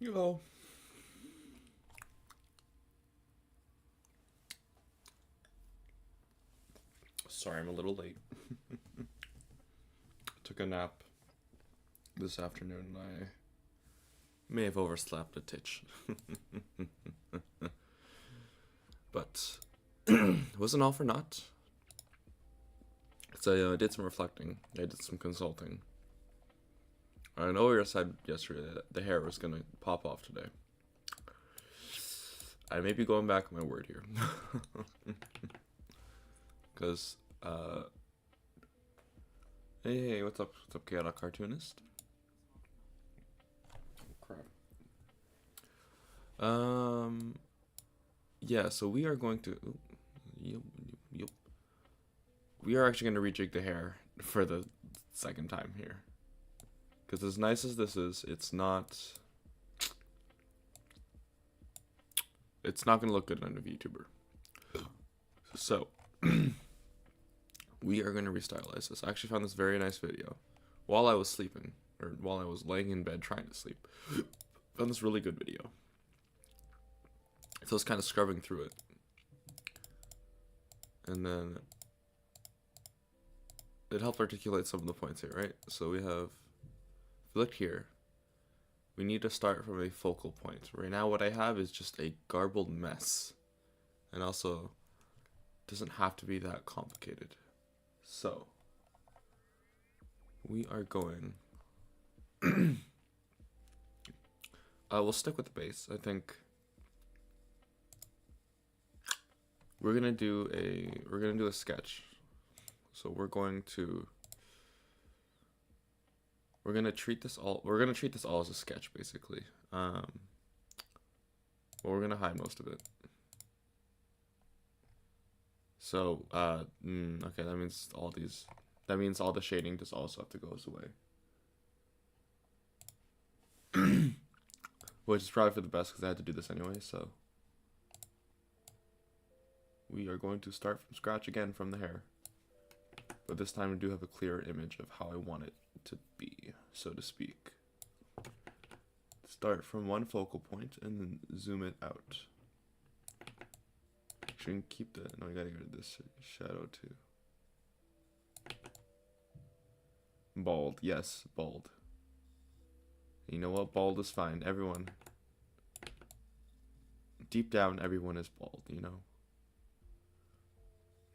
Hello. Sorry, I'm a little late. Took a nap this afternoon and I may have overslept a titch. But it wasn't all for naught. So I did some reflecting. I did some consulting. I know we said yesterday that the hair was gonna pop off today. I may be going back on my word here. Because, hey, what's up? What's up, Chaotic Cartoonist? Oh, crap. Yeah, so we are going to. Yup, yup. We are actually going to rejig the hair for the second time here. Because as nice as this is, it's not. It's not going to look good on a VTuber. So, we are going to restylize this. I actually found this very nice video while I was sleeping, or while I was laying in bed trying to sleep. Found this really good video. So I was kind of scrubbing through it. And then it helped articulate some of the points here, right? So we have, if you look here, we need to start from a focal point. Right now what I have is just a garbled mess. And also, doesn't have to be that complicated. So, we are going, we'll stick with the base. I think we're gonna do a sketch. So we're gonna treat this all as a sketch basically. But we're gonna hide most of it. So okay, that means all the shading just also have to go away. Which is probably for the best because I had to do this anyway, so we are going to start from scratch again from the hair. But this time we do have a clearer image of how I want it to be, so to speak. Start from one focal point and then zoom it out. Actually, keep the, no, I gotta get rid of this shadow too. Bald, yes, bald. You know what? Bald is fine. Everyone, deep down, everyone is bald, you know?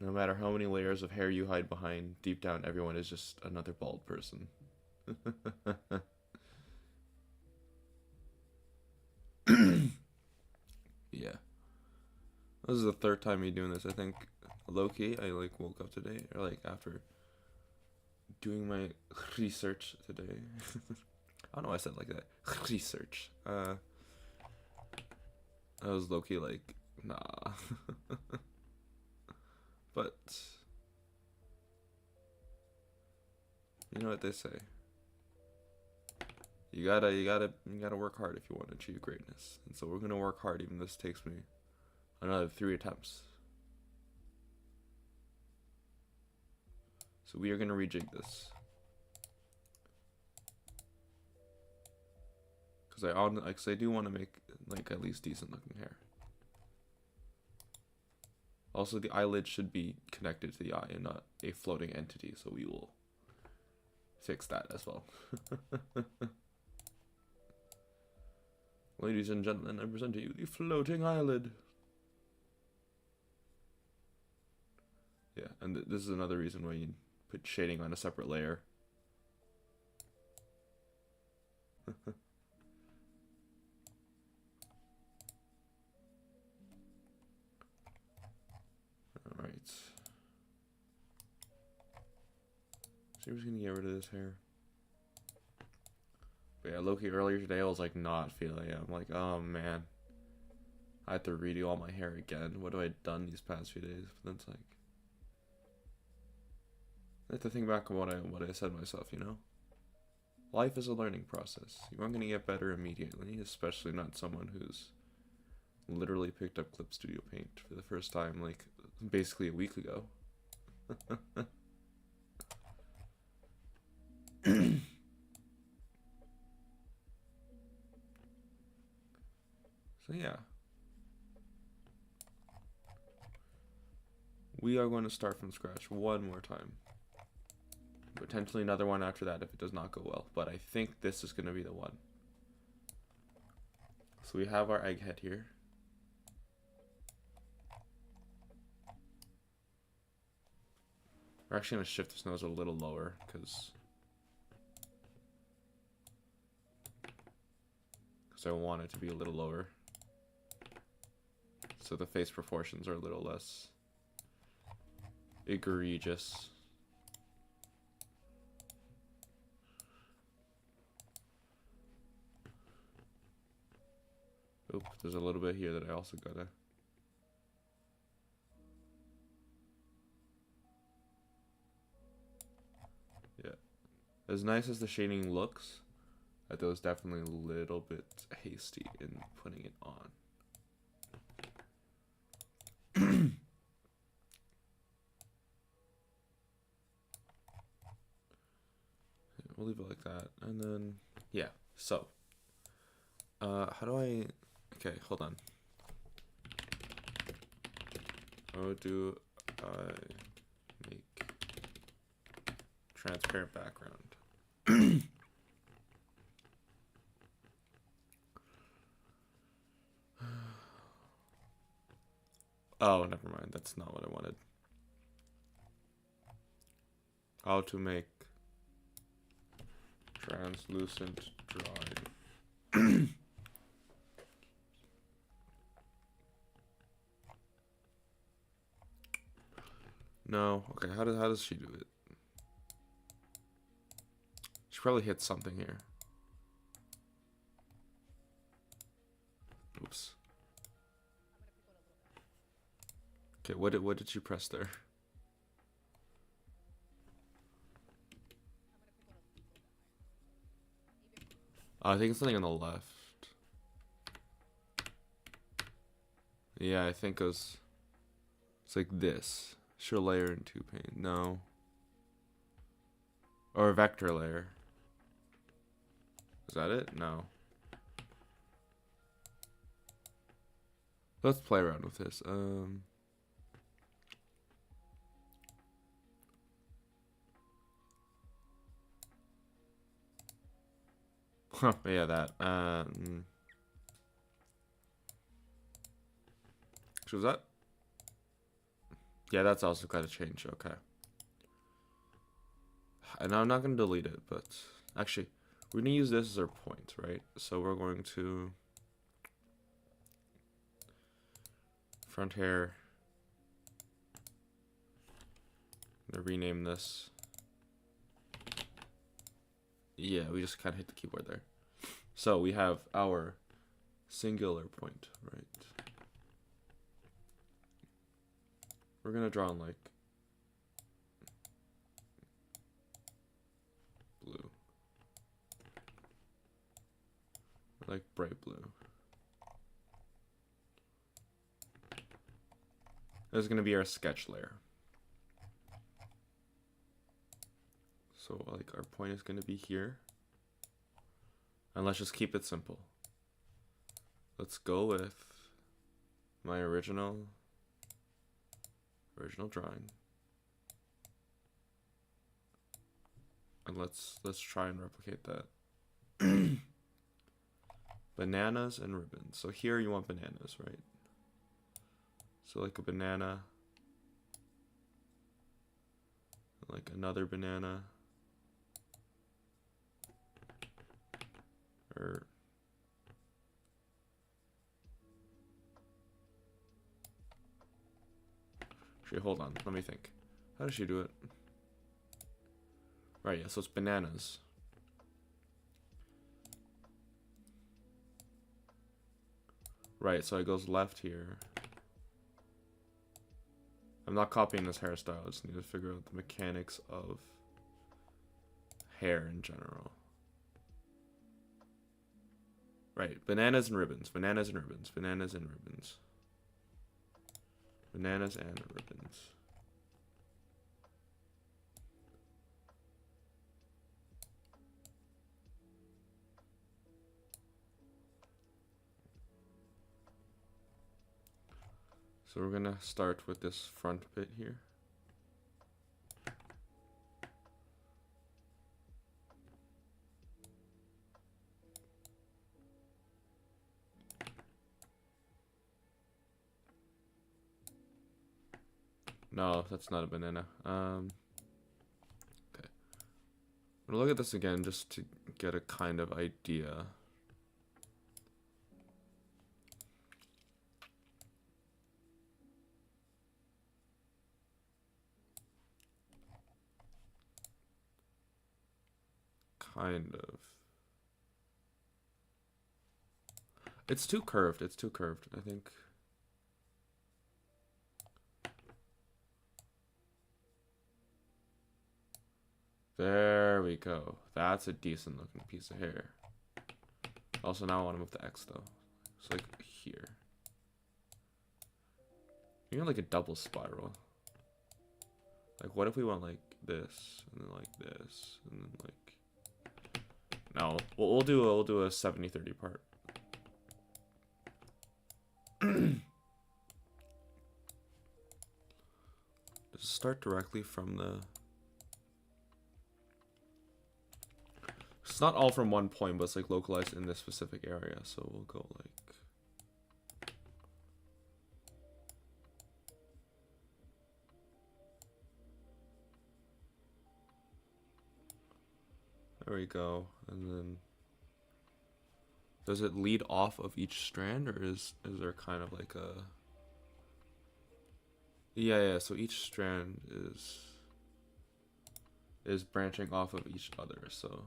No matter how many layers of hair you hide behind, deep down, everyone is just another bald person. Yeah. This is the third time me doing this. I think low-key, I like woke up today, or like after doing my research today. I don't know why I said it like that. Research. I was low-key like, nah. But you know what they say. You gotta work hard if you want to achieve greatness. And so we're gonna work hard, even this takes me another 3 attempts. So we are gonna rejig this. Because I do want to make like at least decent looking hair. Also, the eyelid should be connected to the eye and not a floating entity, so we will fix that as well. Ladies and gentlemen, I present to you the floating eyelid. Yeah, and this is another reason why you put shading on a separate layer. Alright. So we're just gonna get rid of this hair. But yeah, Loki, earlier today I was like not feeling it. I'm like, oh man. I have to redo all my hair again. What have I done these past few days? But then it's like, I have to think back on what I said myself, you know? Life is a learning process. You aren't gonna get better immediately, especially not someone who's literally picked up Clip Studio Paint for the first time like basically a week ago. So yeah. We are going to start from scratch one more time. Potentially another one after that if it does not go well. But I think this is going to be the one. So we have our egghead here. We're actually going to shift this nose a little lower because I want it to be a little lower. So the face proportions are a little less egregious. Oop, there's a little bit here that I also gotta. Yeah. As nice as the shading looks, that was definitely a little bit hasty in putting it on. We'll leave it like that. And then, yeah. So, how do I... Okay, hold on. How do I make transparent background? Oh, never mind. That's not what I wanted. How to make translucent drawing. No. Okay, how does she do it? She probably hit something here. Oops. Okay, what did she press there? I think it's something on the left. Yeah, I think it's like this. Should layer in 2 pane. No. Or a vector layer. Is that it? No. Let's play around with this. Huh, yeah, that. So was that? Yeah, that's also got to change. Okay. And I'm not going to delete it, but actually, we're going to use this as our point, right? So we're going to front hair. I'm going to rename this. Yeah, we just kind of hit the keyboard there. So we have our singular point, right? We're going to draw on like blue. Like bright blue. This is going to be our sketch layer. So like our point is going to be here. And let's just keep it simple. Let's go with my original drawing. And let's try and replicate that. Bananas and ribbons. So here you want bananas, right? So like a banana. Like another banana. Or actually, hold on, let me think. How does she do it? Right, yeah, so it's bananas. Right, so it goes left here. I'm not copying this hairstyle, I just need to figure out the mechanics of hair in general. Right, bananas and ribbons, bananas and ribbons, bananas and ribbons. Bananas and ribbons. So we're gonna start with this front bit here. No, that's not a banana. Okay. I'm gonna look at this again just to get a kind of idea. Kind of. It's too curved. It's too curved, I think. There we go. That's a decent looking piece of hair. Also, now I want to move the X though. So like here. You know, like a double spiral. Like, what if we went like this, and then like this, and then like... No, we'll do a 70-30 part. Just start directly from the... It's not all from one point, but it's like localized in this specific area. So we'll go like... There we go. And then... Does it lead off of each strand, or is there kind of like a... Yeah, so each strand is branching off of each other, so...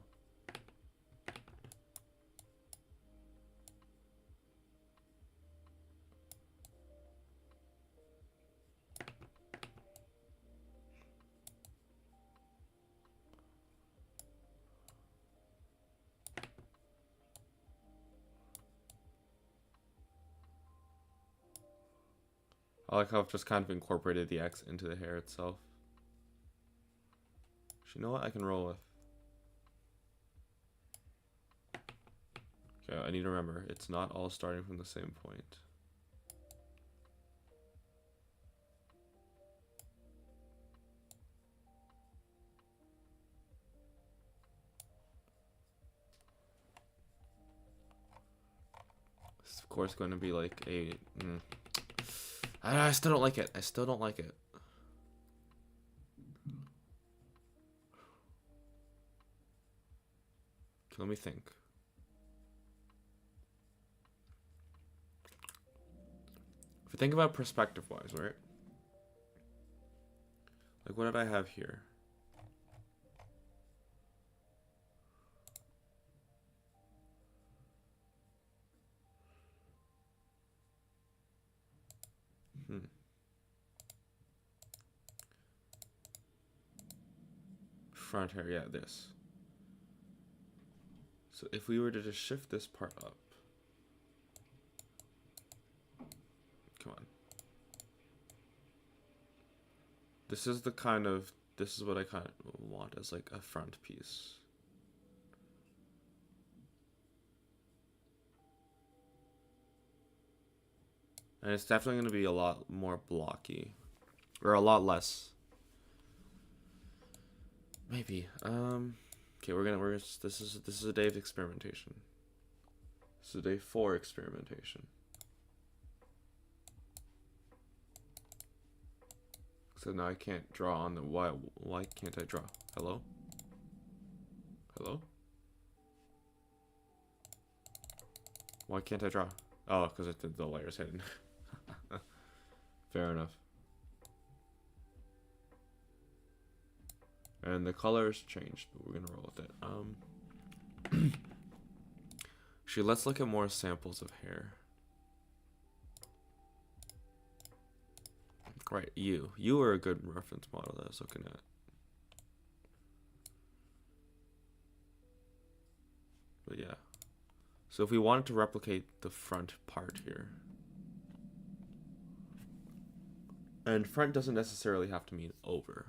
I like how I've just kind of incorporated the X into the hair itself. You know what? I can roll with. Okay, I need to remember, it's not all starting from the same point. It's of course going to be like a... I still don't like it. I still don't like it. Okay, let me think. If you think about perspective-wise, right? Like, what did I have here? Front hair, yeah, this. So if we were to just shift this part up. Come on. This is the kind of, this is what I kind of want as like a front piece. And it's definitely going to be a lot more blocky. Or a lot less. Maybe. Okay, this is a day of experimentation. This is a day 4 experimentation. So now I can't draw on the why can't I draw? Hello? Hello? Why can't I draw? Oh, because the layer's hidden. Fair enough. And the color's changed, but we're gonna roll with it. Actually, let's look at more samples of hair. Right, you were a good reference model that I was looking at. But yeah. So if we wanted to replicate the front part here. And front doesn't necessarily have to mean over.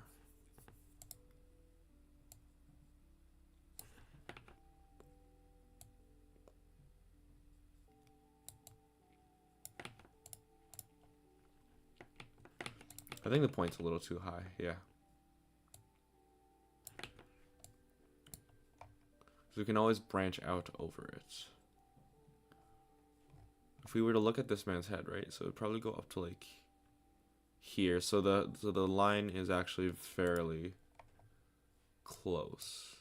I think the point's a little too high, yeah. So we can always branch out over it. If we were to look at this man's head, right? So it'd probably go up to like here. So the line is actually fairly close.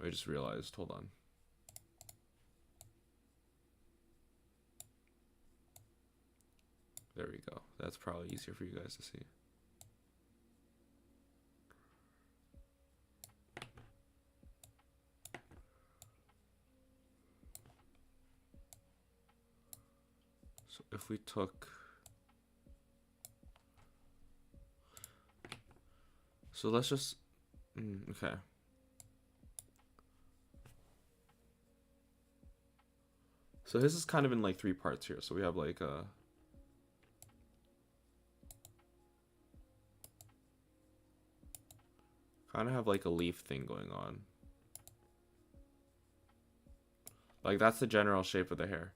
I just realized, hold on. There we go. That's probably easier for you guys to see. So if we took, so let's just, okay. So his is kind of in like 3 parts here. So we have like a, kind of have like a leaf thing going on. Like that's the general shape of the hair.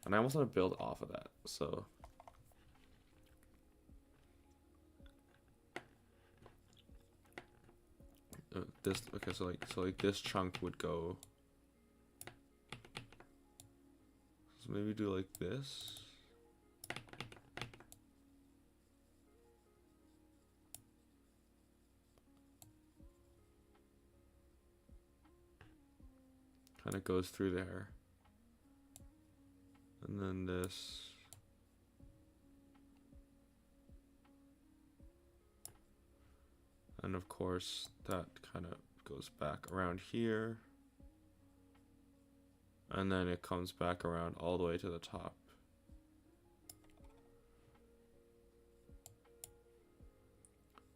And I almost want to build off of that. So this, okay, so like this chunk would go, so maybe do like this. Kind of goes through there. And then this. And of course, that kind of goes back around here. And then it comes back around all the way to the top.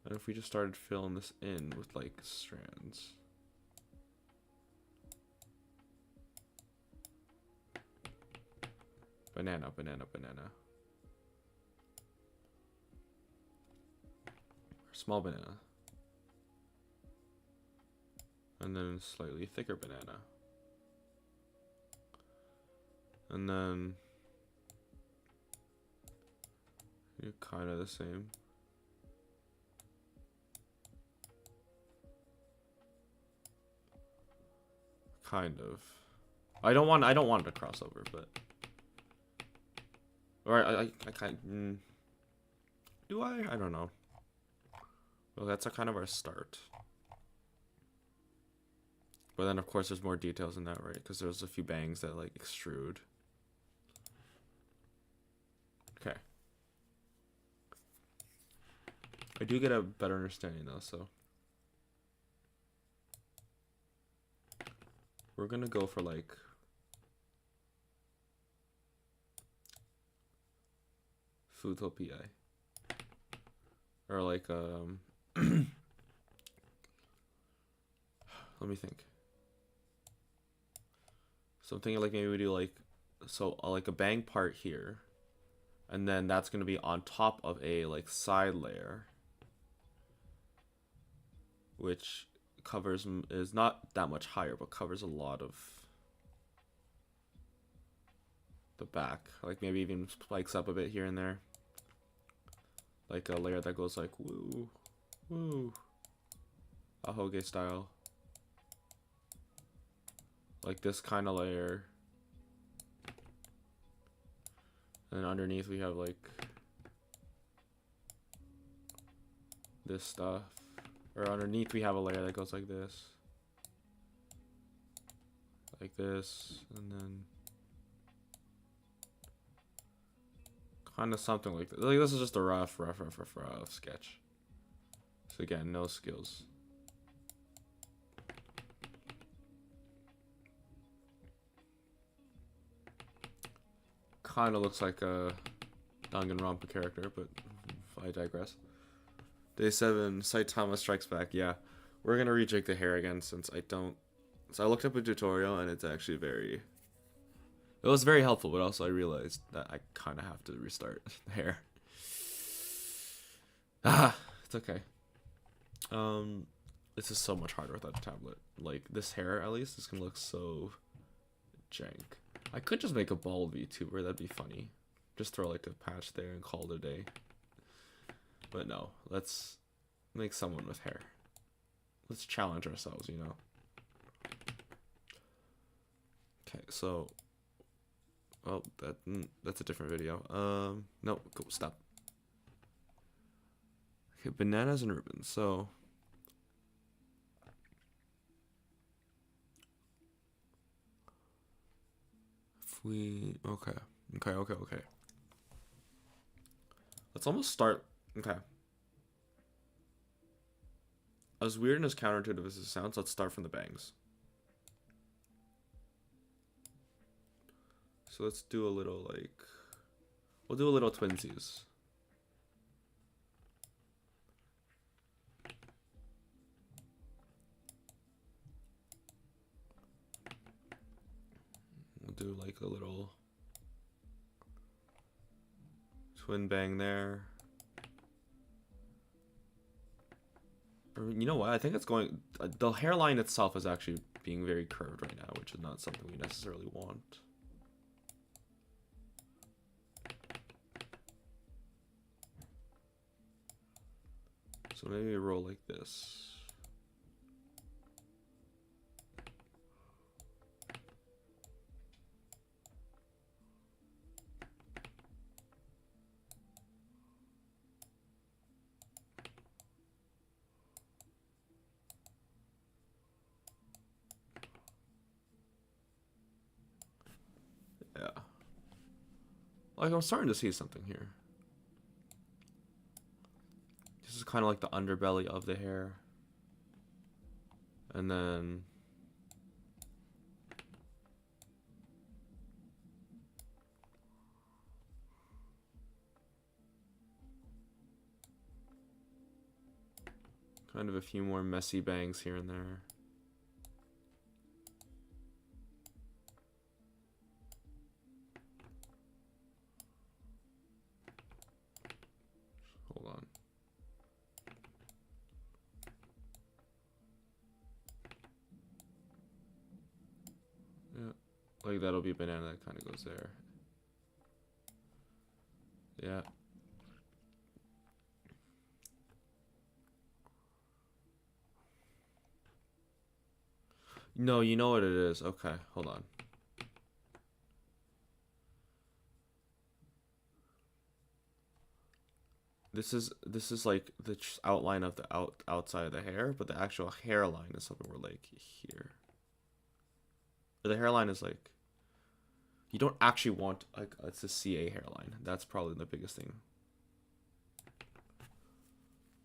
And if we just started filling this in with like strands. Banana, banana, banana. Small banana. And then slightly thicker banana. And then you're kind of the same. Kind of. I don't want it to cross over, but or I kind do I? I don't know. Well, that's a kind of our start. But then of course there's more details in that, right? Because there's a few bangs that like extrude. Okay. I do get a better understanding though, so we're gonna go for like Foodtopia. Or like let me think. So I'm thinking like maybe we do like, so like a bang part here, and then that's gonna be on top of a like side layer, which covers, is not that much higher, but covers a lot of the back. Like maybe even spikes up a bit here and there. Like a layer that goes like woo, woo, ahoge style. Like this kind of layer. And underneath we have like this stuff. Or underneath we have a layer that goes like this. Like this. And then kind of something like this. Like this is just a rough sketch. So again, no skills. Kind of looks like a Danganronpa character, but I digress. Day 7, Saitama Strikes Back. Yeah, we're gonna rejig the hair again since I don't. So I looked up a tutorial and it's actually very. It was very helpful, but also I realized that I kind of have to restart the hair. It's okay. This is so much harder without a tablet. Like this hair, at least, is gonna look so jank. I could just make a bald VTuber, that'd be funny. Just throw like a patch there and call it a day. But no, let's make someone with hair. Let's challenge ourselves, you know. Okay, so oh, that's a different video. No, go stop. Okay, bananas and ribbons. So if we okay. Let's almost start. Okay. As weird and as counterintuitive as it sounds, let's start from the bangs. So let's do a little like, we'll do a little twinsies. We'll do like a little twin bang there. Or you know what? I think it's going. The hairline itself is actually being very curved right now, which is not something we necessarily want. So maybe roll like this. Yeah. Like I'm starting to see something here. This is kind of like the underbelly of the hair. And then kind of a few more messy bangs here and there. Hold on. Yeah, like that'll be a banana that kind of goes there. Yeah. No, you know what it is. Okay, hold on. This is like the outline of the outside of the hair, but the actual hairline is something we're like here. The hairline is like, you don't actually want like it's a CA hairline. That's probably the biggest thing.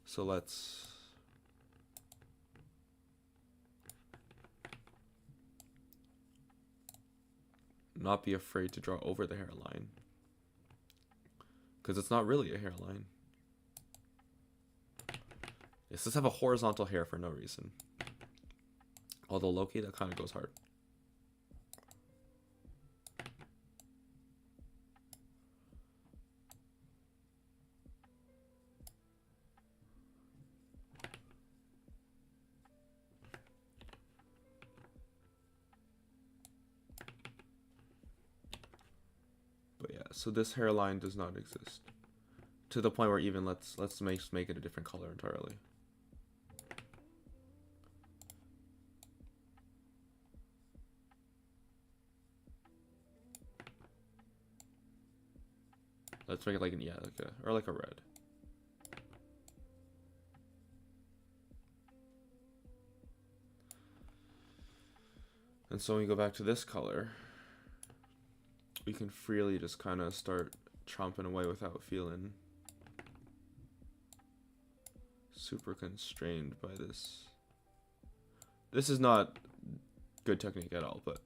So let's not be afraid to draw over the hairline, because it's not really a hairline. Yes, let's have a horizontal hair for no reason. Although low-key, that kind of goes hard. But yeah, so this hairline does not exist. To the point where even let's make it a different color entirely. Let's make it like an, yeah, like a, or like a red. And so when we go back to this color, we can freely just kind of start chomping away without feeling super constrained by this. This is not good technique at all, but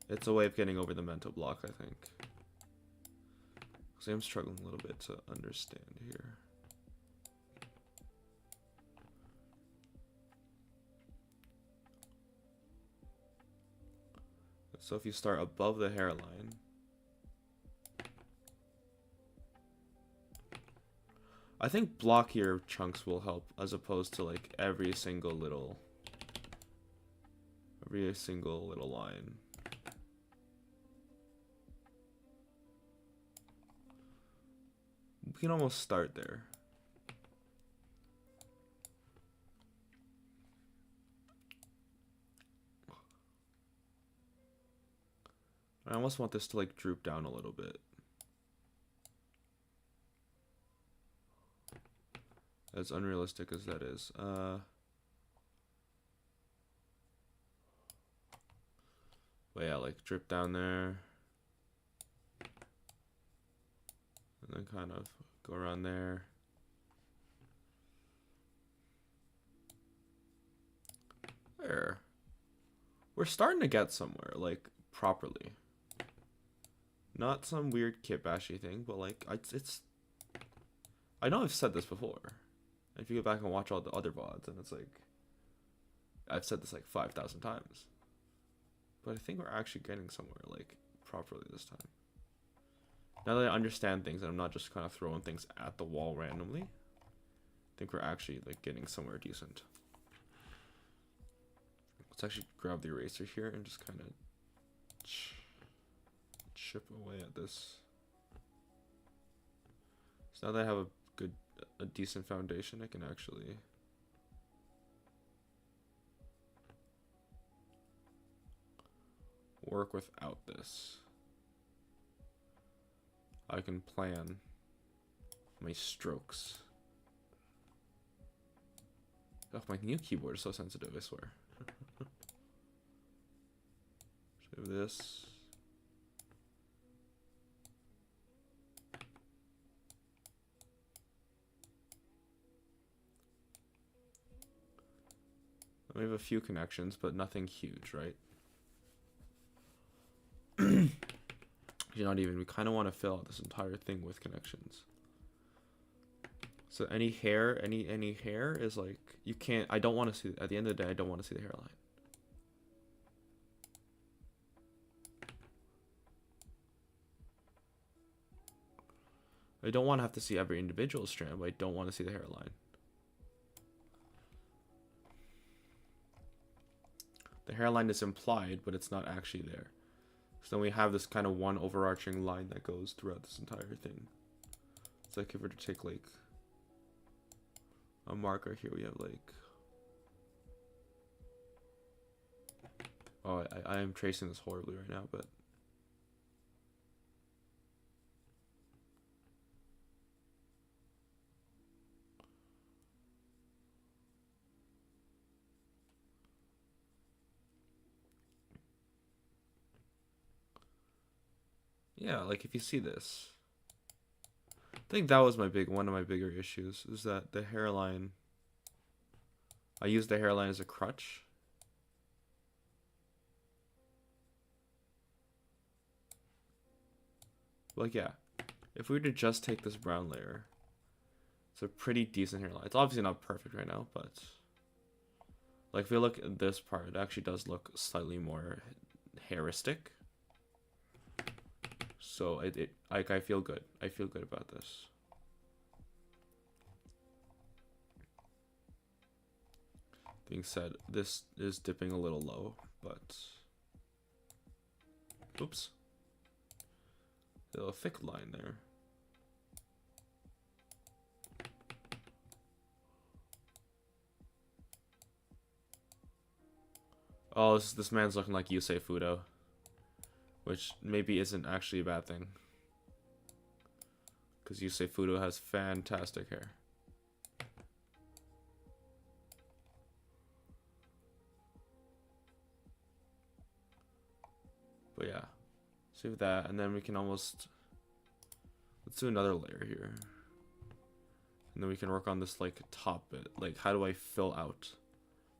it's a way of getting over the mental block, I think. So I'm struggling a little bit to understand here. So if you start above the hairline, I think blockier chunks will help as opposed to like every single little line. we can almost start there. I almost want this to like droop down a little bit. As unrealistic as that is. But yeah, like drip down there. And then kind of go around there. There. We're starting to get somewhere, like, properly. Not some weird kitbashy thing, but like, it's... I know I've said this before. If you go back and watch all the other VODs, and it's like... I've said this like 5,000 times. But I think we're actually getting somewhere, like, properly this time. Now that I understand things, and I'm not just kind of throwing things at the wall randomly, I think we're actually, like, getting somewhere decent. Let's actually grab the eraser here and just kind of chip away at this. So now that I have a decent foundation, I can actually work without this. I can plan my strokes. Oh, my new keyboard is so sensitive, I swear. Save this. We have a few connections, but nothing huge, right? You're not even, we kind of want to fill out this entire thing with connections. So any hair is like, you can't, I don't want to see, at the end of the day, I don't want to see the hairline. I don't want to have to see every individual strand, but I don't want to see the hairline. The hairline is implied, but it's not actually there. So then we have this kind of one overarching line that goes throughout this entire thing. It's like if we were to take like a marker here, we have like, oh, I am tracing this horribly right now, but yeah, like if you see this, I think that was one of my bigger issues, is that the hairline, I used the hairline as a crutch. Like, yeah, if we were to just take this brown layer, it's a pretty decent hairline. It's obviously not perfect right now, but like if we look at this part, it actually does look slightly more hairistic. So like I feel good. I feel good about this. Being said, this is dipping a little low, but oops. A thick line there. Oh, this man's looking like Yusei Fudo, which maybe isn't actually a bad thing, because Yusei Fudo has fantastic hair. But yeah, save that, and then we can almost, let's do another layer here, and then we can work on this like top bit. Like, how do I fill out?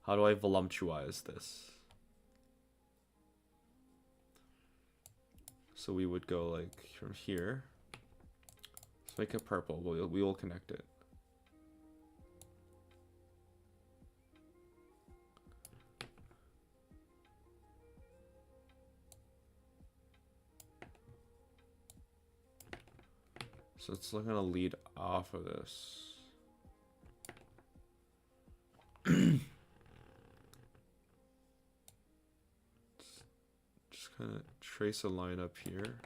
How do I voluptuize this? So we would go like from here. Let's make it purple. We will connect it. So it's gonna lead off of this. Just kind of trace a line up here.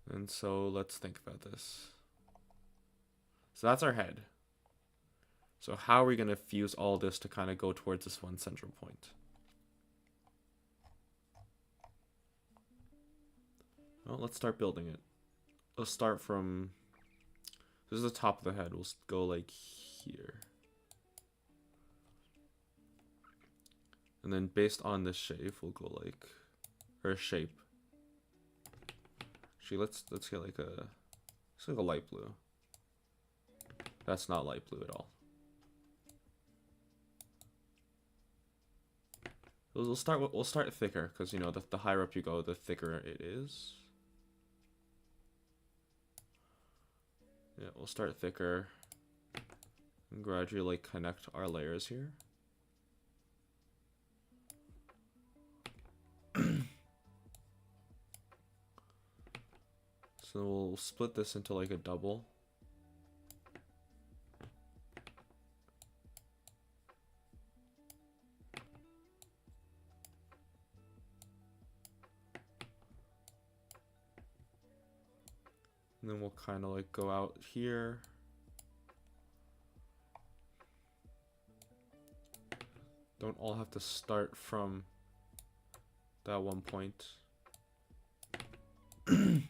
And so let's think about this. So that's our head. So how are we going to fuse all this to kind of go towards this one central point? Well, let's start building it. Let's start from... This is the top of the head. We'll go like here. And then based on this shape, we'll go like... Or shape. Actually, let's get like a... Let's like a light blue. That's not light blue at all. We'll start thicker, because you know the higher up you go, the thicker it is. Yeah, we'll start thicker and gradually like connect our layers here. So we'll split this into like a double. And then we'll kind of like go out here. Don't all have to start from that one point. You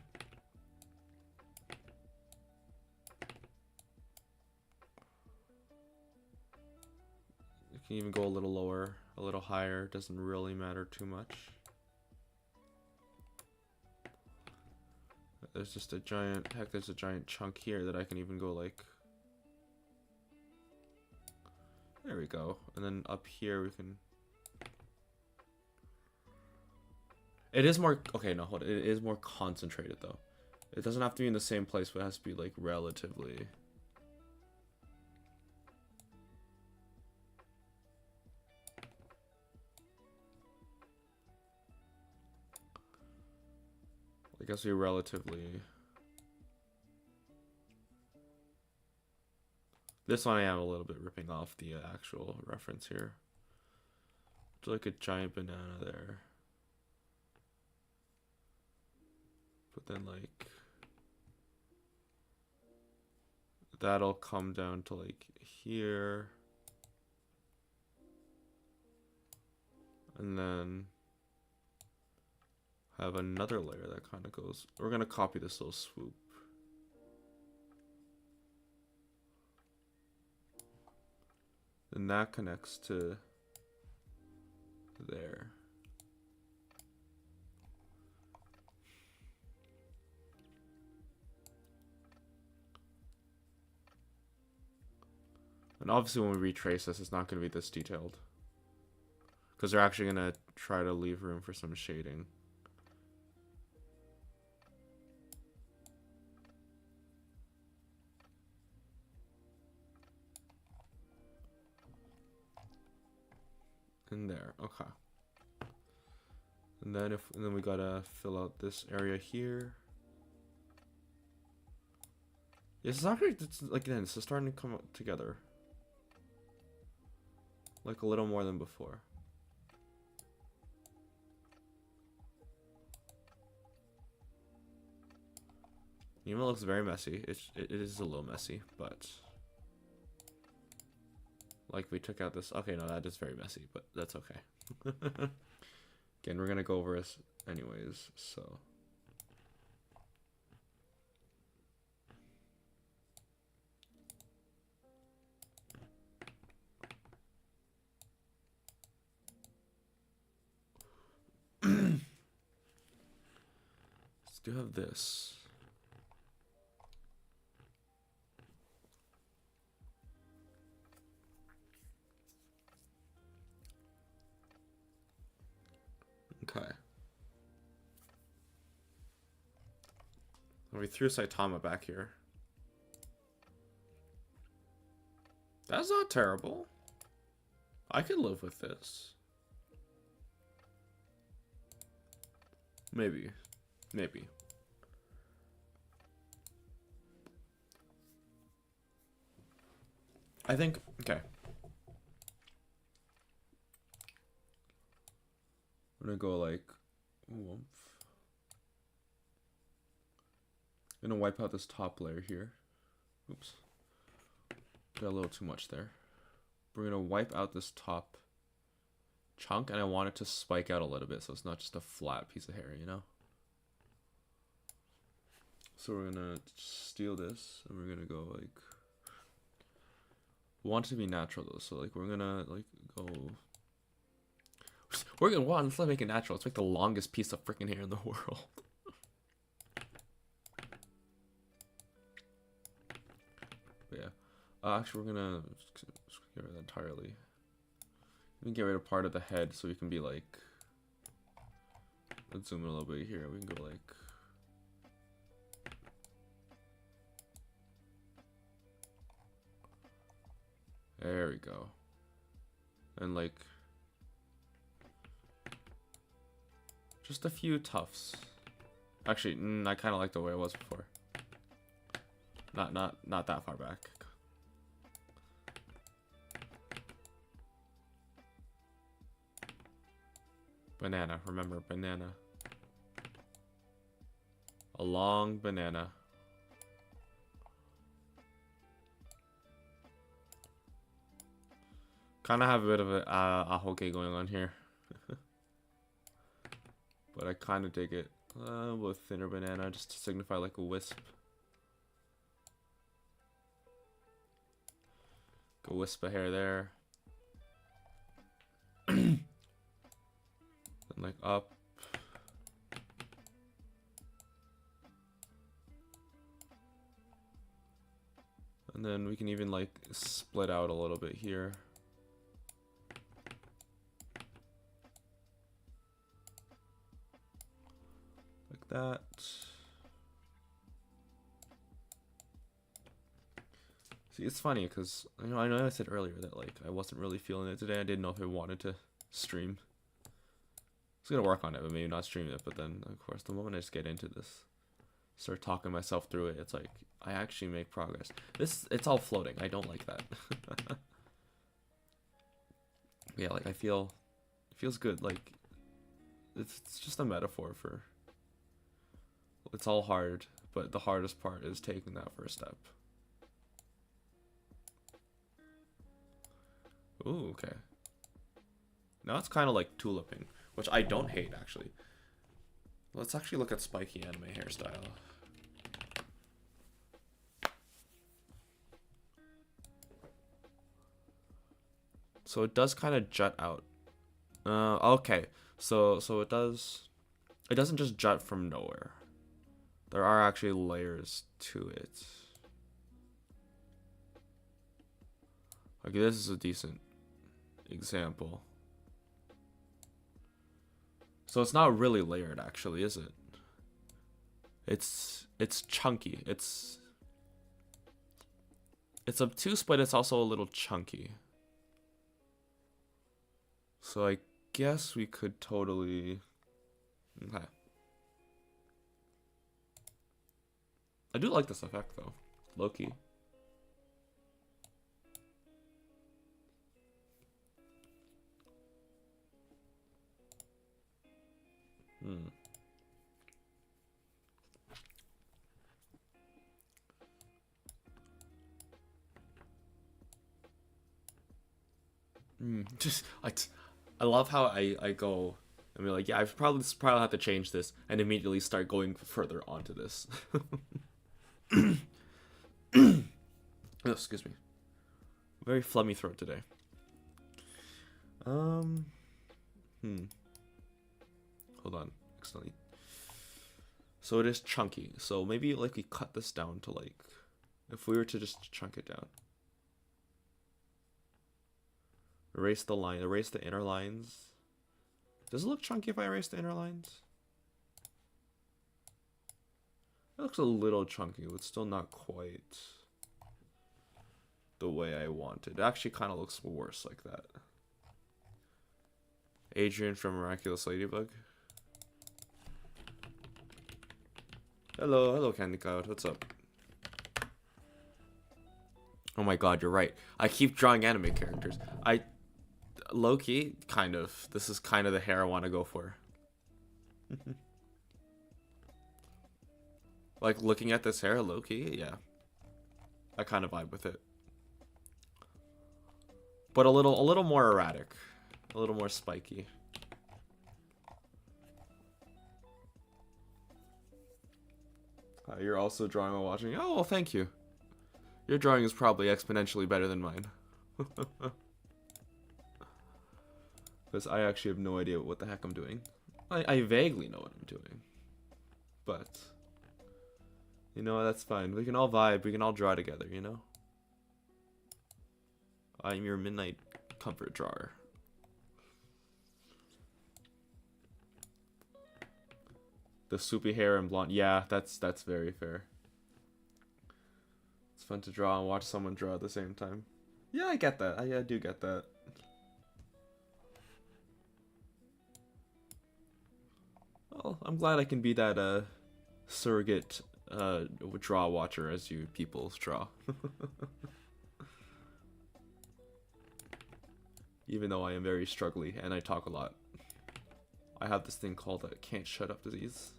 can even go a little lower, a little higher, doesn't really matter too much. There's just a giant, heck, there's a giant chunk here that I can even go like, there we go. And then up here we can, it is more, okay, no, hold it. It is more concentrated though. It doesn't have to be in the same place, but it has to be like relatively. I guess we relatively. This one I am a little bit ripping off the actual reference here. It's like a giant banana there. But then like that'll come down to like here. And then have another layer that kind of goes. We're gonna copy this little swoop. And that connects to there. And obviously when we retrace this, it's not going to be this detailed. Because they're actually going to try to leave room for some shading. In there, okay. And then we gotta fill out this area here. It's actually, it's like again, it's starting to come together. Like a little more than before. Email looks very messy. It is a little messy, but like we took out this. Okay, no, that is very messy, but that's okay. Again, we're gonna go over this anyways, so. Let's do have this. Okay. We threw Saitama back here. That's not terrible. I can live with this. Maybe. Maybe. I think, okay. I'm gonna go like, whoomph. gonna wipe out this top layer here. Oops. Got a little too much there. We're gonna wipe out this top chunk, and I want it to spike out a little bit so it's not just a flat piece of hair, you know? So we're gonna steal this, and we're gonna go like... We want it to be natural though, so like we're gonna like go... We're gonna want, let's not make it natural, let's make the longest piece of freaking hair in the world. But yeah. Actually, we're gonna get rid of that entirely. We can get rid of part of the head so we can be like... Let's zoom in a little bit here. We can go like... There we go. And like... Just a few tufts. Actually, I kind of like the way it was before. Not that far back. Banana, remember, banana. A long banana. Kind of have a bit of a ahoke going on here. But I kind of dig it. With thinner banana, just to signify like a wisp. Go wisp of hair there. And like up. And then we can even like split out a little bit here. Like that. See, it's funny because I know I said earlier that like I wasn't really feeling it today. I didn't know if I wanted to stream. I was gonna work on it, but maybe not stream it. But then, of course, the moment I just get into this, start talking myself through it, it's like I actually make progress. It's all floating. I don't like that. Yeah, like it feels good. Like it's just a metaphor for. It's all hard, but the hardest part is taking that first step. Ooh, okay. Now it's kind of like tuliping, which I don't hate, actually. Let's actually look at spiky anime hairstyle. So it does kind of jut out. Okay. So it doesn't just jut from nowhere. There are actually layers to it. Okay, this is a decent example. So it's not really layered, actually, is it? It's chunky. It's obtuse, but it's also a little chunky. So I guess we could totally... Okay. I do like this effect, though. Low-key. Just I love how I go. I mean, like, yeah, I probably have to change this, and immediately start going further onto this. Oh, excuse me. Very phlegmy throat today. Hold on. Excellent. So it is chunky. So maybe like we cut this down to like, if we were to just chunk it down. Erase the line. Erase the inner lines. Does it look chunky if I erase the inner lines? It looks a little chunky, but still not quite the way I want it. It actually kind of looks worse like that. Adrian from Miraculous Ladybug. Hello, Candy Cloud. What's up? Oh my god, you're right. I keep drawing anime characters. Low-key, kind of. This is kind of the hair I want to go for. Like looking at this hair, low key, yeah. I kind of vibe with it. But a little more erratic. A little more spiky. You're also drawing while watching. Oh, well, thank you. Your drawing is probably exponentially better than mine. Because I actually have no idea what the heck I'm doing. I vaguely know what I'm doing. But, you know, that's fine. We can all vibe. We can all draw together, you know? I'm your midnight comfort drawer. The soupy hair and blonde. Yeah, that's very fair. It's fun to draw and watch someone draw at the same time. Yeah, I get that. I do get that. Well, I'm glad I can be that surrogate draw watcher as you people draw. Even though I am very struggly and I talk a lot. I have this thing called a can't shut up disease,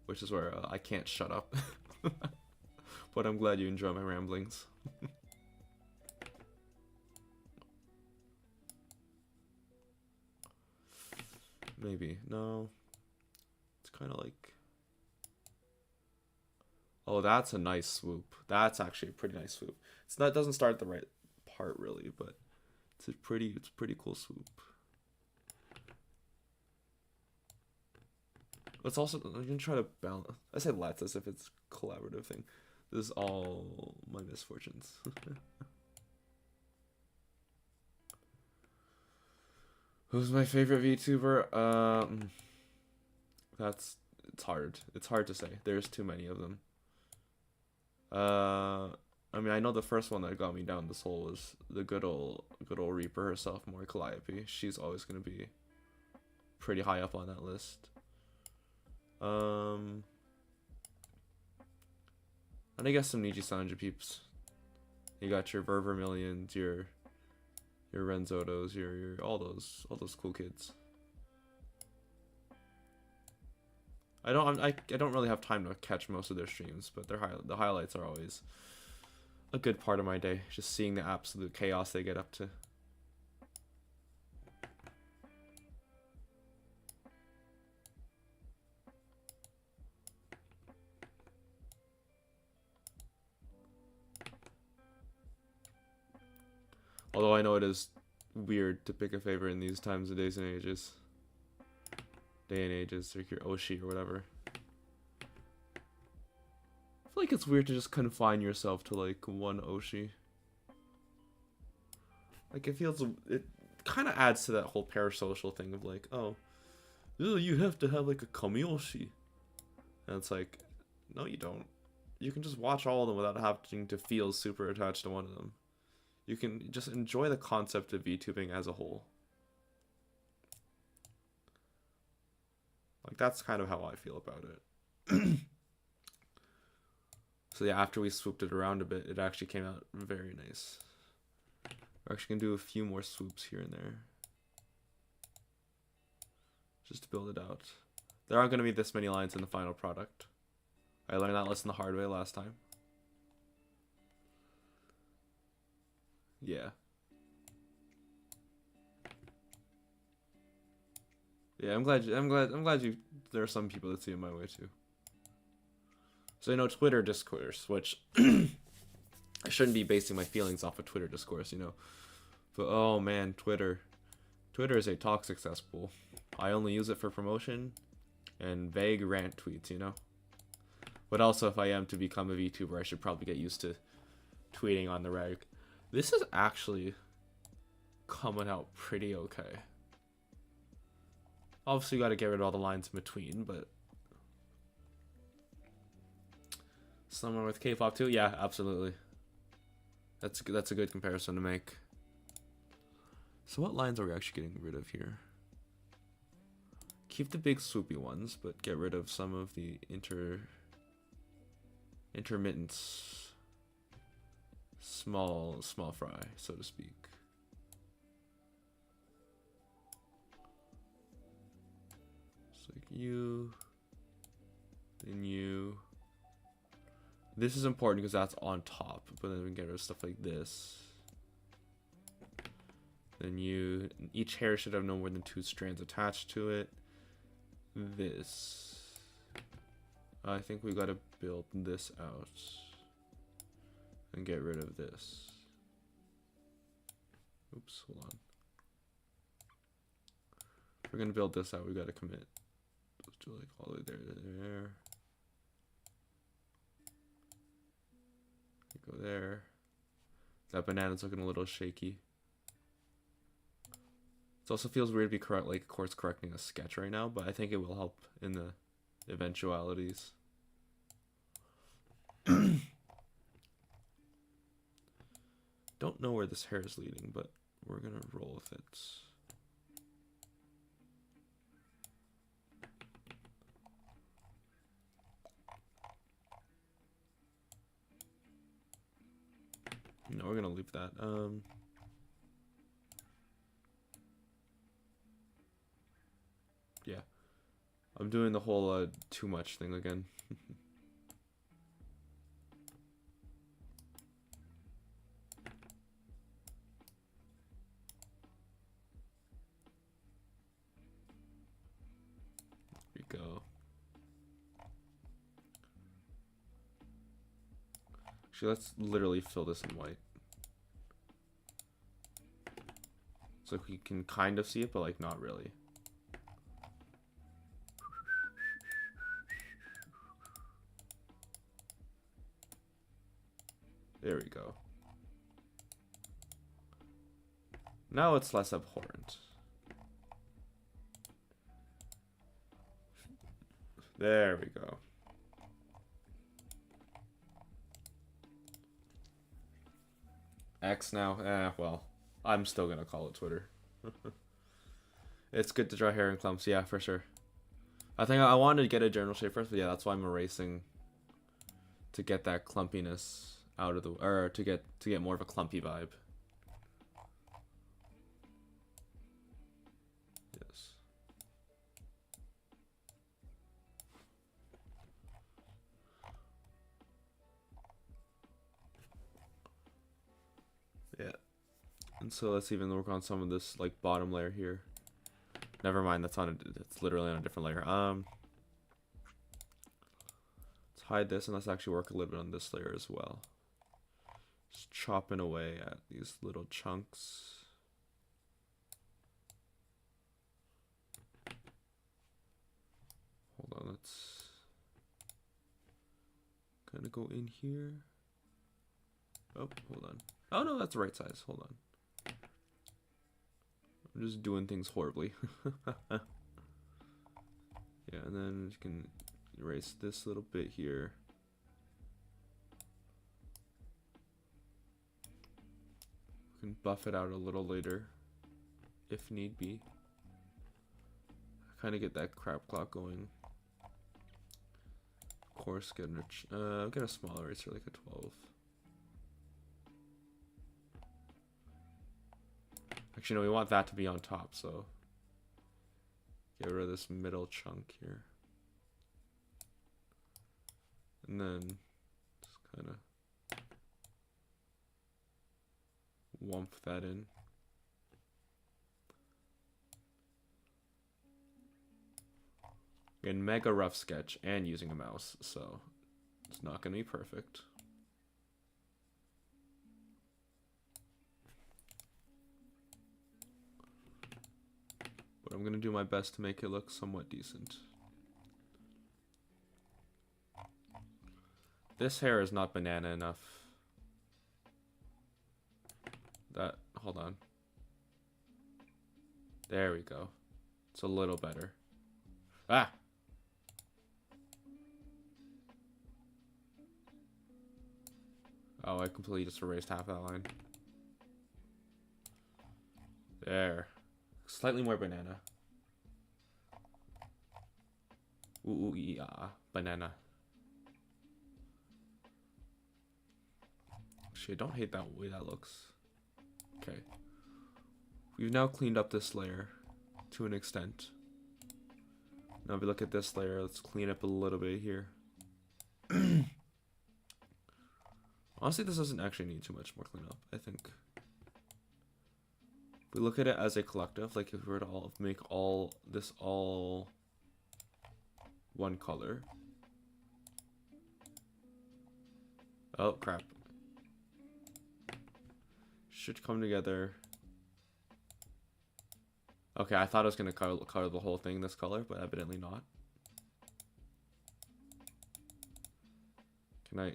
which is where I can't shut up. But I'm glad you enjoy my ramblings. Maybe. No. It's kind of like... Oh, that's a nice swoop. That's actually a pretty nice swoop. It's not, it doesn't start at the right part really, but it's a pretty cool swoop. Let's also, I'm gonna try to balance. I say let's as if it's a collaborative thing. This is all my misfortunes. Who's my favorite VTuber? It's hard. It's hard to say. There's too many of them. I mean, I know the first one that got me down this hole was the good old Reaper herself, Mori Calliope. She's always gonna be pretty high up on that list. And I guess some Niji Sanji peeps. You got your Vermilions, your Renzotos, your all those cool kids. I don't really have time to catch most of their streams, but the highlights are always a good part of my day. Just seeing the absolute chaos they get up to. Although I know it is weird to pick a favorite in these times of days and ages. Day and ages, like your Oshi or whatever. I feel like it's weird to just confine yourself to like one Oshi. Like it kind of adds to that whole parasocial thing of like, oh, you have to have like a Kamiyoshi. And it's like, no you don't. You can just watch all of them without having to feel super attached to one of them. You can just enjoy the concept of VTubing as a whole. Like, that's kind of how I feel about it. So yeah, after we swooped it around a bit, it actually came out very nice. We're actually going to do a few more swoops here and there. Just to build it out. There aren't going to be this many lines in the final product. I learned that lesson the hard way last time. Yeah. Yeah, I'm glad you there are some people that see it my way too. So I know Twitter discourse, which I shouldn't be basing my feelings off of Twitter discourse, you know. But oh man, Twitter is a toxic cesspool. I only use it for promotion and vague rant tweets, you know. But also, if I am to become a VTuber, I should probably get used to tweeting on the reg. This is actually coming out pretty okay. Obviously, you got to get rid of all the lines in between, but someone with K-pop too, yeah, absolutely. That's a good comparison to make. So what lines are we actually getting rid of here? Keep the big swoopy ones, but get rid of some of the intermittent small fry, so to speak. So you, then you, This is important because that's on top, but then we can get rid of stuff like this. Then each hair should have no more than 2 strands attached to it. This. I think we gotta build this out. And get rid of this. Oops, hold on. If we're gonna build this out, we gotta commit. Let's do like all the way there to there. Go there. That banana's looking a little shaky. It also feels weird to be like course correcting a sketch right now, but I think it will help in the eventualities. Don't know where this hair is leading, but we're gonna roll with it. No, we're gonna leave that. Yeah, I'm doing the whole too much thing again. There we go. Actually, let's literally fill this in white. So we can kind of see it, but like not really. There we go. Now it's less abhorrent. There we go. X now? Well, I'm still gonna call it Twitter. It's good to draw hair in clumps, yeah, for sure. I think I wanted to get a general shape first, but yeah, that's why I'm erasing to get that clumpiness out of the, or to get more of a clumpy vibe. Yes. Yeah. And so let's even work on some of this like bottom layer here. Never mind, that's it's literally on a different layer. Let's hide this and let's actually work a little bit on this layer as well. Just chopping away at these little chunks. Hold on, let's kind of go in here. Oh, hold on. Oh no, that's the right size. Hold on. I'm just doing things horribly. Yeah, and then you can erase this little bit here. We can buff it out a little later, if need be. Kind of get that crap clock going. Of course, get a small eraser, like a 12. Actually, no, we want that to be on top, so get rid of this middle chunk here. And then just kind of wump that in. Again, mega rough sketch and using a mouse, so it's not going to be perfect. But I'm going to do my best to make it look somewhat decent. This hair is not banana enough. Hold on. There we go. It's a little better. Ah! Oh, I completely just erased half that line. There. Slightly more banana. Ooh, yeah, banana. Actually, I don't hate that way that looks. Okay. We've now cleaned up this layer to an extent. Now if we look at this layer, let's clean up a little bit here. Honestly, this doesn't actually need too much more cleanup, I think. If we look at it as a collective, like if we were to all make this all one color. Oh, crap. Should come together. Okay, I thought I was going to color the whole thing this color, but evidently not. Can I...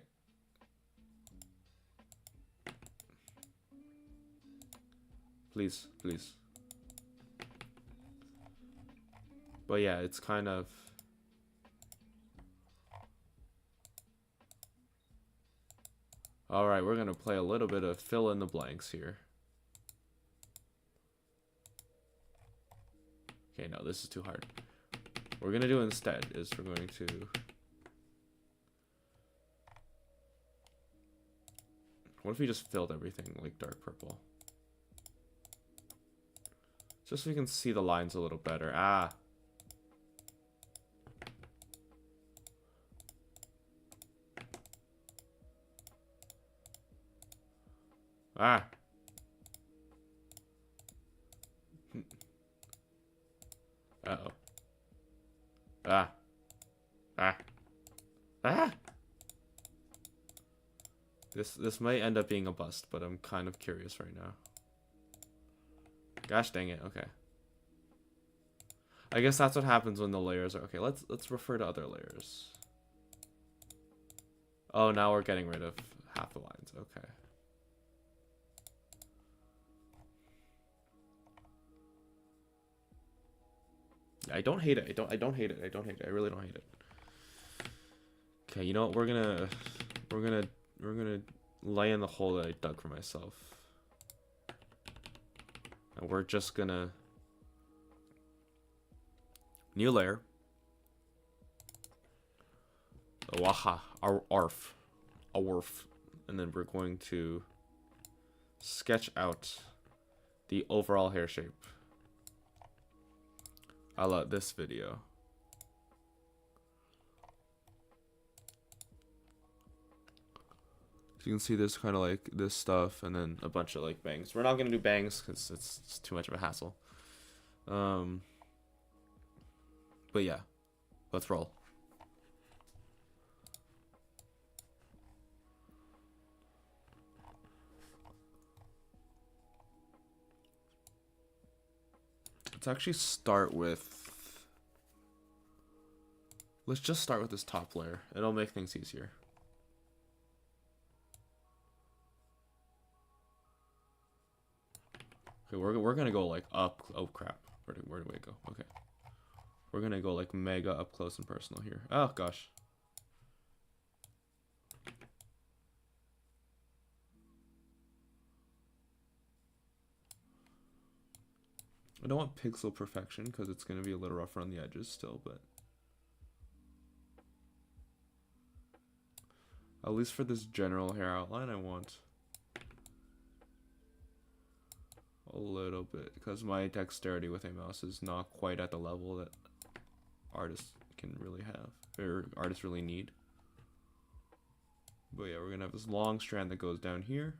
Please, please. But yeah, it's kind of... Alright, we're going to play a little bit of fill in the blanks here. Okay, no, this is too hard. What we're going to do instead is we're going to... What if we just filled everything like dark purple? Just so we can see the lines a little better. Ah. Ah. Uh-oh. Ah. Ah. Ah. This might end up being a bust, but I'm kind of curious right now. Gosh dang it. Okay. I guess that's what happens when the layers are okay. Let's refer to other layers. Oh, now we're getting rid of half the lines. Okay. I don't hate it. I don't hate it. I don't hate it. I really don't hate it. Okay, you know what? We're gonna lay in the hole that I dug for myself. And we're just gonna new layer. Waha, arf, and then we're going to sketch out the overall hair shape. I love this video. So you can see this kind of like this stuff, and then a bunch of like bangs. We're not gonna do bangs because it's too much of a hassle. But yeah, let's roll. Let's actually start with... Let's just start with this top layer. It'll make things easier. Okay, we're gonna go like up... Oh crap. Where do we go? Okay. We're gonna go like mega up close and personal here. Oh gosh. I don't want pixel perfection because it's going to be a little rough around the edges still, but at least for this general hair outline, I want a little bit because my dexterity with a mouse is not quite at the level that artists can really have, or artists really need. But yeah, we're going to have this long strand that goes down here.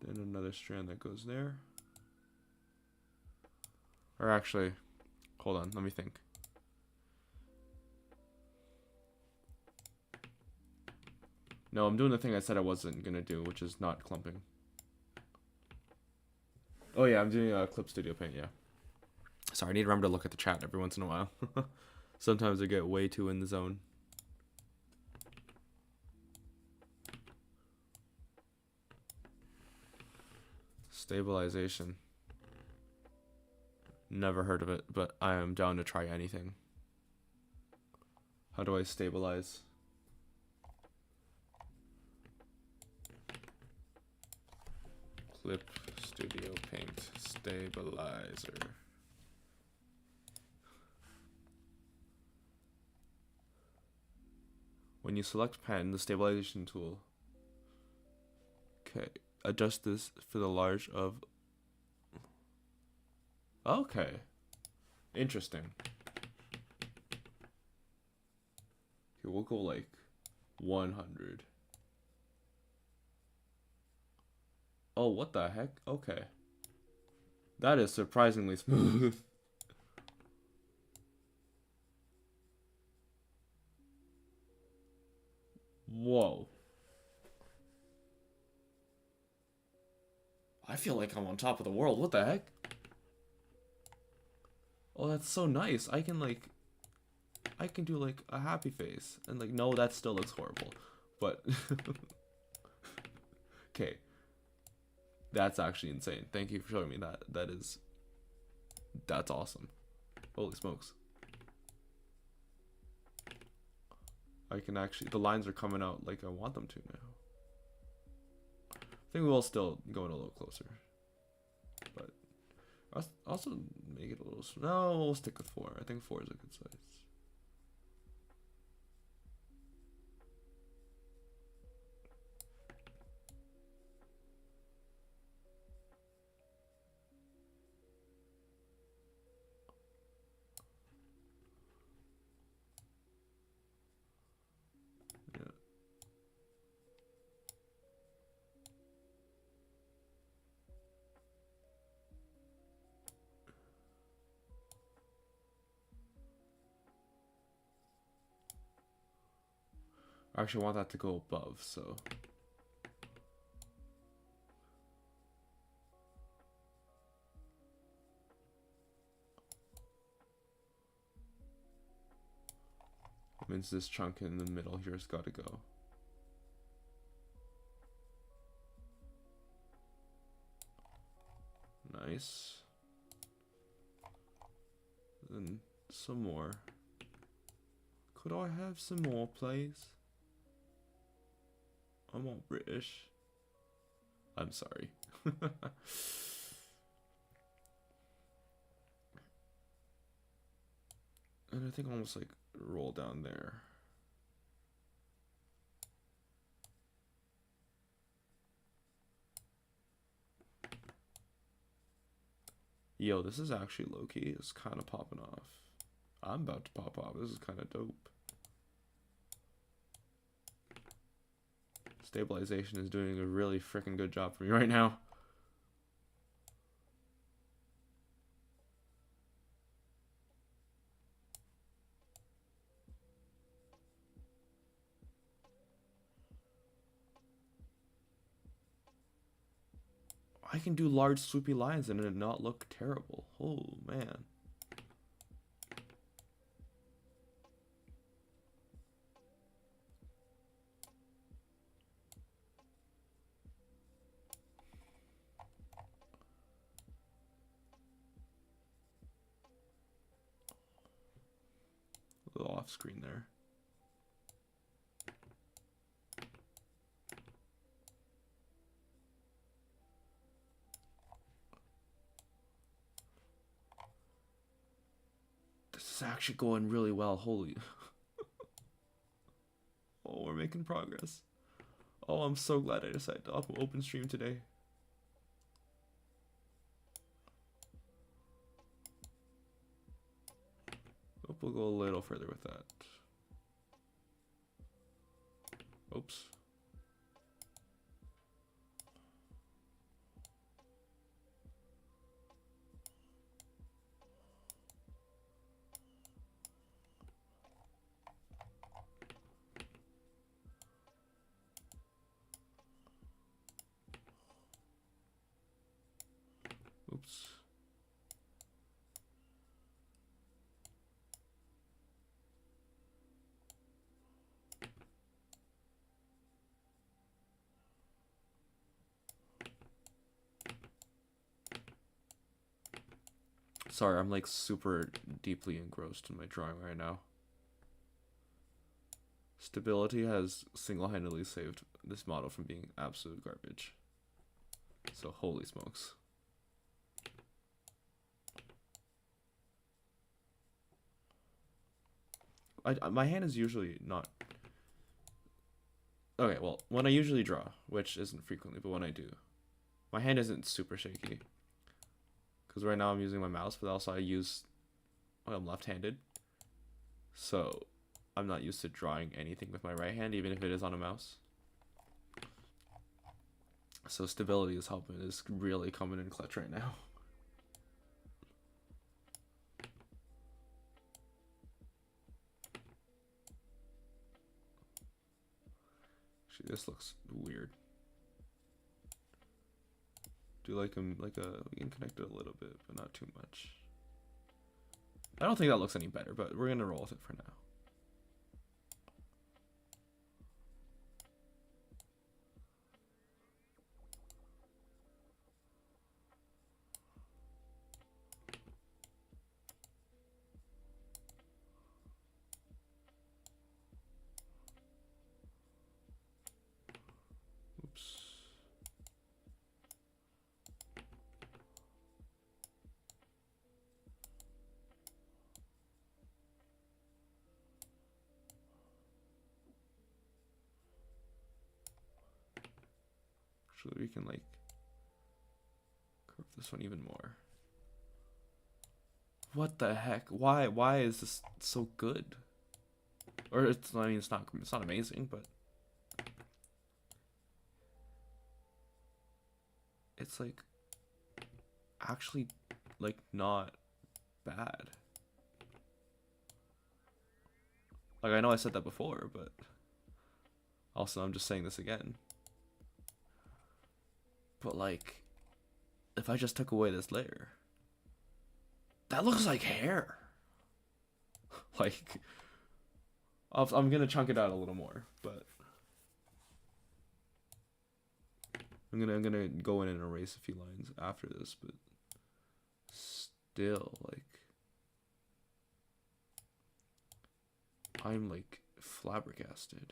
Then another strand that goes there. Or actually, hold on, let me think. No, I'm doing the thing I said I wasn't gonna do, which is not clumping. Oh yeah, I'm doing Clip Studio Paint, yeah. Sorry, I need to remember to look at the chat every once in a while. Sometimes I get way too in the zone. Stabilization. Never heard of it, but I am down to try anything. How do I stabilize? Clip Studio Paint Stabilizer. When you select pen, the stabilization tool. Okay. Adjust this for the large of... Okay. Interesting. we'll go like 100. Oh, what the heck? Okay. That is surprisingly smooth. Whoa. I feel like I'm on top of the world. What the heck? Oh, that's so nice. I can do like a happy face. And like, no, that still looks horrible. But okay. That's actually insane. Thank you for showing me that. That's awesome. Holy smokes. I can actually, the lines are coming out like I want them to now. I think we'll still go in a little closer. But also make it a little, no, we'll stick with 4. I think 4 is a good size. I actually want that to go above, so. Means this chunk in the middle here has got to go. Nice. Then some more. Could I have some more, please? I'm all British. I'm sorry. And I think almost like roll down there. Yo, this is actually low-key. It's kind of popping off. I'm about to pop off. This is kind of dope. Stabilization is doing a really freaking good job for me right now. I can do large swoopy lines and it not look terrible. Oh man. A little off screen there. This is actually going really well. Holy. Oh, we're making progress. Oh, I'm so glad I decided to open stream today. Hope we'll go a little further with that. Oops. Oops. Sorry, I'm like super deeply engrossed in my drawing right now. Stability has single-handedly saved this model from being absolute garbage. So holy smokes. My hand is usually not... Okay, well, when I usually draw, which isn't frequently, but when I do, my hand isn't super shaky. Because right now I'm using my mouse, but also I'm left-handed. So I'm not used to drawing anything with my right hand, even if it is on a mouse. So stability is helping, is really coming in clutch right now. Actually, this looks weird. Do like we can connect it a little bit, but not too much. I don't think that looks any better, but we're gonna roll with it for now. Oops. Actually, we can like curve this one even more. What the heck? Why is this so good? Or it's, I mean, it's not amazing, but it's like actually like not bad. Like, I know I said that before, but also I'm just saying this again. But like, if I just took away this layer, that looks like hair. Like, I'm gonna chunk it out a little more, but I'm gonna go in and erase a few lines after this, but still, like, I'm like flabbergasted.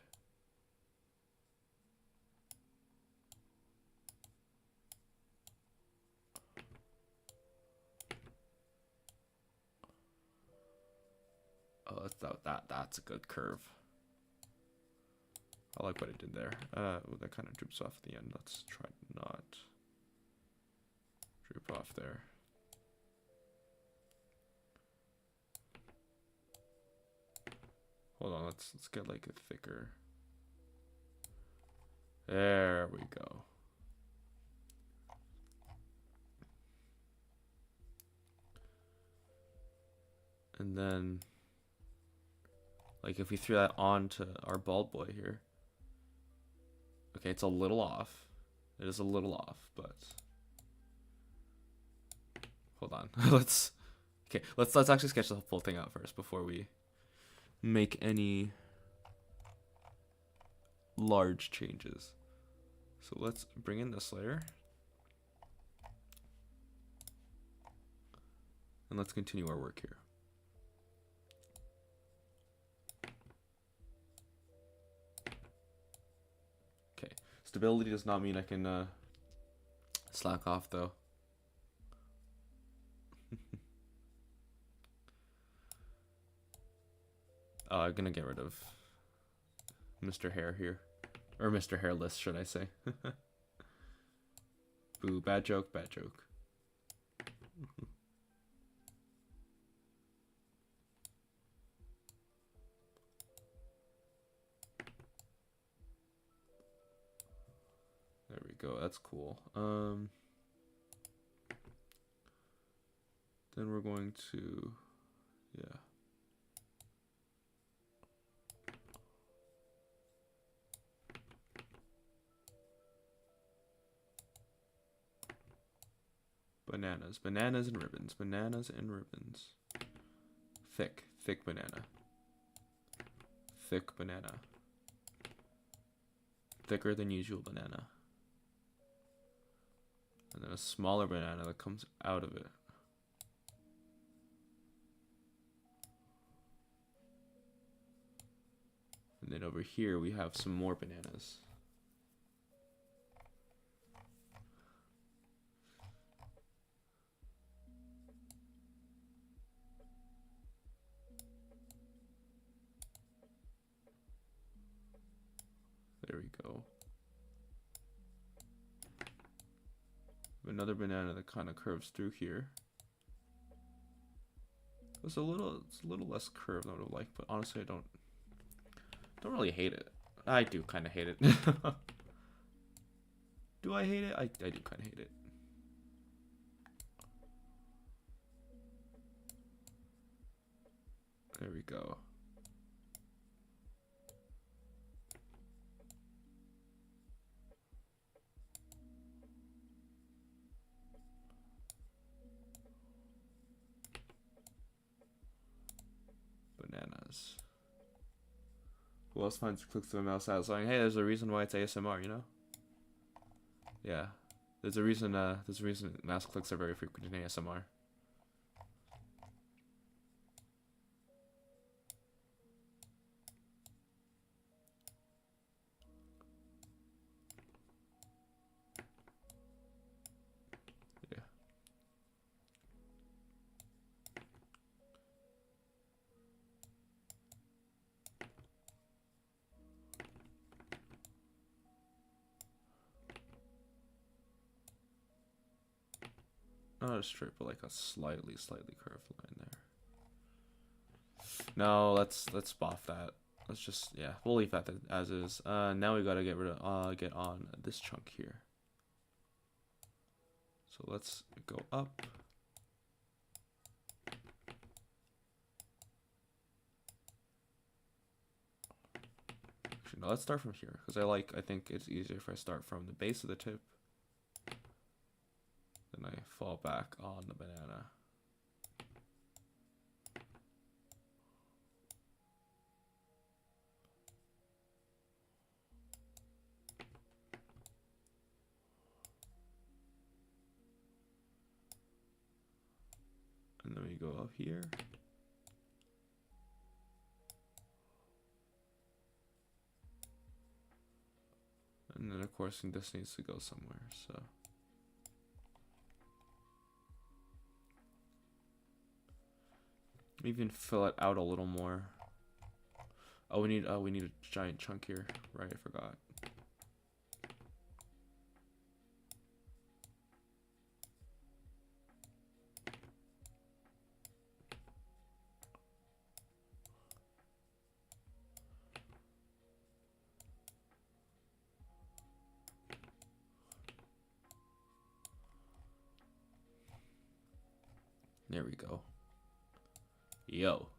Oh, that's a good curve. I like what it did there. That kind of drips off at the end. Let's try not drip off there. Hold on, let's get like a thicker. There we go. And then, like, if we threw that onto our bald boy here, okay, it's a little off. It is a little off, but hold on. let's actually sketch the full thing out first before we make any large changes. So let's bring in this layer. And let's continue our work here. Okay, stability does not mean I can slack off though. I'm gonna get rid of Mr. Hair here. Or Mr. Hairless, should I say. Boo, bad joke, bad joke. There we go, that's cool. Then we're going to, yeah. Bananas, bananas and ribbons, bananas and ribbons. Thick, thick banana. Thick banana. Thicker than usual banana. And then a smaller banana that comes out of it. And then over here we have some more bananas. There we go. Another banana that kind of curves through here. It's a little less curved than I would like, but honestly I don't Don't really hate it. I do kind of hate it. Do I hate it? I do kind of hate it. There we go. Bananas. Who else finds clicks to a mouse satisfying? Hey, there's a reason why it's ASMR, you know? Yeah. There's a reason mouse clicks are very frequent in ASMR. Yeah. Not a straight, but like a slightly curved line there. No, let's buff that. Let's just, yeah, we'll leave that as is. Now we gotta get on this chunk here. So let's go up. Actually, no, let's start from here because I think it's easier if I start from the base of the tip. Then I fall back on the banana. And then we go up here. And then of course this needs to go somewhere, so. Even fill it out a little more. Oh, we need a giant chunk here. Right, I forgot. There we go. Yo.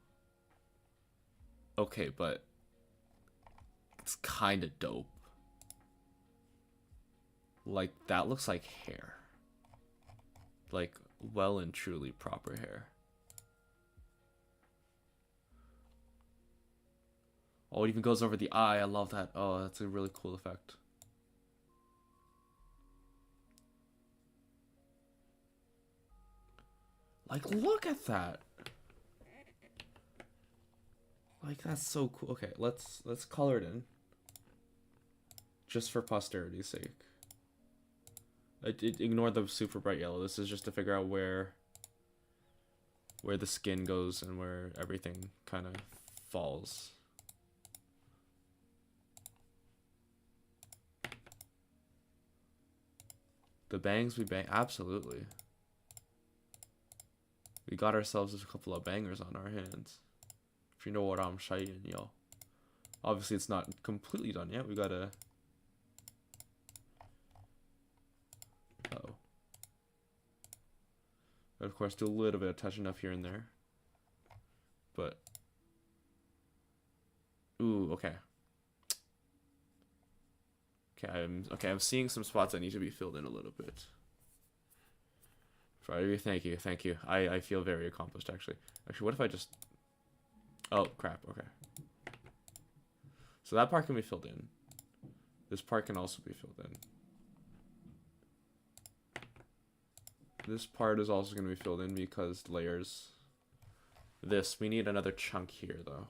Okay, but it's kind of dope. Like, that looks like hair. Like, well and truly proper hair. Oh, it even goes over the eye. I love that. Oh, that's a really cool effect. Like, look at that. Like, that's so cool. Okay, let's color it in. Just for posterity's sake. Ignore the super bright yellow. This is just to figure out where the skin goes and where everything kind of falls. The bangs we bang, absolutely. We got ourselves a couple of bangers on our hands. If you know what I'm saying, yo. Obviously, it's not completely done yet. We gotta. Oh. Of course, do a little bit of touching up here and there. But. Ooh, okay. Okay, I'm seeing some spots that need to be filled in a little bit. Friday, thank you. I feel very accomplished, actually. Actually, what if I just... Oh, crap, okay. So that part can be filled in. This part can also be filled in. This part is also going to be filled in because layers. We need another chunk here, though.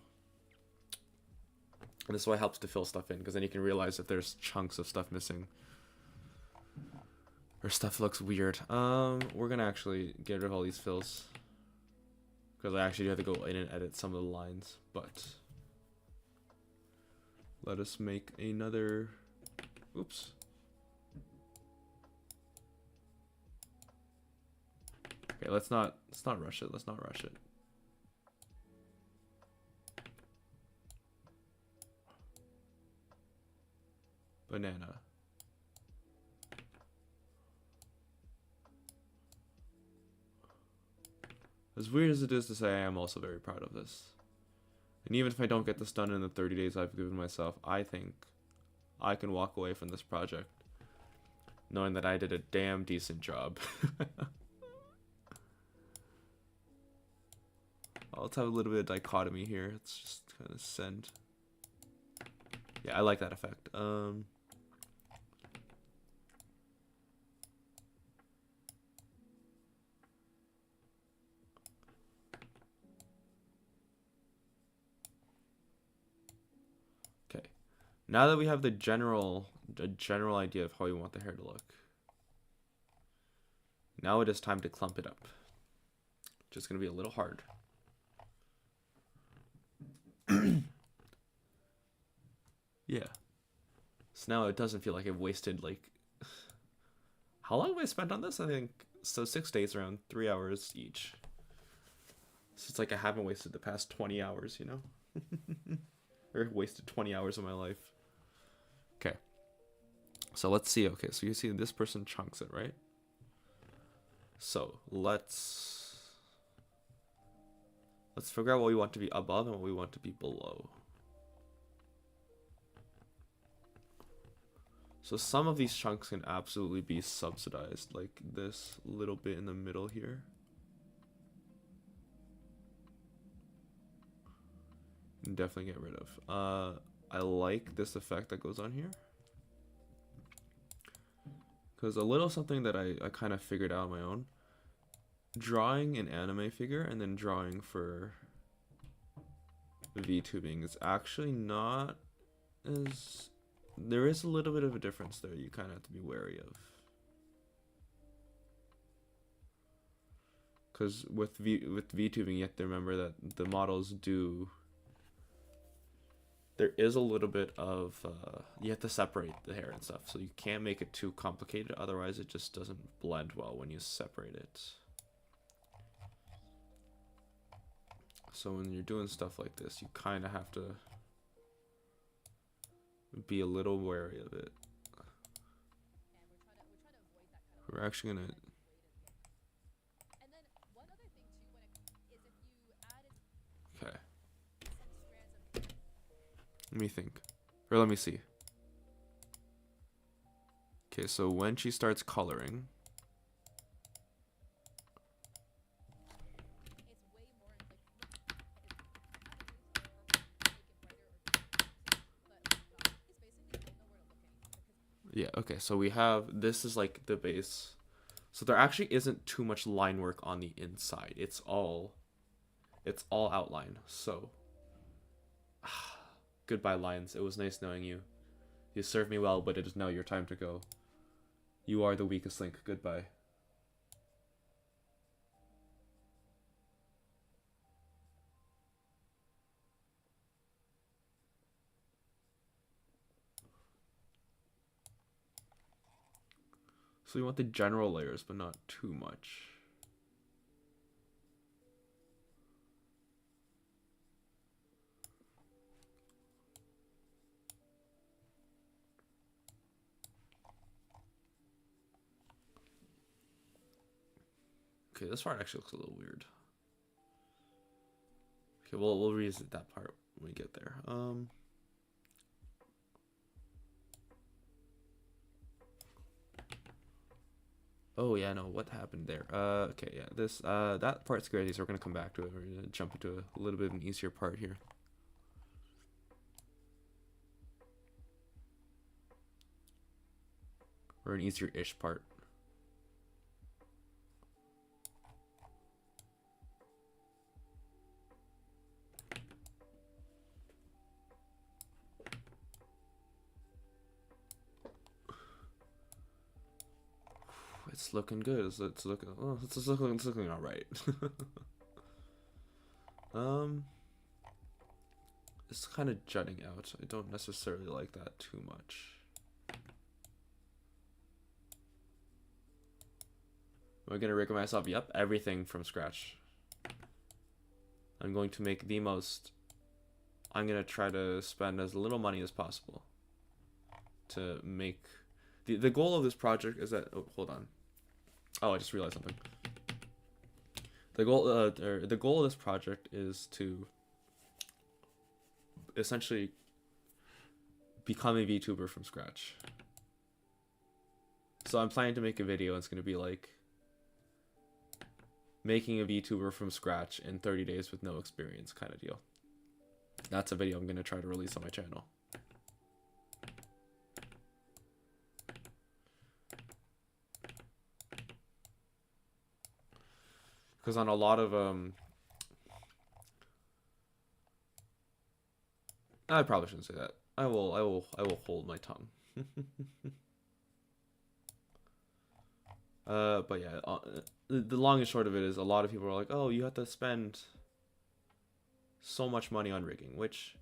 And this is why it helps to fill stuff in, because then you can realize if there's chunks of stuff missing. Or stuff looks weird. We're gonna actually get rid of all these fills. Because I actually do have to go in and edit some of the lines, but... Let us make another... Oops. Okay, let's not rush it, let's not rush it. banana. As weird as it is to say, I am also very proud of this. And even if I don't get this done in the 30 days I've given myself, I think I can walk away from this project knowing that I did a damn decent job. Let's have a little bit of dichotomy here. Let's just kind of send. Yeah, I like that effect. Okay. Now that we have the general idea of how we want the hair to look, now it is time to clump it up. Just gonna be a little hard. Yeah. So now it doesn't feel like I've wasted like how long have I spent on this? I think so 6 days, around 3 hours each. So it's like I haven't wasted the past 20 hours, you know? Or wasted 20 hours of my life. Okay. So let's see. Okay, so you see this person chunks it, right? So let's figure out what we want to be above and what we want to be below. So some of these chunks can absolutely be subsidized, like this little bit in the middle here. And definitely get rid of. I like this effect that goes on here. Because a little something that I kind of figured out on my own. Drawing an anime figure and then drawing for VTubing is actually not as... There is a little bit of a difference there you kind of have to be wary of. Because with VTubing, you have to remember that the models do... There is a little bit of... you have to separate the hair and stuff, so you can't make it too complicated, otherwise it just doesn't blend well when you separate it. So when you're doing stuff like this, you kind of have to be a little wary of it. We're actually gonna... Okay. Let me think. Or let me see. Okay, so when she starts coloring... Yeah, okay, so we have, this is like the base. So there actually isn't too much line work on the inside. It's all outline. So, goodbye lines. It was nice knowing you. You served me well, but it is now your time to go. You are the weakest link. Goodbye. So we want the general layers, but not too much. Okay, this part actually looks a little weird. Okay, we'll revisit that part when we get there. Oh yeah, no, what happened there? Okay, yeah, this that part's great, so we're gonna come back to it. We're gonna jump into a little bit of an easier part here. Or an easier-ish part. It's looking good. It's looking. Oh, it's looking all right. It's kind of jutting out. I don't necessarily like that too much. Am I gonna rig myself? Yep, everything from scratch. I'm going to make the most. I'm gonna try to spend as little money as possible to make the goal of this project is that, oh, hold on. Oh, I just realized something. The goal of this project is to essentially become a VTuber from scratch. So I'm planning to make a video. It's going to be like making a VTuber from scratch in 30 days with no experience kind of deal. That's a video I'm going to try to release on my channel. Because on a lot of I probably shouldn't say that. I will hold my tongue. But yeah, the long and short of it is a lot of people are like, oh, you have to spend so much money on rigging, which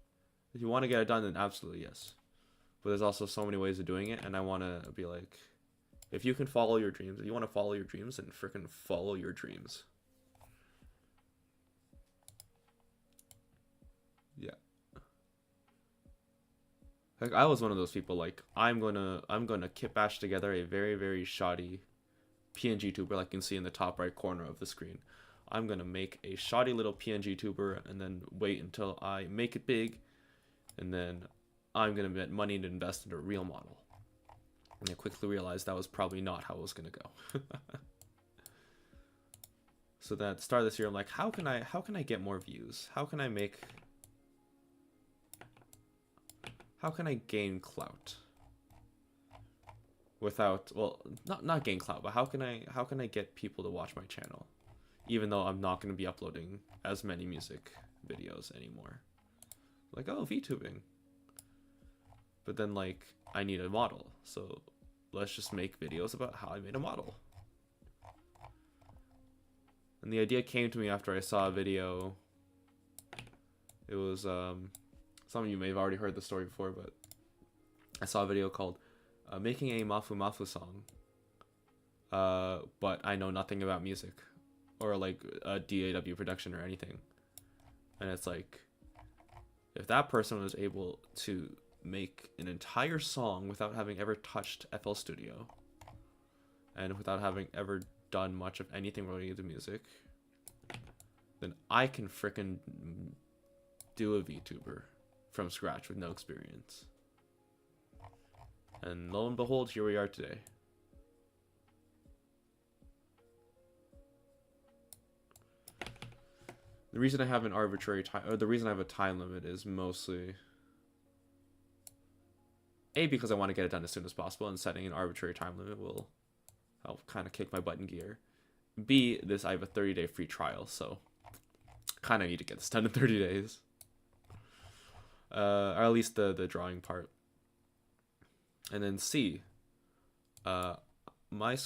if you want to get it done, then absolutely yes. But there's also so many ways of doing it, and I want to be like, if you can follow your dreams, if you want to follow your dreams, then freaking follow your dreams. Yeah. Like I was one of those people like I'm gonna kit bash together a very, very shoddy PNG tuber like you can see in the top right corner of the screen. I'm gonna make a shoddy little PNG tuber and then wait until I make it big, and then I'm gonna get money to invest in a real model. And I quickly realized that was probably not how it was gonna go. So then at the start of this year, I'm like, how can I get more views? How can I gain clout without, well, not gain clout, but how can I get people to watch my channel, even though I'm not going to be uploading as many music videos anymore? Like, oh, VTubing. But then like I need a model, so let's just make videos about how I made a model. And the idea came to me after I saw a video. It was some of you may have already heard the story before, but I saw a video called Making a Mafu Mafu Song. But I know nothing about music or like a DAW production or anything. And it's like, if that person was able to make an entire song without having ever touched FL Studio and without having ever done much of anything related to music, then I can frickin' do a VTuber from scratch with no experience. And lo and behold, here we are today. The reason I have an arbitrary time, or the reason I have a time limit, is mostly A, because I want to get it done as soon as possible, and setting an arbitrary time limit will help kind of kick my butt in gear. B, I have a 30-day free trial, so kind of need to get this done in 30 days. Or at least the drawing part. And then C, my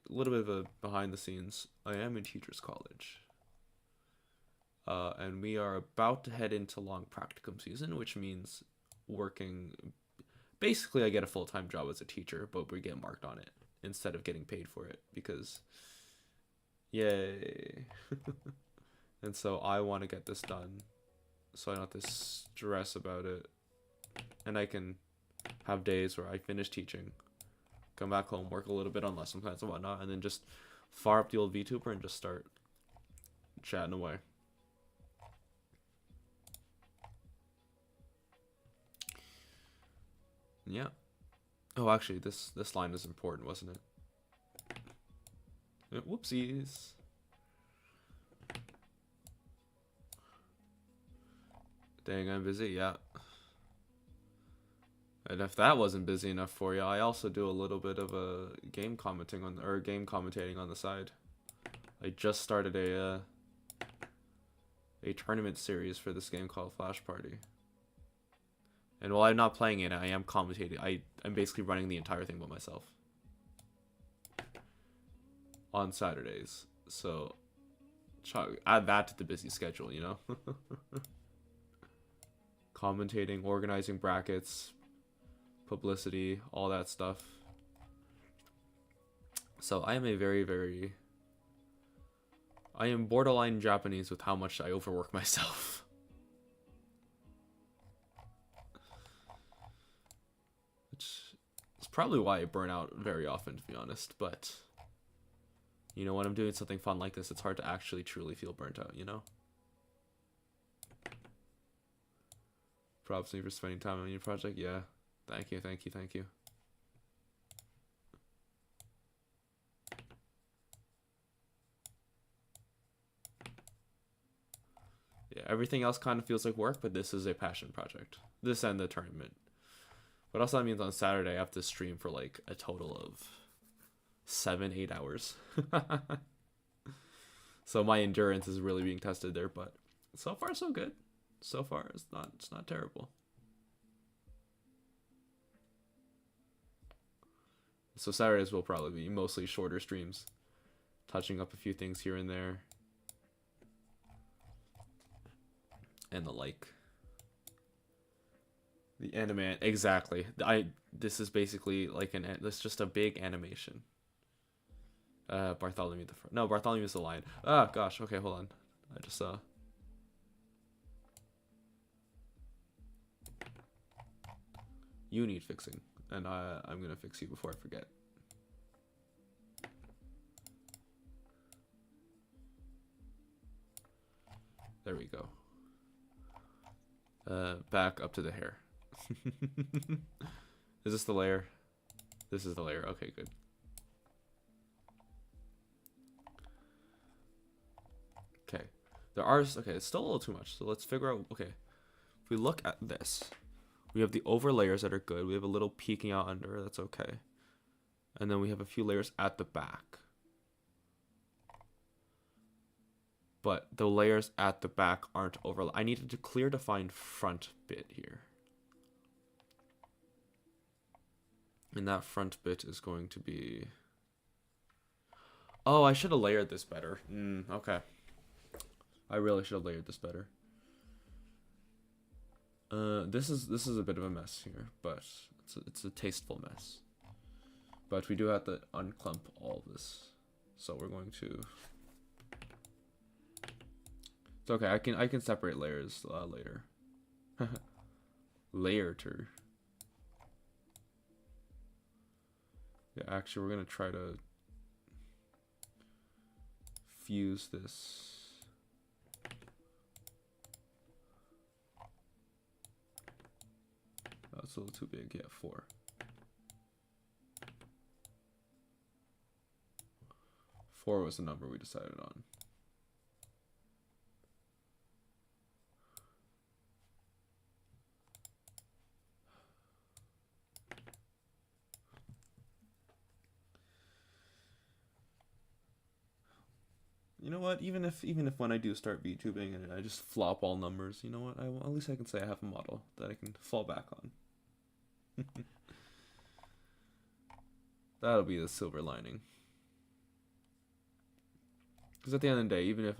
little bit of a behind the scenes, I am in teachers college. And we are about to head into long practicum season, which means working. Basically, I get a full-time job as a teacher, but we get marked on it instead of getting paid for it because, yay. And so I want to get this done so I don't have to stress about it. And I can have days where I finish teaching, come back home, work a little bit on lesson plans and whatnot, and then just fire up the old VTuber and just start chatting away. Yeah. Oh, actually, this line is important, wasn't it? Whoopsies. Dang, I'm busy. Yeah. And if that wasn't busy enough for you, I also do a little bit of a game commentating on the side. I just started a tournament series for this game called Flash Party. And while I'm not playing it, I am commentating. I'm basically running the entire thing by myself on Saturdays. So add that to the busy schedule, you know? Commentating, organizing brackets, publicity, all that stuff. So I am I am borderline Japanese with how much I overwork myself. probably why I burn out very often, to be honest. But you know, when I'm doing something fun like this, it's hard to actually truly feel burnt out, you know? Props to me for spending time on your project. Yeah. Thank you, thank you, thank you. Yeah, everything else kind of feels like work, but this is a passion project. This and the tournament. But also that means on Saturday I have to stream for like a total of 7-8 hours. So my endurance is really being tested there, but so far so good. So far it's not terrible. So Saturdays will probably be mostly shorter streams, touching up a few things here and there, and the like. The anime, exactly. This is basically like this just a big animation. Bartholomew Bartholomew's the lion. Ah, gosh. Okay, hold on. I just saw. You need fixing, and I'm gonna fix you before I forget. There we go. Back up to the hair. Is this the layer? This is the layer. Okay, good. Okay. Okay, it's still a little too much. So let's figure out, okay. If we look at this, we have the over layers that are good. We have a little peeking out under, that's okay. And then we have a few layers at the back. But the layers at the back aren't over. I needed to clear defined front bit here. And that front bit is going to be... Oh, I should have layered this better. Okay. I really should have layered this better. This is a bit of a mess here, but it's a tasteful mess. But we do have to unclump all this. So we're going to... It's okay, I can separate layers later. Layerter. Yeah, actually we're gonna try to fuse this. Oh, it's a little too big. Yeah, 4. 4 was the number we decided on. You know what? Even if when I do start VTubing and I just flop all numbers, you know what? At least I can say I have a model that I can fall back on. That'll be the silver lining. Because at the end of the day, even if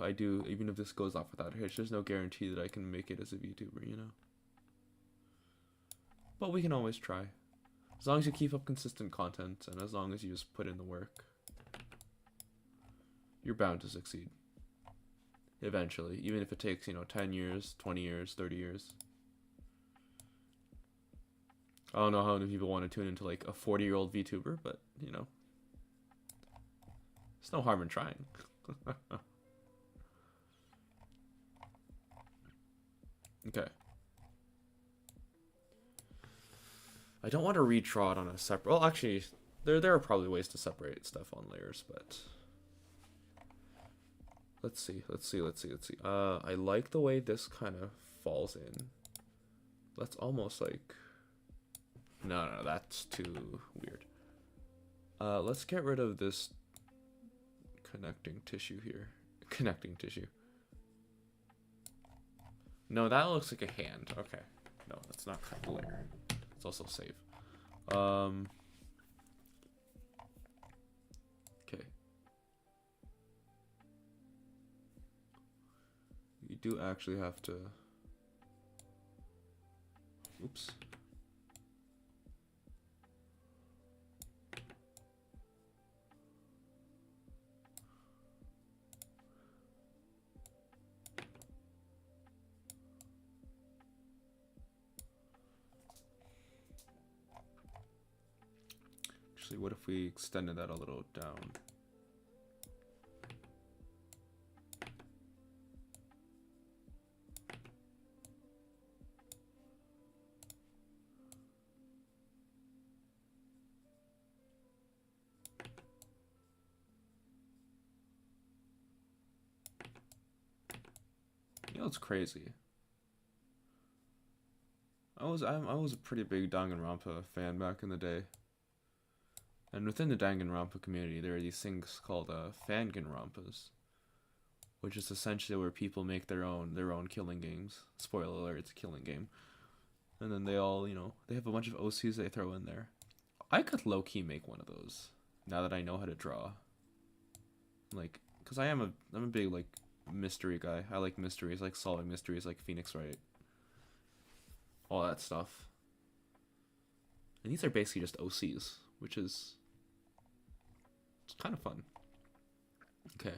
this goes off without a hitch, there's no guarantee that I can make it as a VTuber, you know? But we can always try. As long as you keep up consistent content, and as long as you just put in the work, you're bound to succeed. Eventually. Even if it takes, 10 years, 20 years, 30 years. I don't know how many people want to tune into like a 40-year-old VTuber, but, there's no harm in trying. Okay. I don't want to redraw it on a separate... Well, actually, there are probably ways to separate stuff on layers, but... Let's see. I like the way this kind of falls in. Let's almost like... No, that's too weird. Let's get rid of this connecting tissue here. Connecting tissue. No, that looks like a hand. Okay. No, that's not kind of layer. It's also save. Okay. You do actually have to... Oops. Actually, what if we extended that a little down? You know, it's crazy. I was a pretty big Danganronpa fan back in the day. And within the Danganronpa community, there are these things called Fanganronpas, which is essentially where people make their own killing games. Spoiler alert, it's a killing game. And then they all, they have a bunch of OCs they throw in there. I could low-key make one of those, now that I know how to draw. Like, because I'm a big, like, mystery guy. I like mysteries, like solving mysteries, like Phoenix Wright. All that stuff. And these are basically just OCs, which is... it's kind of fun. Okay.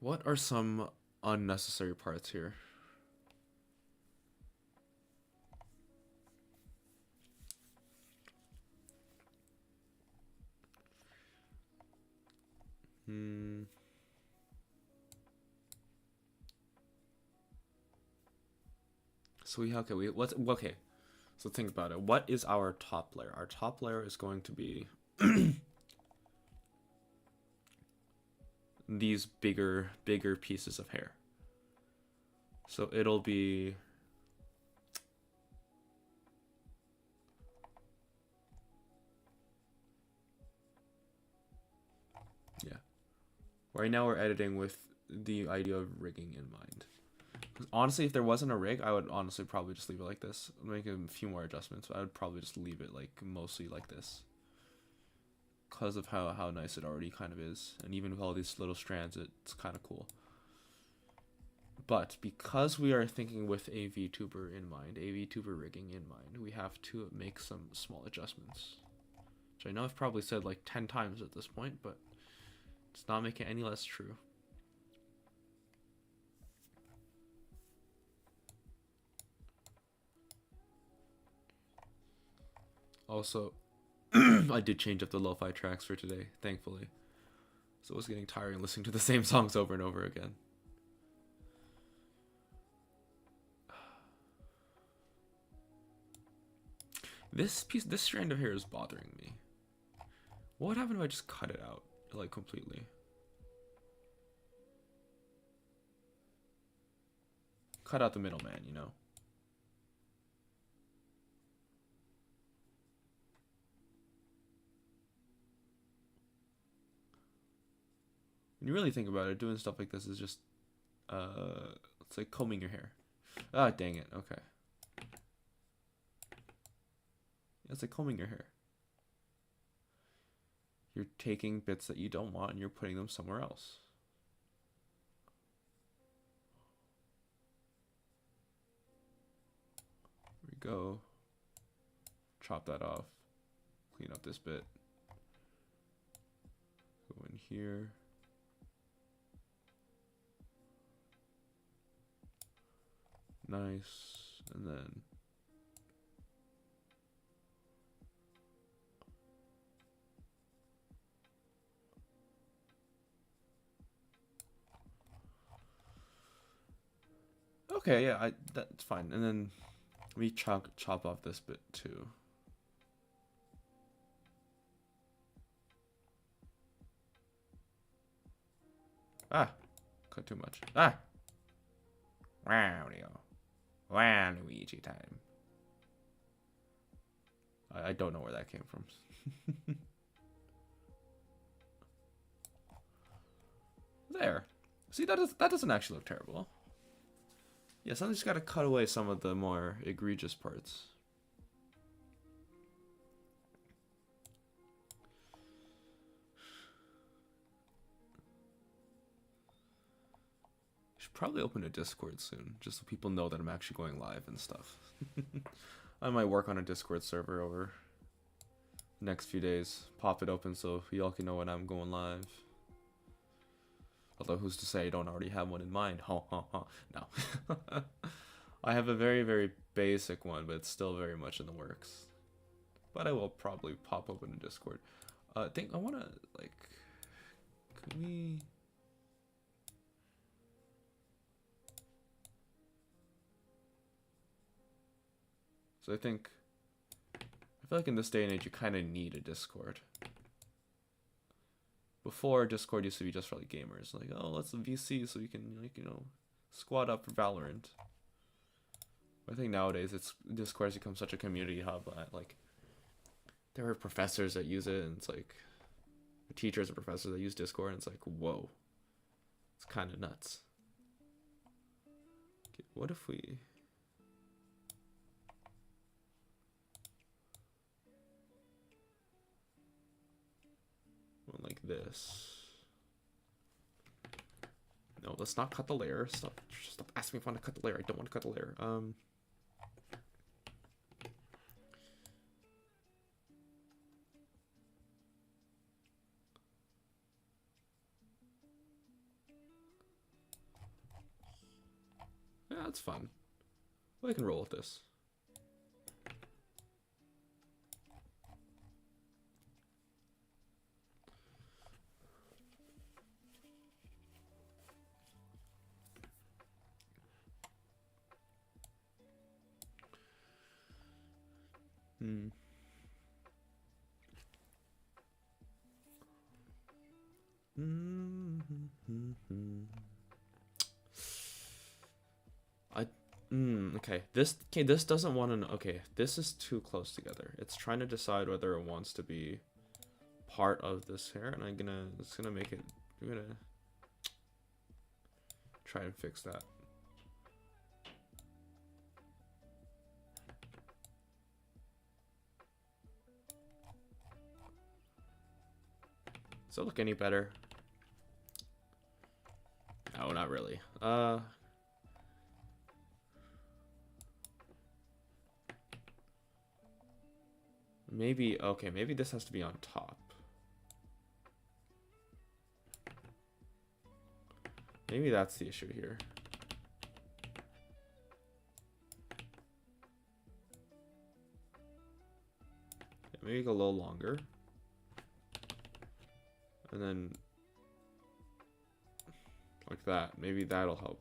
What are some unnecessary parts here? So okay. So think about it. What is our top layer? Our top layer is going to be these bigger pieces of hair. So it'll be yeah. Right now we're editing with the idea of rigging in mind. Honestly, if there wasn't a rig, I would honestly probably just leave it like this. Make a few more adjustments. I would probably just leave it like mostly like this, because of how nice it already kind of is, and even with all these little strands, it's kind of cool. But because we are thinking with a VTuber in mind, a VTuber rigging in mind, we have to make some small adjustments, which I know I've probably said like 10 times at this point, but it's not making it any less true. Also, I did change up the lo-fi tracks for today, thankfully. So it was getting tiring listening to the same songs over and over again. This strand of hair is bothering me. What happened if I just cut it out, like, completely? Cut out the middleman, you know? When you really think about it, doing stuff like this is just, it's like combing your hair. Ah, dang it. Okay. It's like combing your hair. You're taking bits that you don't want and you're putting them somewhere else. There we go. Chop that off. Clean up this bit. Go in here. Nice. And then okay, yeah, that's fine. And then we chop off this bit too. Ah, cut too much. Ah. Wow, Luigi time. I don't know where that came from. There. See, that doesn't actually look terrible. Yes, I just gotta cut away some of the more egregious parts. Should probably open a Discord soon, just so people know that I'm actually going live and stuff. I might work on a Discord server over the next few days. Pop it open so y'all can know when I'm going live. Although who's to say I don't already have one in mind? No. I have a very, very basic one, but it's still very much in the works. but I will probably pop open a Discord. I think I want to, like, can we... So I feel like in this day and age, you kind of need a Discord. Before, Discord used to be just for like gamers. Like, oh, let's VC so you can, like, you know, squad up for Valorant. I think nowadays Discord has become such a community hub that, like, there are professors that use it, and it's like teachers and professors that use Discord, and it's like, whoa, it's kind of nuts. Okay, what if we... went like this? No, let's not cut the layer. Stop asking me if I want to cut the layer. I don't want to cut the layer. Yeah, that's fun. Well, I can roll with this. Okay. This doesn't want to. Okay, this is too close together. It's trying to decide whether it wants to be part of this hair, and it's gonna make it. I'm gonna try and fix that. Does it look any better? No, not really. Maybe, okay, maybe this has to be on top. Maybe that's the issue here. Maybe go a little longer. And then like that. Maybe that'll help.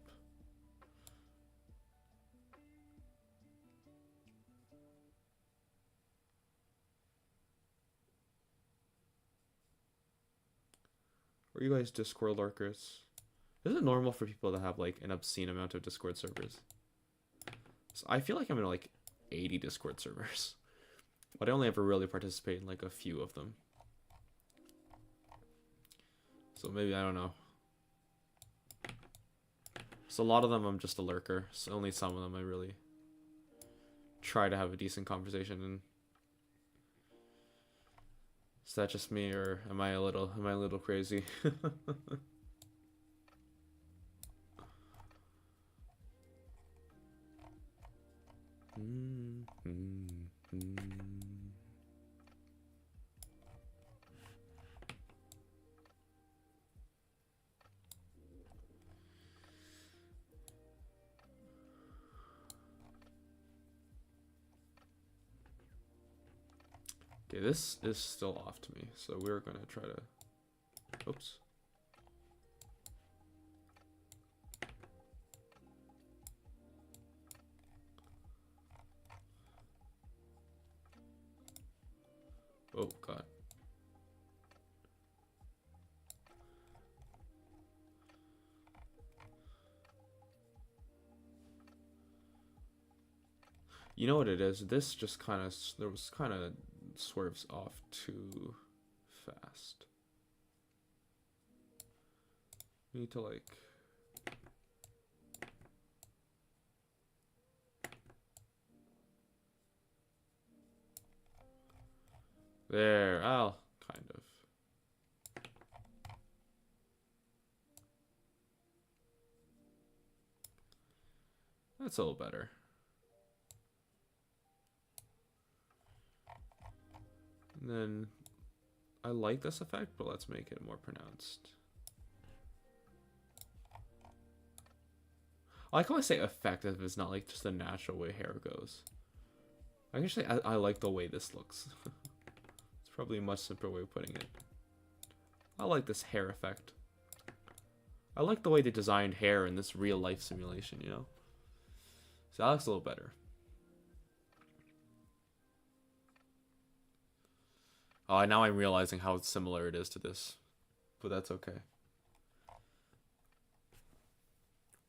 Are you guys Discord lurkers? Is it normal for people to have like an obscene amount of Discord servers? So I feel like I'm in like 80 Discord servers, but I only ever really participate in like a few of them. So maybe, I don't know. So a lot of them I'm just a lurker. So only some of them I really try to have a decent conversation in. Is that just me, or am I a little crazy? Okay, this is still off to me, so we're gonna try to... Oops. Oh, God. You know what it is? This just kind of... There was kind of... swerves off too fast. We need to like... There, I'll kind of. That's a little better. And then I like this effect, but let's make it more pronounced. I like how I say effect if it's not like just the natural way hair goes. Actually, I like the way this looks. It's probably a much simpler way of putting it. I like this hair effect. I like the way they designed hair in this real life simulation, you know? So that looks a little better. Oh, now I'm realizing how similar it is to this. But that's okay.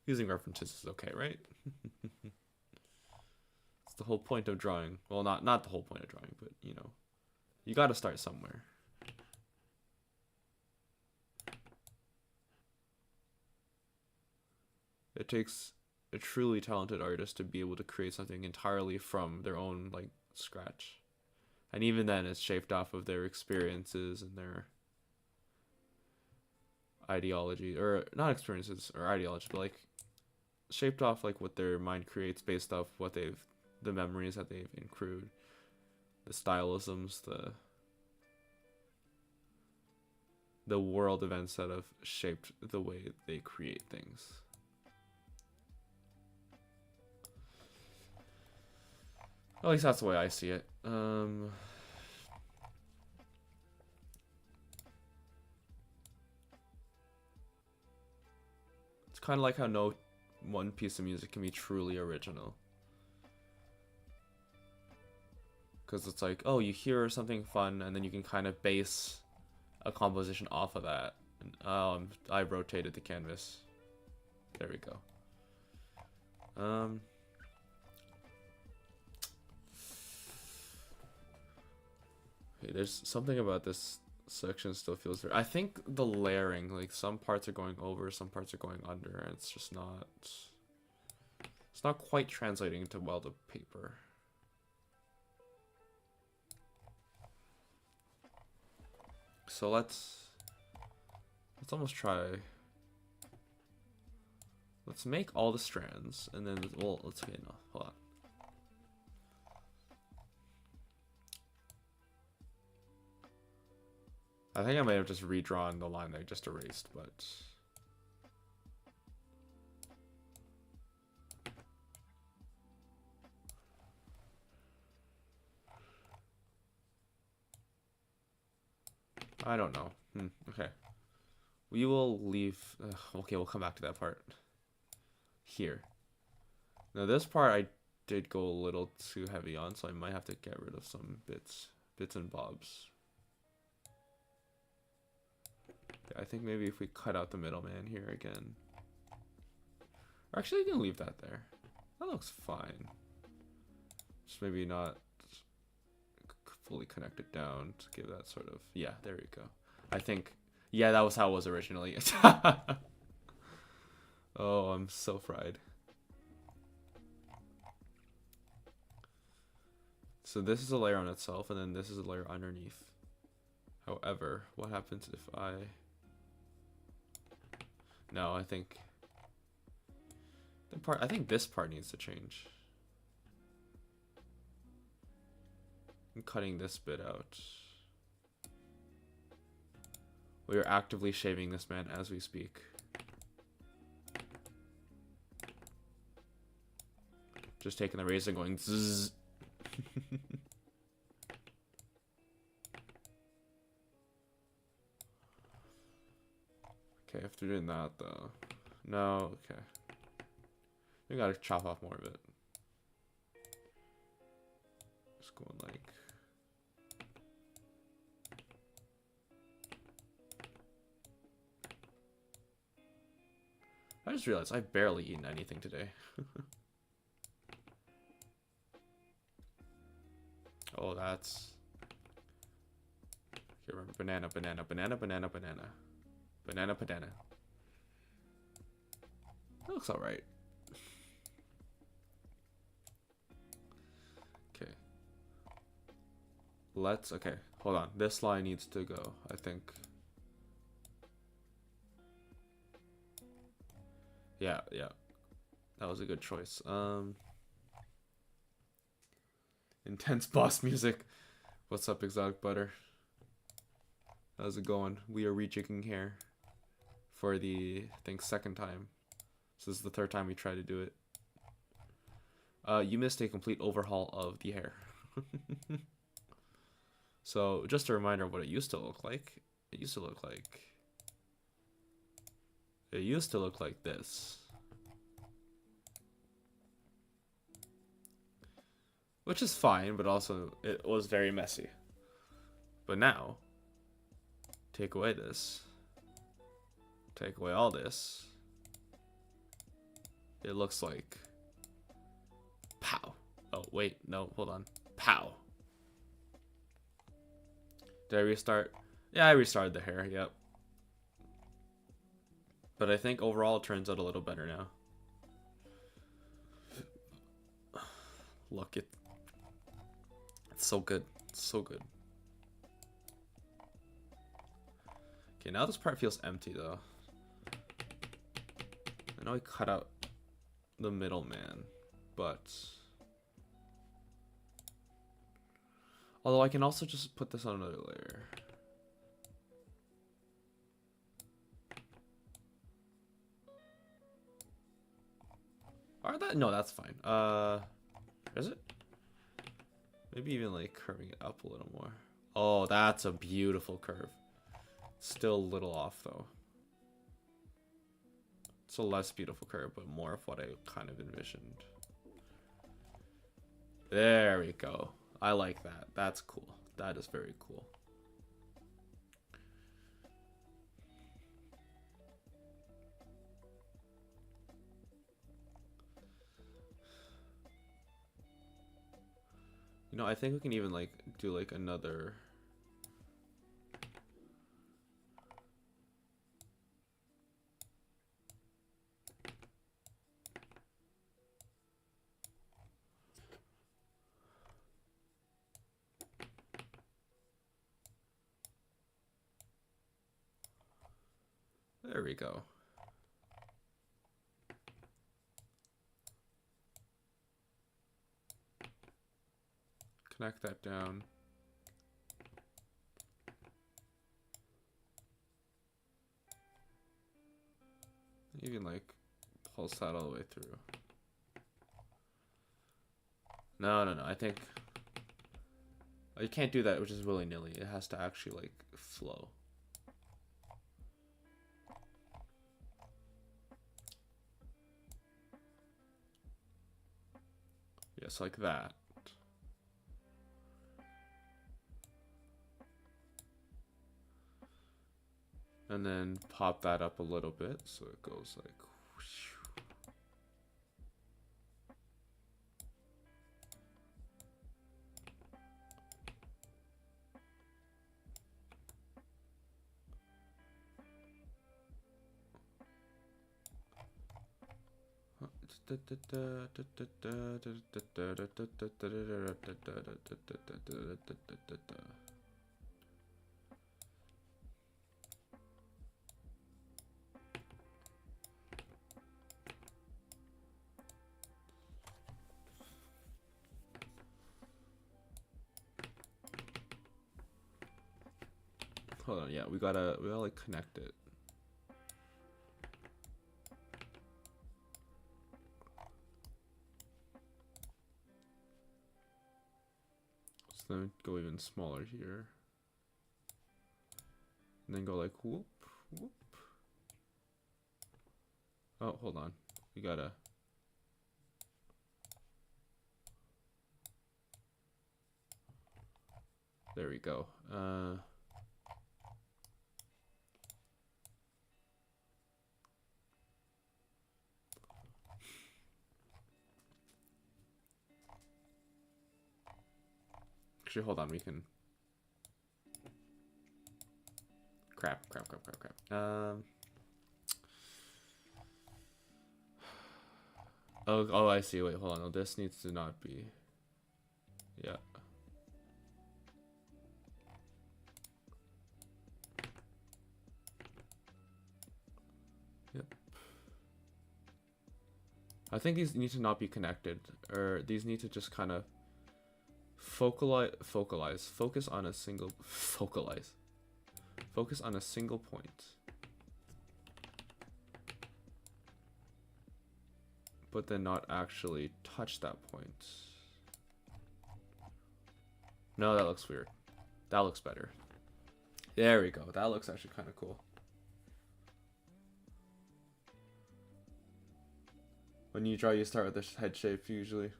Using references is okay, right? It's the whole point of drawing. Well, not the whole point of drawing, but, you know. You gotta start somewhere. It takes a truly talented artist to be able to create something entirely from their own, like, scratch. And even then, it's shaped off of their experiences and their ideology. Or, not experiences or ideology, but, like, shaped off, like, what their mind creates based off what the memories that they've accrued. The stylisms, the world events that have shaped the way they create things. At least that's the way I see it. It's kind of like how no one piece of music can be truly original. Because it's like, oh, you hear something fun, and then you can kind of base a composition off of that. And, I rotated the canvas. There we go. Okay, there's something about this section still feels very... I think the layering, like, some parts are going over, some parts are going under, and it's just not... It's not quite translating into well to paper. So let's almost try. Let's make all the strands, and then let's okay, no, hold on. I think I might have just redrawn the line that I just erased, but I don't know. Okay. We will leave... okay, we'll come back to that part. Here. Now this part I did go a little too heavy on, so I might have to get rid of some bits and bobs. Yeah, I think maybe if we cut out the middleman here again. Or actually, you can leave that there. That looks fine. Just maybe not fully connect it down to give that sort of... Yeah, there we go. I think... Yeah, that was how it was originally. Oh, I'm so fried. So this is a layer on itself, and then this is a layer underneath. However, what happens if I... No, I think... I think this part needs to change. I'm cutting this bit out. We are actively shaving this man as we speak. Just taking the razor and going zzz. Okay, after doing that though. No, okay. We gotta chop off more of it. Just going like... I just realized I've barely eaten anything today. Oh, that's... Okay, remember, banana, banana, banana, banana, banana. Banana, banana. That looks alright. Okay. Okay, hold on. This line needs to go, I think. Yeah. That was a good choice. Intense boss music. What's up, Exotic Butter? How's it going? We are rejigging hair for the, I think, second time. So this is the third time we try to do it. You missed a complete overhaul of the hair. So just a reminder of what it used to look like. It used to look like this. Which is fine, but also it was very messy. But now, take away this. Take away all this. It looks like pow. Oh, wait, no, hold on. Pow. Did I restart? Yeah, I restarted the hair, yep. But I think overall it turns out a little better now. Look, it's so good. It's so good. Okay, now this part feels empty though. I know I cut out the middleman, but although I can also just put this on another layer. Are that? No, that's fine. Is it? Maybe even like curving it up a little more. Oh, that's a beautiful curve. Still a little off though. It's a less beautiful curve, but more of what I kind of envisioned. There we go. I like that. That's cool. That is very cool. You know, I think we can even like do like another. There we go. Connect that down. Even like pulse that all the way through. No. I think you can't do that, which is willy-nilly. It has to actually like flow. Yes, like that. And then pop that up a little bit so it goes like whoosh. Hold on, yeah, we gotta like connect it. So then go even smaller here. And then go like whoop, whoop. Oh, hold on. We gotta. There we go. Actually, hold on. We can. Crap. Oh, I see. Wait, hold on. No, this needs to not be. Yeah. Yep. I think these need to not be connected, or these need to just kind of focus on a single point, but then not actually touch that point. No, that looks weird. That looks better. There we go. That looks actually kind of cool. When you draw, you start with the head shape usually.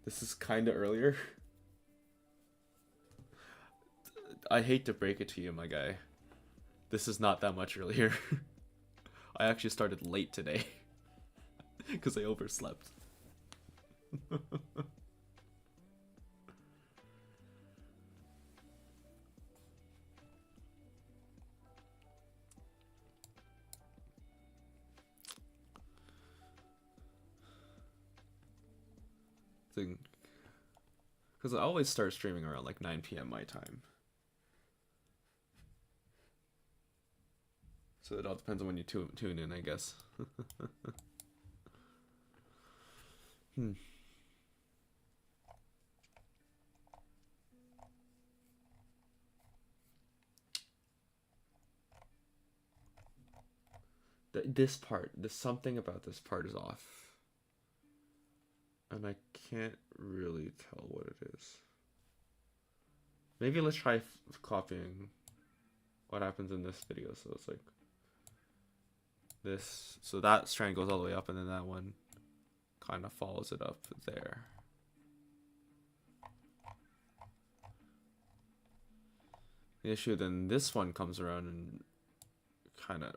This is kind of earlier. I hate to break it to you, my guy. This is not that much earlier. I actually started late today. Because I overslept. Because I always start streaming around like 9 p.m. my time. So it all depends on when you tune in, I guess. This part, there's something about this part is off. And I can't really tell what it is. Maybe let's try copying what happens in this video. So it's like this. So that strand goes all the way up, and then that one kind of follows it up there. The issue then, this one comes around and kind of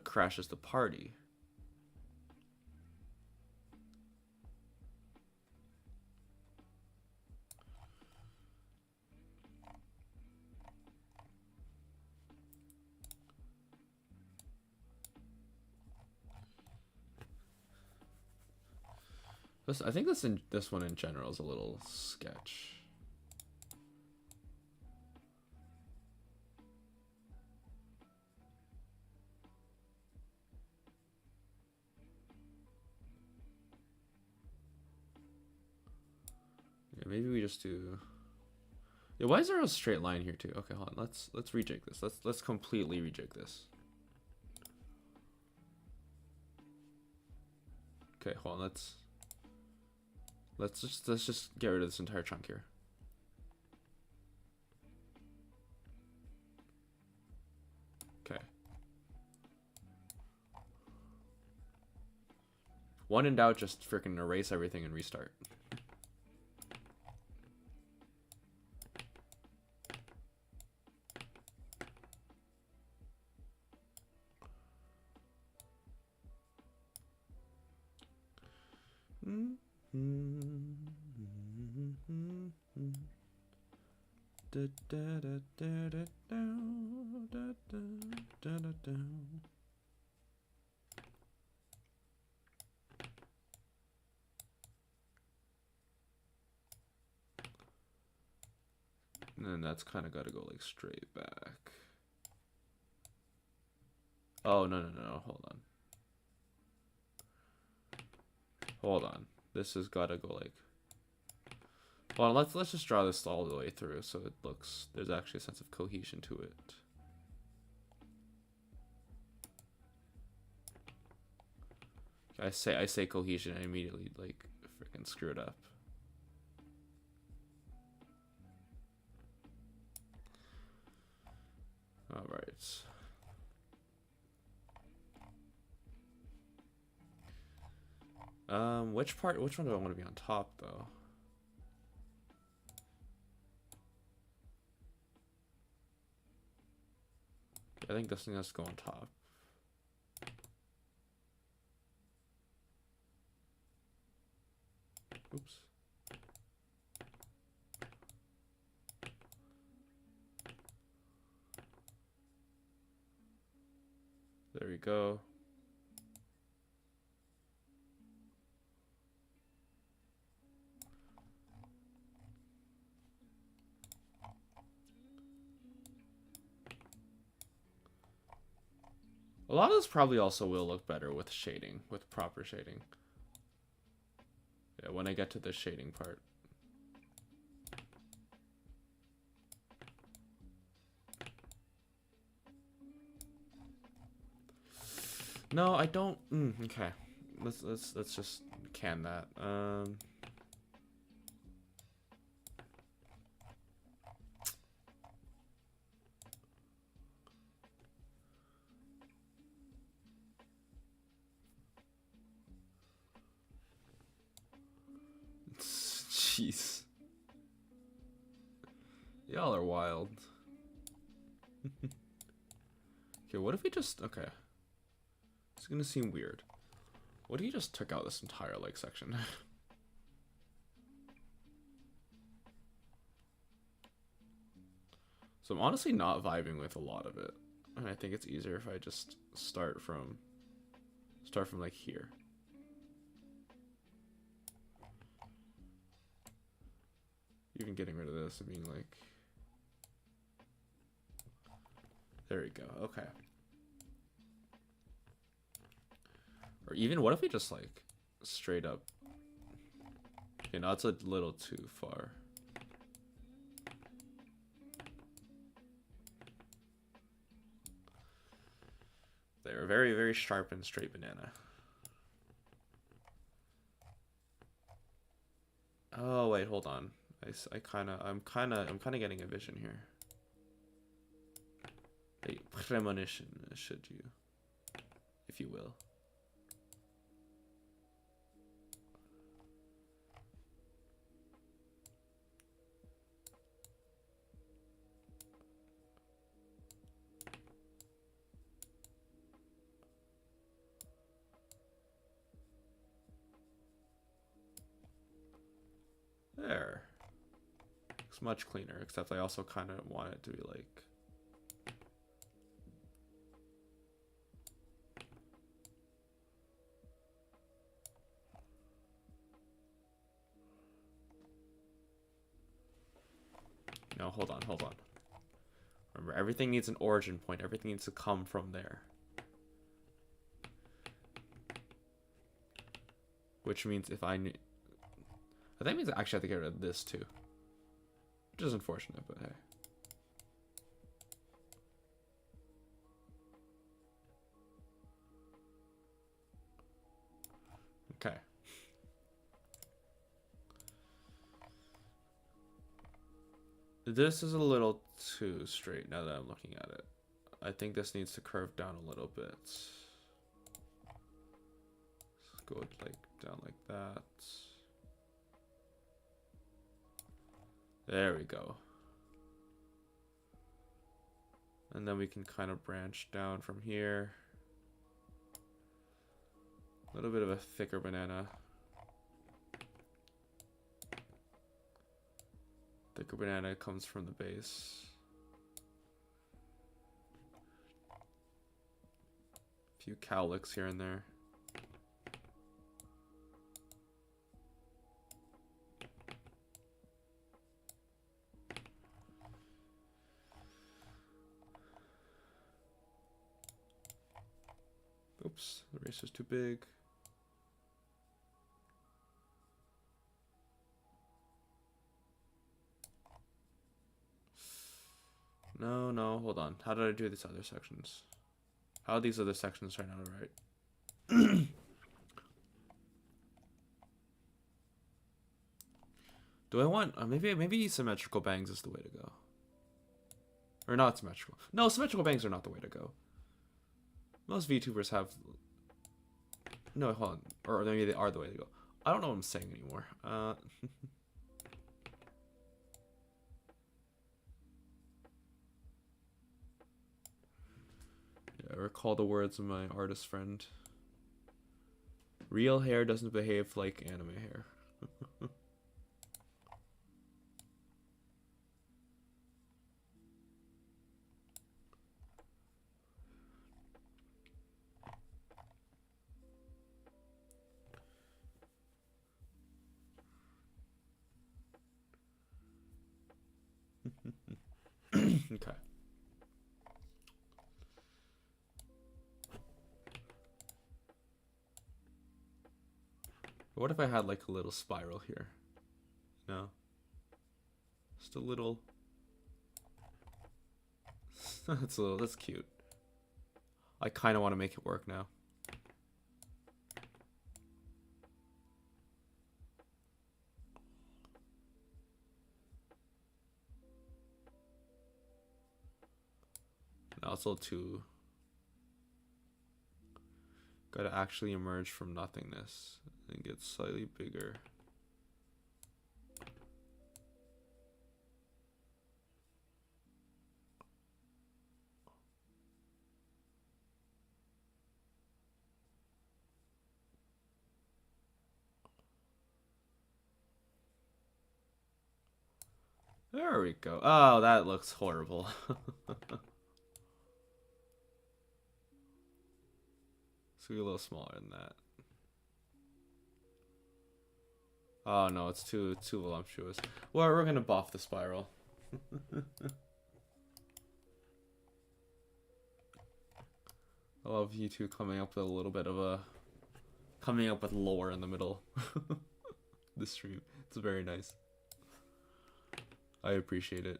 crashes the party. I think this one in general is a little sketch. Yeah, maybe we just do. Yeah, why is there a straight line here too? Okay, hold on. Let's rejig this. Let's completely rejig this. Okay, hold on. Let's just get rid of this entire chunk here. Okay. When in doubt, just freaking erase everything and restart. And then that's kind of got to go like straight back. Oh, no, hold on. Hold on. This has got to go like... Well, let's just draw this all the way through so it looks... There's actually a sense of cohesion to it. I say cohesion and I immediately like freaking screw it up. All right. Which one do I want to be on top though? I think this thing has to go on top. Oops. There we go. A lot of this probably also will look better with shading, with proper shading. Yeah, when I get to the shading part. No, I don't. Okay, let's just can that. Jeez. Y'all are wild. Okay, what if we just... Okay. It's gonna seem weird. What if you just took out this entire, like, section? So I'm honestly not vibing with a lot of it. And I think it's easier if I just start from like here. Even getting rid of this and being like, there we go. Okay. Or even what if we just like straight up, you know, it's a little too far. They're very, very sharp and straight banana. Oh wait, hold on. I'm kind of getting a vision here. A premonition, should you, if you will. There. Looks much cleaner, except I also kind of want it to be like... No, hold on. Remember, everything needs an origin point. Everything needs to come from there. Which means if I knew... That means I actually have to get rid of this too. Which is unfortunate, but hey. Okay. This is a little too straight now that I'm looking at it. I think this needs to curve down a little bit. Let's go like down like that. There we go. And then we can kind of branch down from here. A little bit of a thicker banana. Thicker banana comes from the base. A few cowlicks here and there. Oops, the eraser's too big. No, hold on. How did I do these other sections? How are these other sections turn out right? Do I want... maybe symmetrical bangs is the way to go. Or not symmetrical. No, symmetrical bangs are not the way to go. Most VTubers have... No, hold on. Or maybe they are the way to go. I don't know what I'm saying anymore. Yeah, I recall the words of my artist friend. Real hair doesn't behave like anime hair. Okay. What if I had like a little spiral here? No. Just a little. That's cute. I kind of want to make it work now. Now it's a little too... Gotta actually emerge from nothingness and get slightly bigger. There we go. Oh, that looks horrible. It's gonna be a little smaller than that. Oh no, it's too voluptuous. Well, we're gonna buff the spiral. I love you two coming up with a little bit of a... Coming up with lore in the middle. The stream. It's very nice. I appreciate it.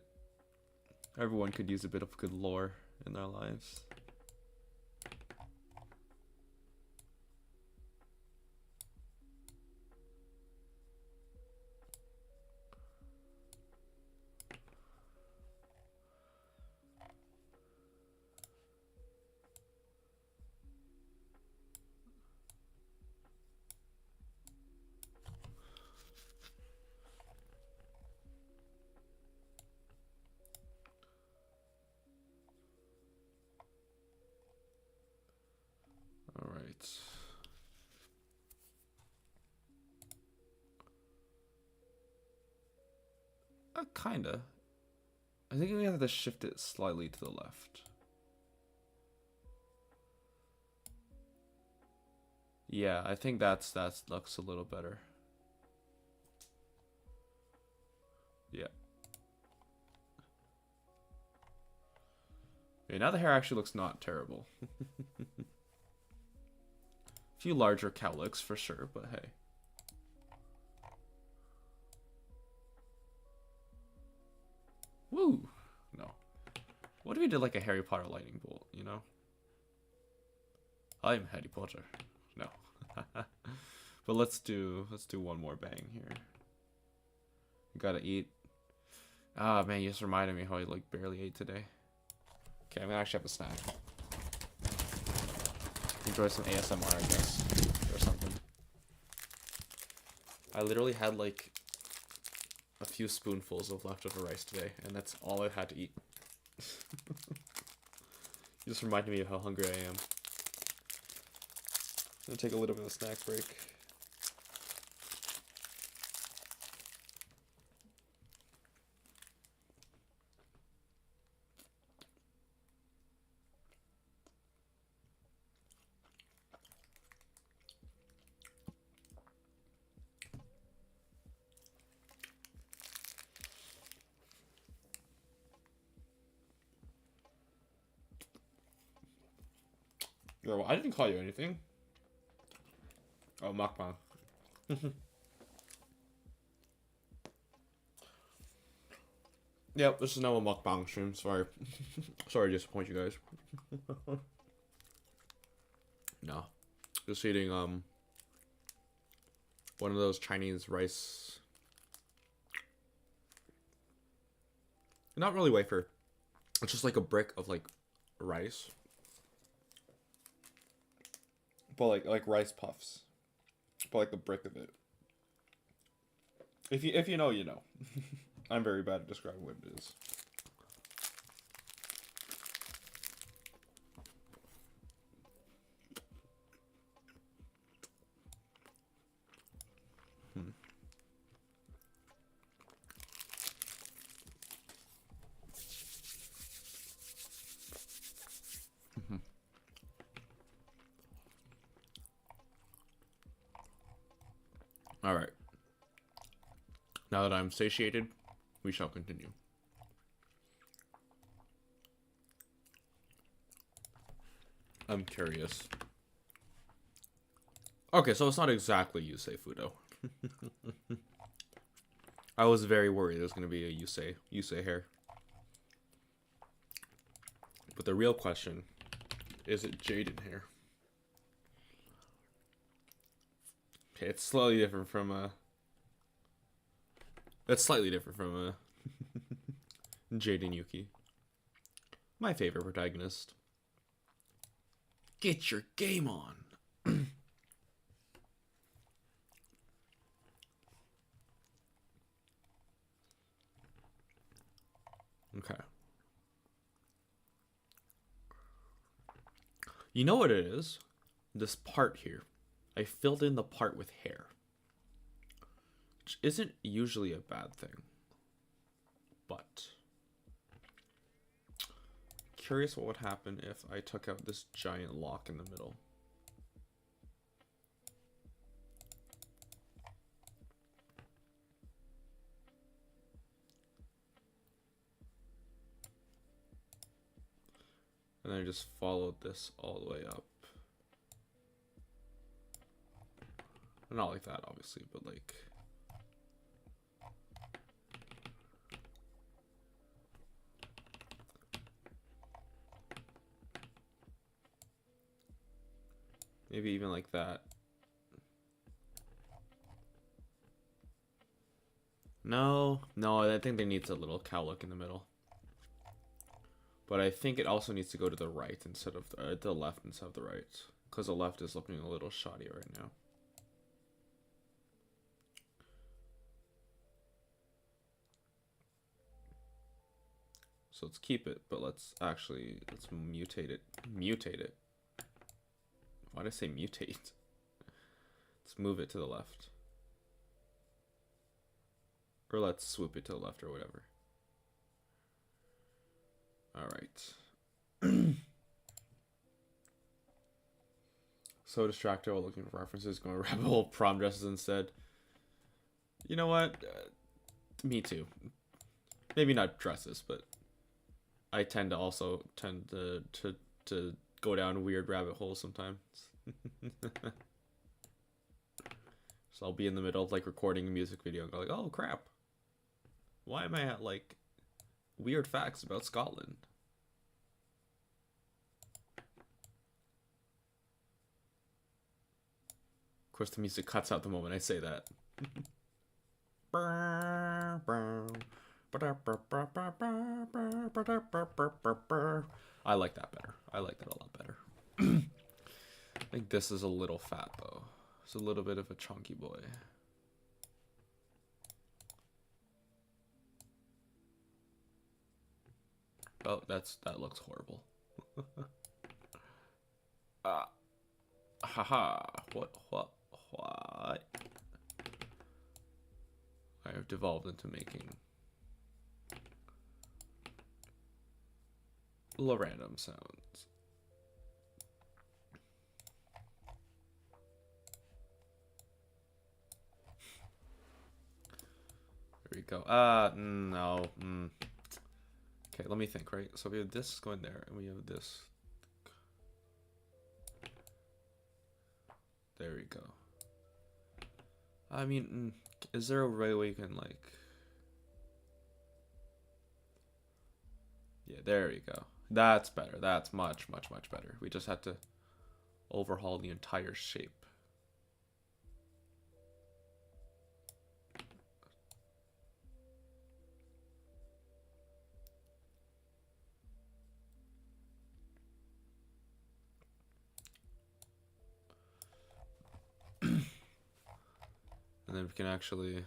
Everyone could use a bit of good lore in their lives. Alright. Kinda. I think we have to shift it slightly to the left. Yeah, I think that looks a little better. Yeah. Okay, now the hair actually looks not terrible. A few larger cowlicks for sure, but hey. Woo! No. What if we did like a Harry Potter lightning bolt, you know? I'm Harry Potter. No. But let's do one more bang here. You gotta eat. Ah, man, you just reminded me how I like barely ate today. Okay, I'm gonna actually have a snack. Enjoy some ASMR, I guess, or something. I literally had like a few spoonfuls of leftover rice today, and that's all I had to eat. You just reminded me of how hungry I am. I'm gonna take a little bit of a snack break. Yo, I didn't call you anything. Oh, mukbang. Yep, this is now a mukbang stream. Sorry. Sorry to disappoint you guys. No. Just eating one of those Chinese rice. Not really wafer. It's just like a brick of like rice. But like rice puffs. But like the brick of it. If you know, you know. I'm very bad at describing what it is. All right. Now that I'm satiated, we shall continue. I'm curious. Okay, so it's not exactly Yusei Fudo. I was very worried there's going to be a Yusei hair. But the real question, is it Jaden hair? Okay, it's slightly different from That's slightly different from Jaden Yuki. My favorite protagonist. Get your game on. Okay. You know what it is? This part here. I filled in the part with hair. Which isn't usually a bad thing. But curious what would happen if I took out this giant lock in the middle. And I just followed this all the way up. Not like that, obviously, but like... maybe even like that. No, I think there needs a little cowlick in the middle. But I think it also needs to go to the right instead of the left instead of the right. Because the left is looking a little shoddy right now. So let's keep it, but let's mutate it. Mutate it. Why did I say mutate? Let's move it to the left. Or let's swoop it to the left or whatever. Alright. So distracted while looking for references, going to rabbit hole prom dresses instead. You know what? Me too. Maybe not dresses, but I tend to go down weird rabbit holes sometimes. So I'll be in the middle of like recording a music video and go like, oh crap. Why am I at like weird facts about Scotland? Of course the music cuts out the moment I say that. I like that better. I like that a lot better. I think this is a little fat though. It's a little bit of a chunky boy. Oh, that looks horrible. Haha. What? I have devolved into making little random sounds. There we go. No. Okay, let me think, right? So we have this going there, and we have this. There we go. I mean, is there a way we can, like... Yeah, there we go. That's better. That's much better. We just had to overhaul the entire shape. And then we can actually...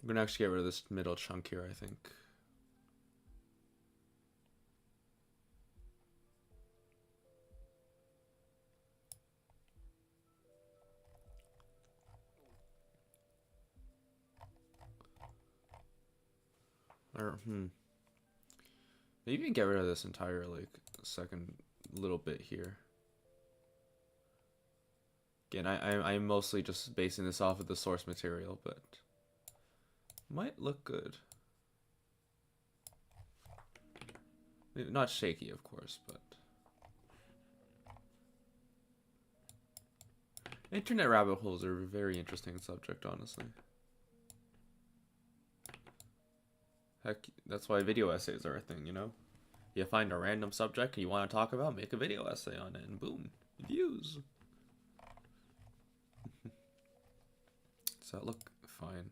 I'm gonna actually get rid of this middle chunk here, I think. Or, maybe even get rid of this entire, like, second little bit here. Again, I'm mostly just basing this off of the source material, but might look good. Maybe not shaky, of course, but internet rabbit holes are a very interesting subject, honestly. Heck, that's why video essays are a thing, you know? You find a random subject you want to talk about, make a video essay on it, and boom, views. Does that look fine?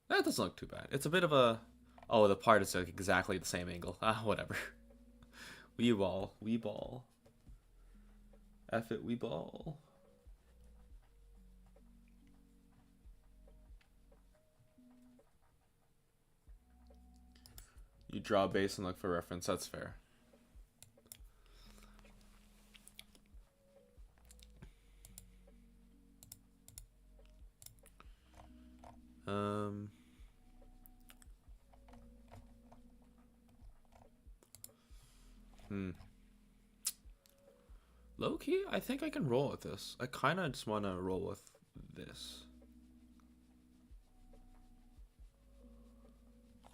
That doesn't look too bad. It's a bit of a... Oh, the part is like exactly the same angle. Ah, whatever. We ball. We ball. F it, we ball. You draw base and look for reference. That's fair. Um... Low key, I think I can roll with this. I kind of just want to roll with this.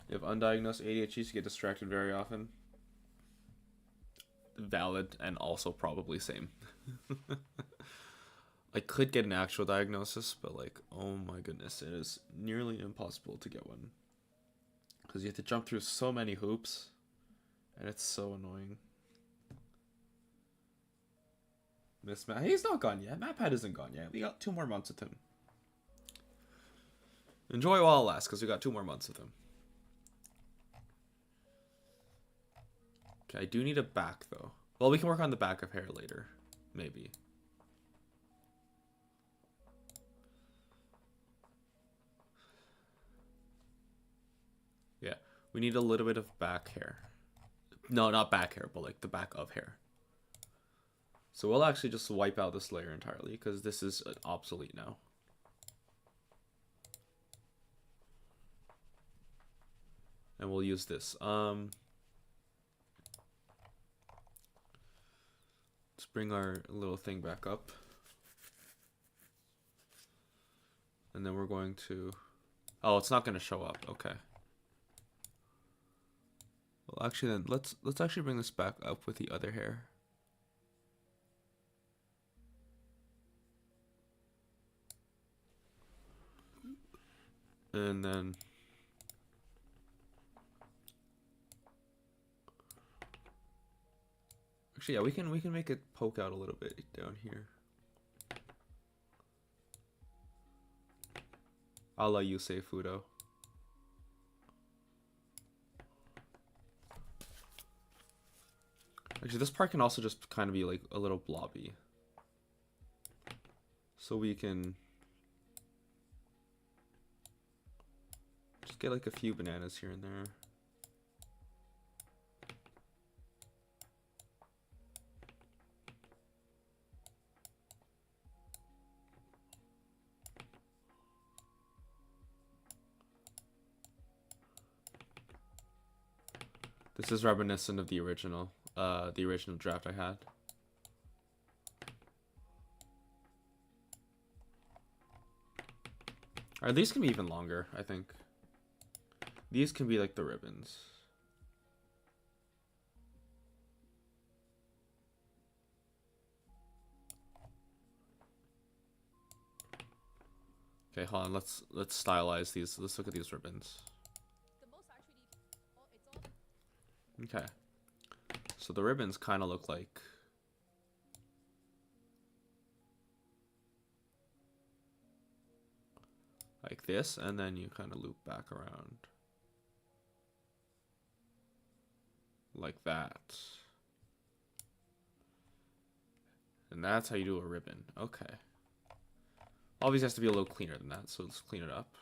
You have undiagnosed ADHD, so you get distracted very often. Valid and also probably same. I could get an actual diagnosis, but like, oh my goodness, it is nearly impossible to get one. Because you have to jump through so many hoops, and it's so annoying. Miss Matt, he's not gone yet. MatPat isn't gone yet. We got 2 more months with him. Enjoy while it lasts, because we got 2 more months with him. Okay, I do need a back, though. Well, we can work on the back of hair later. Maybe. Yeah, we need a little bit of back hair. No, not back hair, but like the back of hair. So we'll actually just wipe out this layer entirely, because this is obsolete now. And we'll use this. Let's bring our little thing back up. And then we're going to... Oh, it's not going to show up. Okay. Well, actually then, let's actually bring this back up with the other hair. And then... Actually, yeah, we can make it poke out a little bit down here. A la Yusei Fudo. Actually, this part can also just kind of be like a little blobby. So we can just get like a few bananas here and there. This is reminiscent of the original draft I had. Alright, these can be even longer, I think. These can be like the ribbons. Okay, hold on, let's stylize these. Let's look at these ribbons. Okay. So the ribbons kind of look like this, and then you kind of loop back around like that. And that's how you do a ribbon. Okay. Obviously has to be a little cleaner than that, so let's clean it up.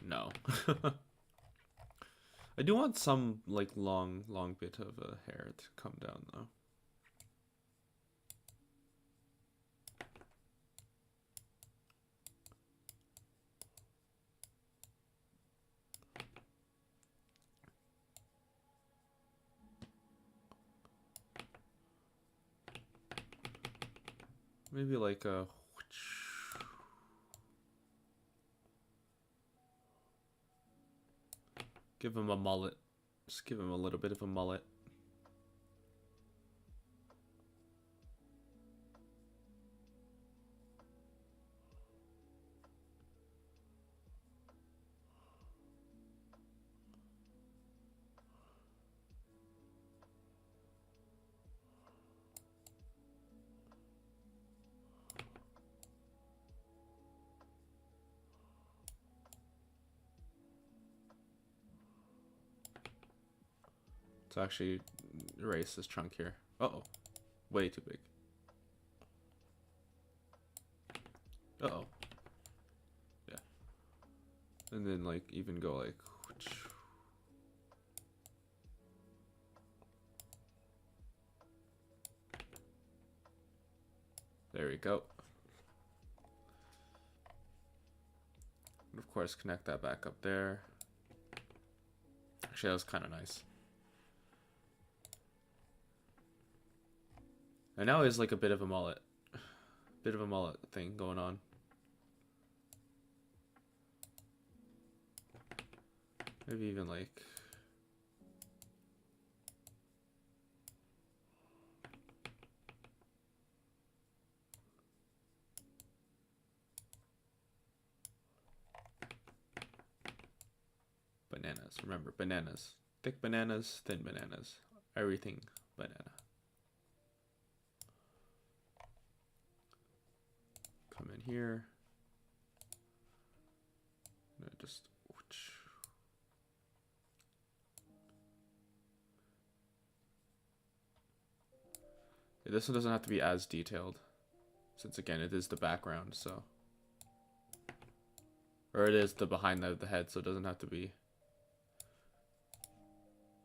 No. I do want some like long bit of hair to come down though. Maybe like a... Give him a mullet. Just give him a little bit of a mullet. to actually erase this chunk here. Uh-oh. Way too big. Uh-oh. Yeah. And then like even go like there we go. And of course connect that back up there. Actually that was kind of nice. And now is like a bit of a mullet. Bit of a mullet thing going on. Maybe even like bananas. Remember, bananas. Thick bananas, thin bananas. Everything banana. Come in here. Just this one doesn't have to be as detailed, since again it is the background, so, or it is the behind the head, so it doesn't have to be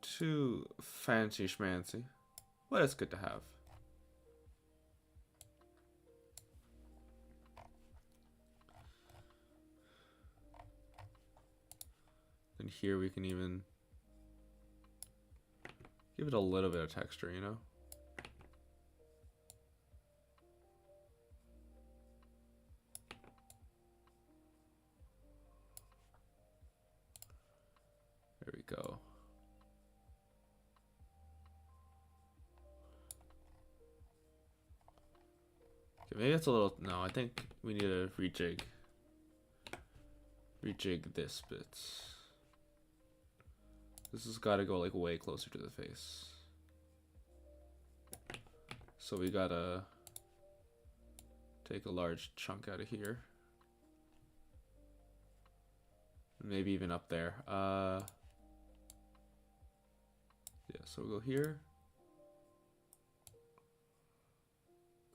too fancy schmancy, but it's good to have. And here we can even give it a little bit of texture, you know? There we go. Okay, maybe it's a little, no, I think we need to rejig this bit. This has got to go like way closer to the face. So we gotta take a large chunk out of here. Maybe even up there. Yeah, so we'll go here.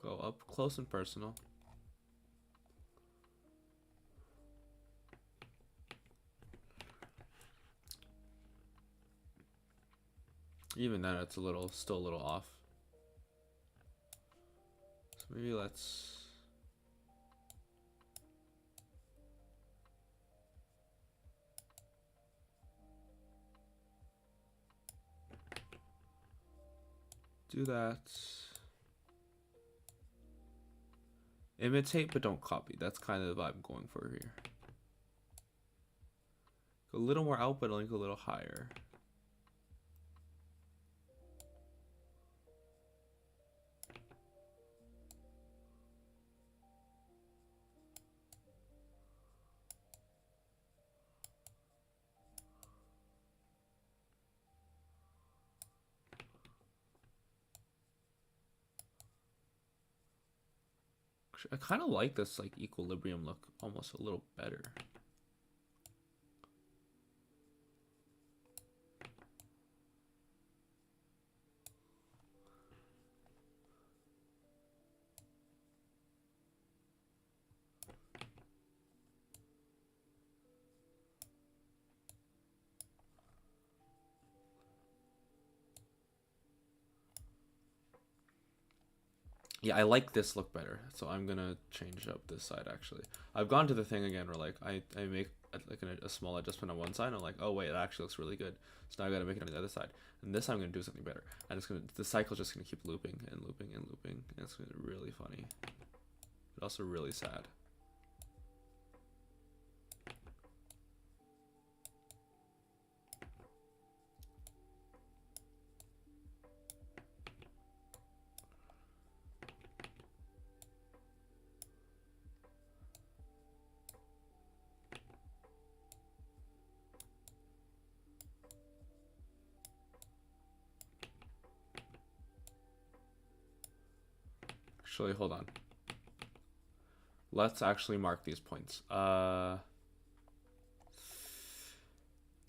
Go up close and personal. Even then, it's still a little off. So maybe let's do that. Imitate, but don't copy. That's kind of the vibe I'm going for here. Go a little more out, but like a little higher. I kind of like this like equilibrium look almost a little better. Yeah, I like this look better, so I'm gonna change up this side actually. I've gone to the thing again where like I make like a small adjustment on one side and I'm like, oh wait, it actually looks really good. So now I gotta make it on the other side. And this time I'm gonna do something better. And the cycle's just gonna keep looping and looping and looping. And it's gonna be really funny. But also really sad. Actually, hold on. Let's actually mark these points.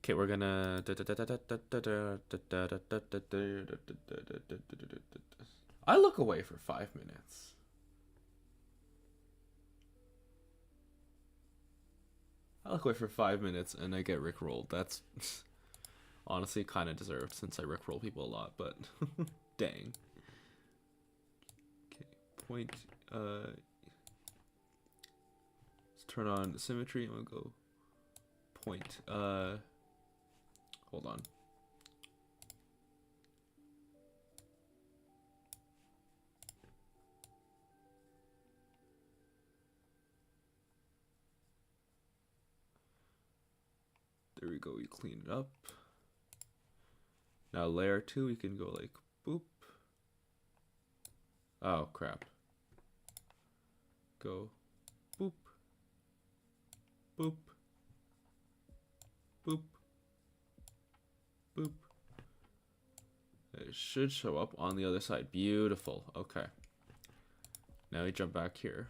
Okay, we're gonna. I look away for 5 minutes. I look away for 5 minutes and I get rickrolled. That's honestly kind of deserved since I rickroll people a lot, but dang. Okay, point. Let's turn on symmetry. I'm gonna go point. Hold on. There we go. You clean it up. Now layer 2, we can go like boop. Oh crap. Go boop. Boop. Boop. Boop. It should show up on the other side. Beautiful. Okay. Now we jump back here.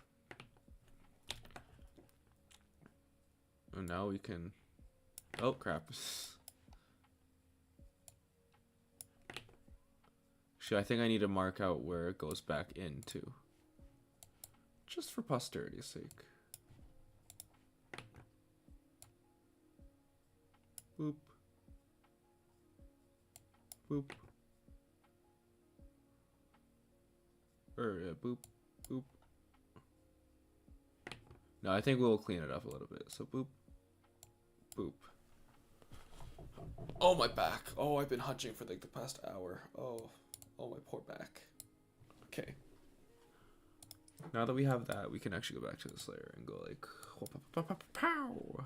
And now we can... Oh, crap. Actually, I think I need to mark out where it goes back into. Just for posterity's sake. Boop. Boop. Boop. Boop. No, I think we'll clean it up a little bit. So boop. Boop. Oh, my back. Oh, I've been hunching for like the past hour. Oh, my poor back. Okay. Now that we have that, we can actually go back to this layer and go like... Pow!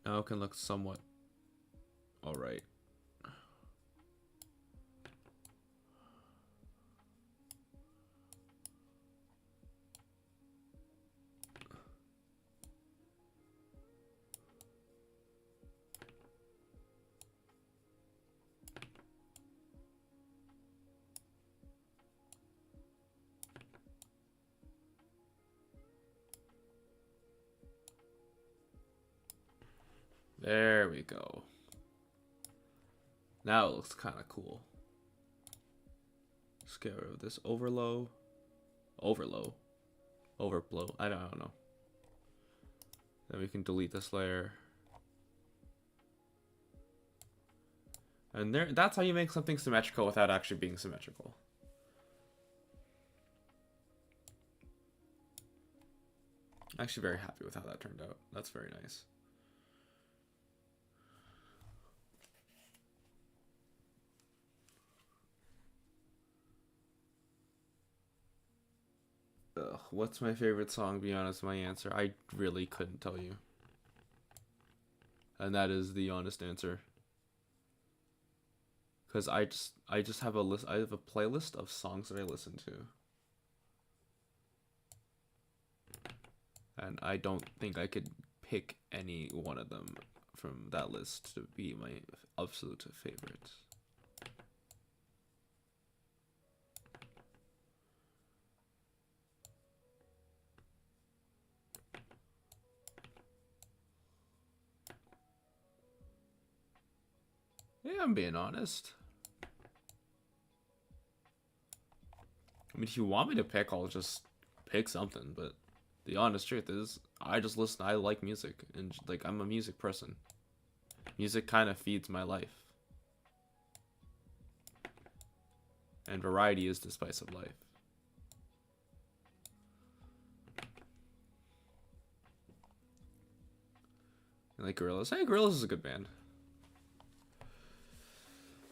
Now it can look somewhat alright. There we go. Now it looks kind of cool. Let's get rid of this overflow. Overblow. I don't know. Then we can delete this layer. And there, that's how you make something symmetrical without actually being symmetrical. Actually very happy with how that turned out. That's very nice. Ugh, what's my favorite song? Be honest, my answer. I really couldn't tell you. And that is the honest answer. Because I just have a list. I have a playlist of songs that I listen to. And I don't think I could pick any one of them from that list to be my absolute favorite. Yeah, I'm being honest. I mean, if you want me to pick, I'll just pick something, but the honest truth is, I just listen, I like music, and like, I'm a music person. Music kind of feeds my life. And variety is the spice of life. I like Gorillaz. Hey, Gorillaz is a good band.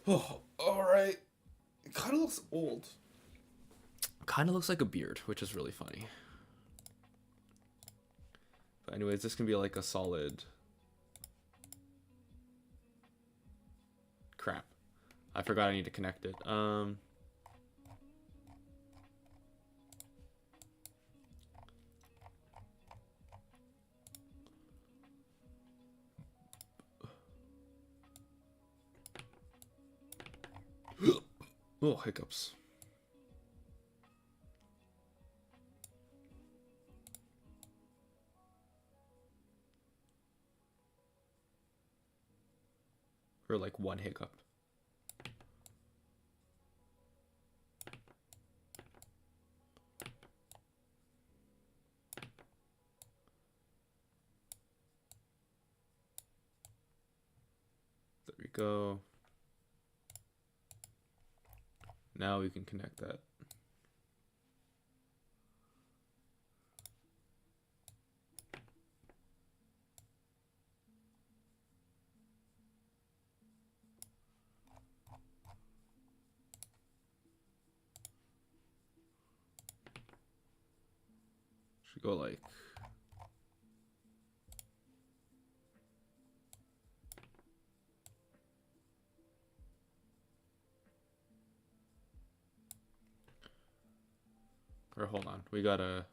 Oh, alright. It kind of looks old. Kind of looks like a beard, which is really funny. But anyways, this can be like a solid... Crap. I forgot I need to connect it. Oh, hiccups. Or like one hiccup. There we go. Now we can connect that. Should go like or hold on. We gotta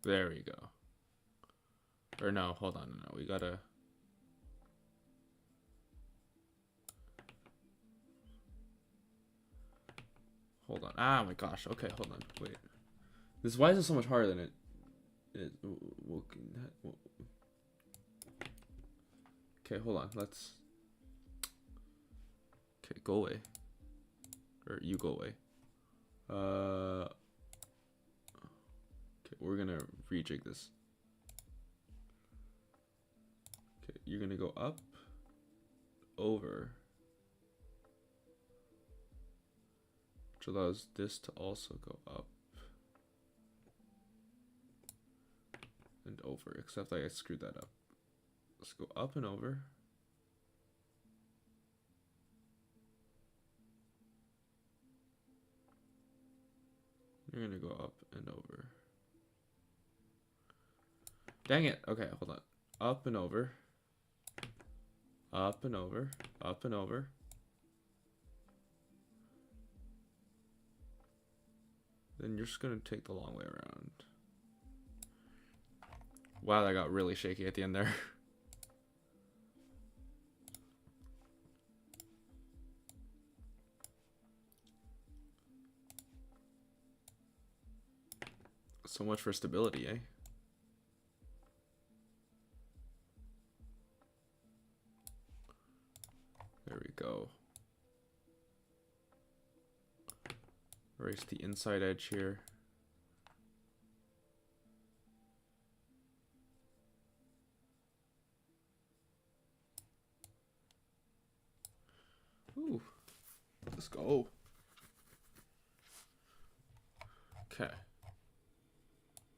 there we go. Or no, hold on, no, we gotta hold on. Ah my gosh, okay, hold on. Wait. This why is it so much harder than it okay, hold on. Let's okay, go away. Or you go away. Okay, we're gonna rejig this. Okay, you're gonna go up, over, which allows this to also go up and over, except I screwed that up. Let's go up and over. You're gonna go up and over. Dang it. Okay, hold on. Up and over. Up and over. Up and over. Then you're just gonna take the long way around. Wow, that got really shaky at the end there. So much for stability, eh? There we go. Erase the inside edge here. Ooh, let's go. Okay.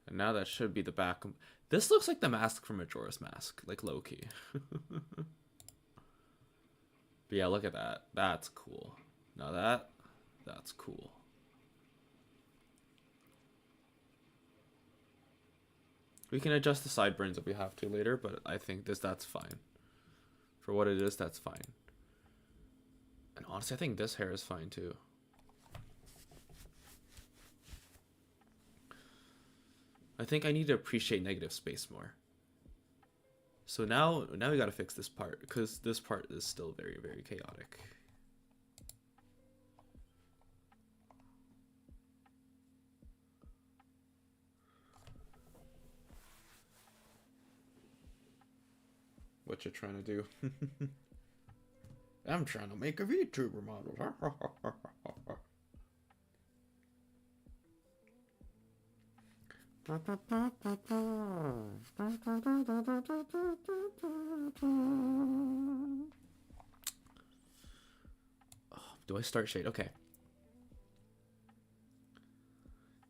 And now that should be the back. This looks like the mask from Majora's Mask, like low-key. But yeah, look at that. That's cool. Now that's cool. We can adjust the sideburns if we have to later, but I think that's fine. For what it is, that's fine. And honestly, I think this hair is fine too. I think I need to appreciate negative space more. So now we gotta fix this part, because this part is still very, very chaotic. What you're trying to do? I'm trying to make a VTuber model. Do I start shade? Okay.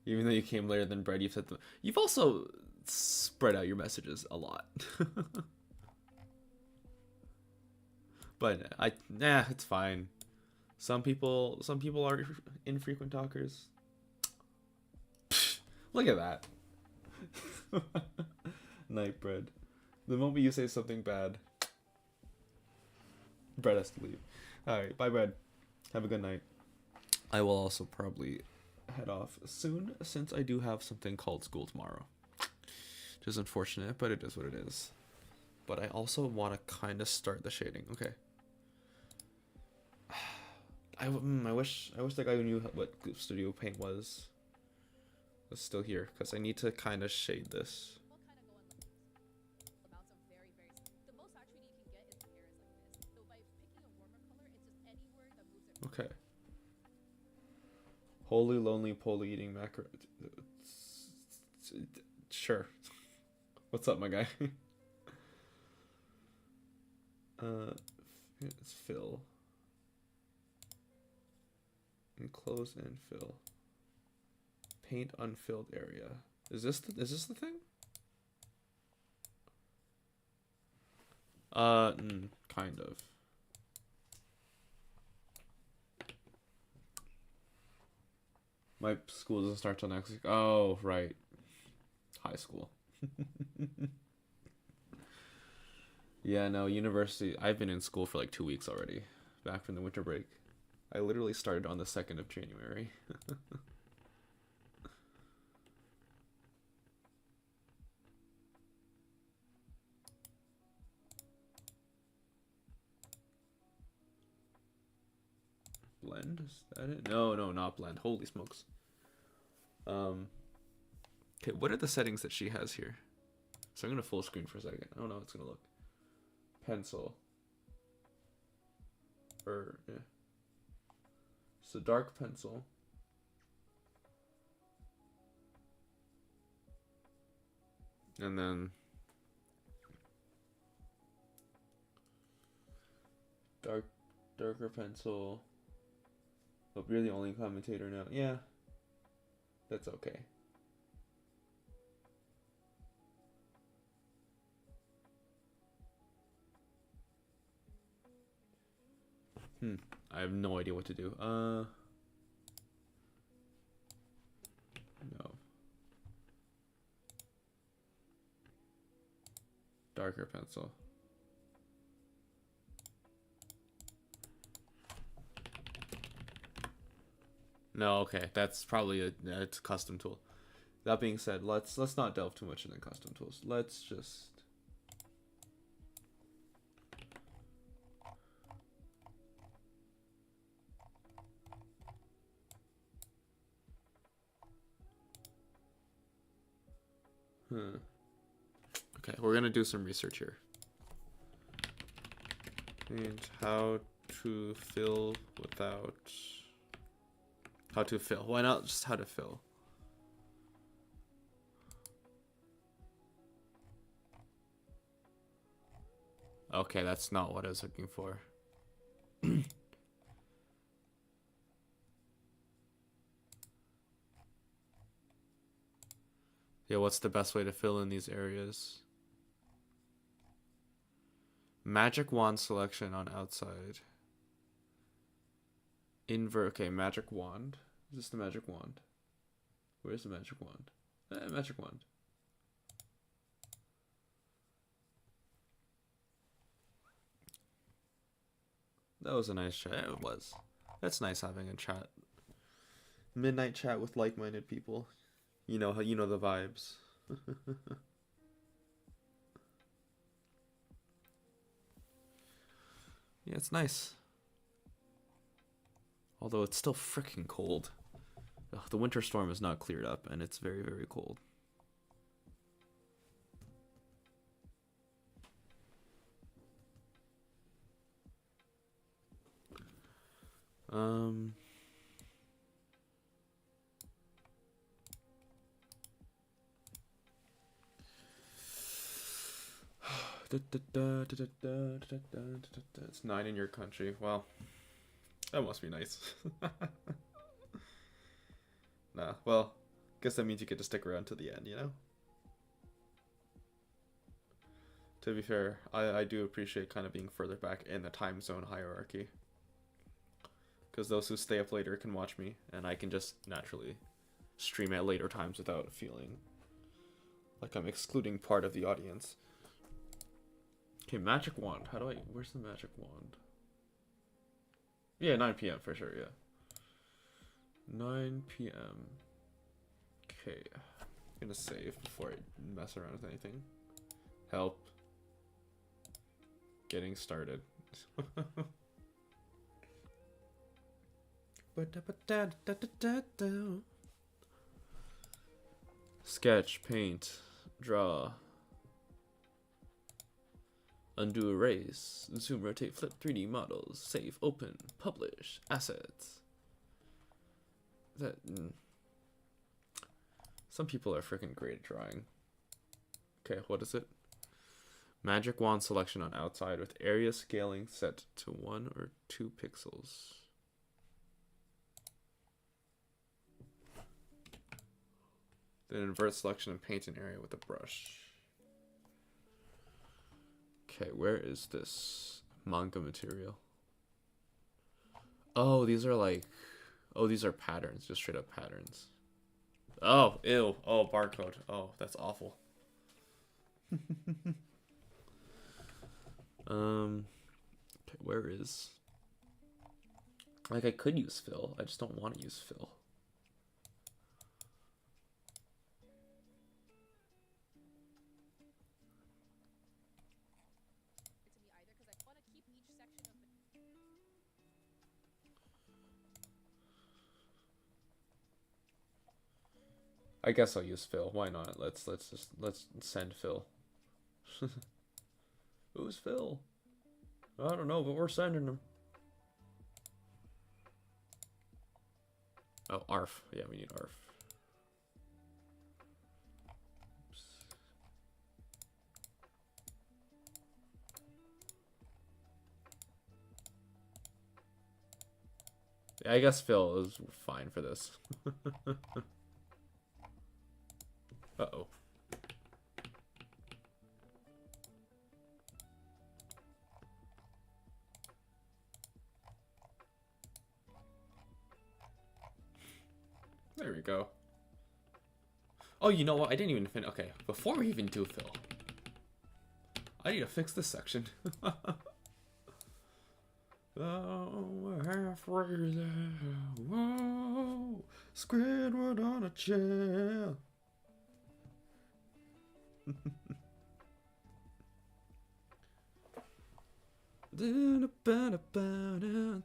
Even though you came later than Brad, you've also spread out your messages a lot. But it's fine. Some people are infrequent talkers. Psh, look at that. Nightbread. The moment you say something bad, Brad has to leave. Alright, bye Brad. Have a good night. I will also probably head off soon, since I do have something called school tomorrow. Which is unfortunate, but it is what it is. but I also want to kind of start the shading. Okay. I wish the guy who knew what Goof Studio Paint was still here, because I need to kind of shade this. Okay. Holy lonely poly eating macro. Sure. What's up, my guy? It's fill. Enclose and fill. Paint unfilled area. Is this the thing? Kind of. My school doesn't start till next week. Oh, right. High school. Yeah, no, university. I've been in school for like 2 weeks already. Back from the winter break. I literally started on the 2nd of January. Blend? Is that it? No, not blend. Holy smokes. Okay, what are the settings that she has here? So I'm gonna full screen for a second. I don't know how it's gonna look. Pencil. Yeah. So dark pencil. And then darker pencil. Hope you're the only commentator now. Yeah. That's okay. I have no idea what to do. No. Darker pencil. No, okay. That's probably it's a custom tool. That being said, let's not delve too much into custom tools. Let's just Okay, we're gonna do some research here. And how to fill without... How to fill. Why not just how to fill? Okay, that's not what I was looking for. Yeah, what's the best way to fill in these areas? Magic wand selection on outside. Okay, magic wand. Is this the magic wand? Where's the magic wand? Magic wand. That was a nice chat. It was. That's nice having a chat. Midnight chat with like-minded people. You know the vibes. Yeah, it's nice. Although it's still freaking cold. Ugh, the winter storm is not cleared up, and it's very, very cold. It's 9 in your country. Well, that must be nice. Nah, well, guess that means you get to stick around to the end, you know? To be fair, I do appreciate kind of being further back in the time zone hierarchy. Because those who stay up later can watch me, and I can just naturally stream at later times without feeling like I'm excluding part of the audience. Okay, magic wand. Where's the magic wand? Yeah, 9 p.m. for sure, yeah. 9 p.m. Okay. I'm gonna save before I mess around with anything. Help. getting started. Sketch, paint, draw, undo, erase, zoom, rotate, flip, 3D models, save, open, publish, assets. Some people are freaking great at drawing. Okay, what is it? Magic wand selection on outside with area scaling set to 1 or 2 pixels. Then invert selection and paint an area with a brush. Okay, where is this manga material? Oh, these are like, oh, these are patterns, just straight up patterns. Oh, ew. Oh, barcode. Oh, that's awful. Okay, where is, like, I could use fill. I just don't want to use fill. I guess I'll use Phil. Why not? Let's send Phil. Who's Phil? I don't know, but we're sending him. Oh, ARF. Yeah, we need ARF. Oops. Yeah, I guess Phil is fine for this. Uh-oh. There we go. Oh, you know what? I didn't even finish. Okay, before we even do Phil, I need to fix this section. Oh, we're halfway there. Whoa, Squidward on a chair.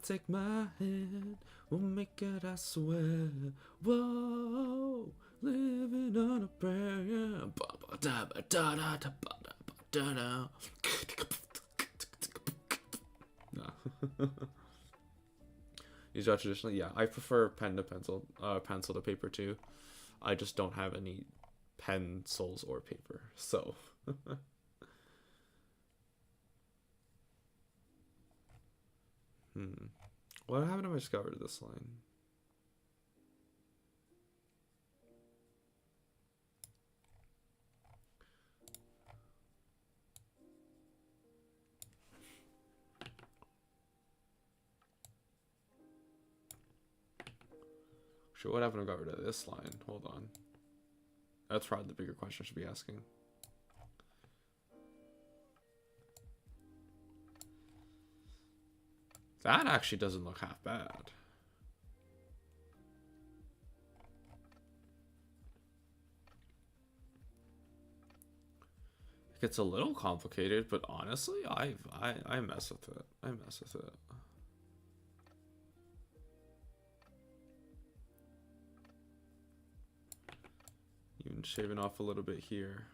Take my hand, we'll make it, I swear. Whoa, living on a prayer. No. These are traditionally, yeah. I prefer pen to pencil, pencil to paper too. I just don't have any pencils or paper, so. What happened if I discovered this line? Sure, what happened if I got rid of this line? Hold on. That's probably the bigger question I should be asking. That actually doesn't look half bad. It gets a little complicated, but honestly, I mess with it. I mess with it. Even shaving off a little bit here.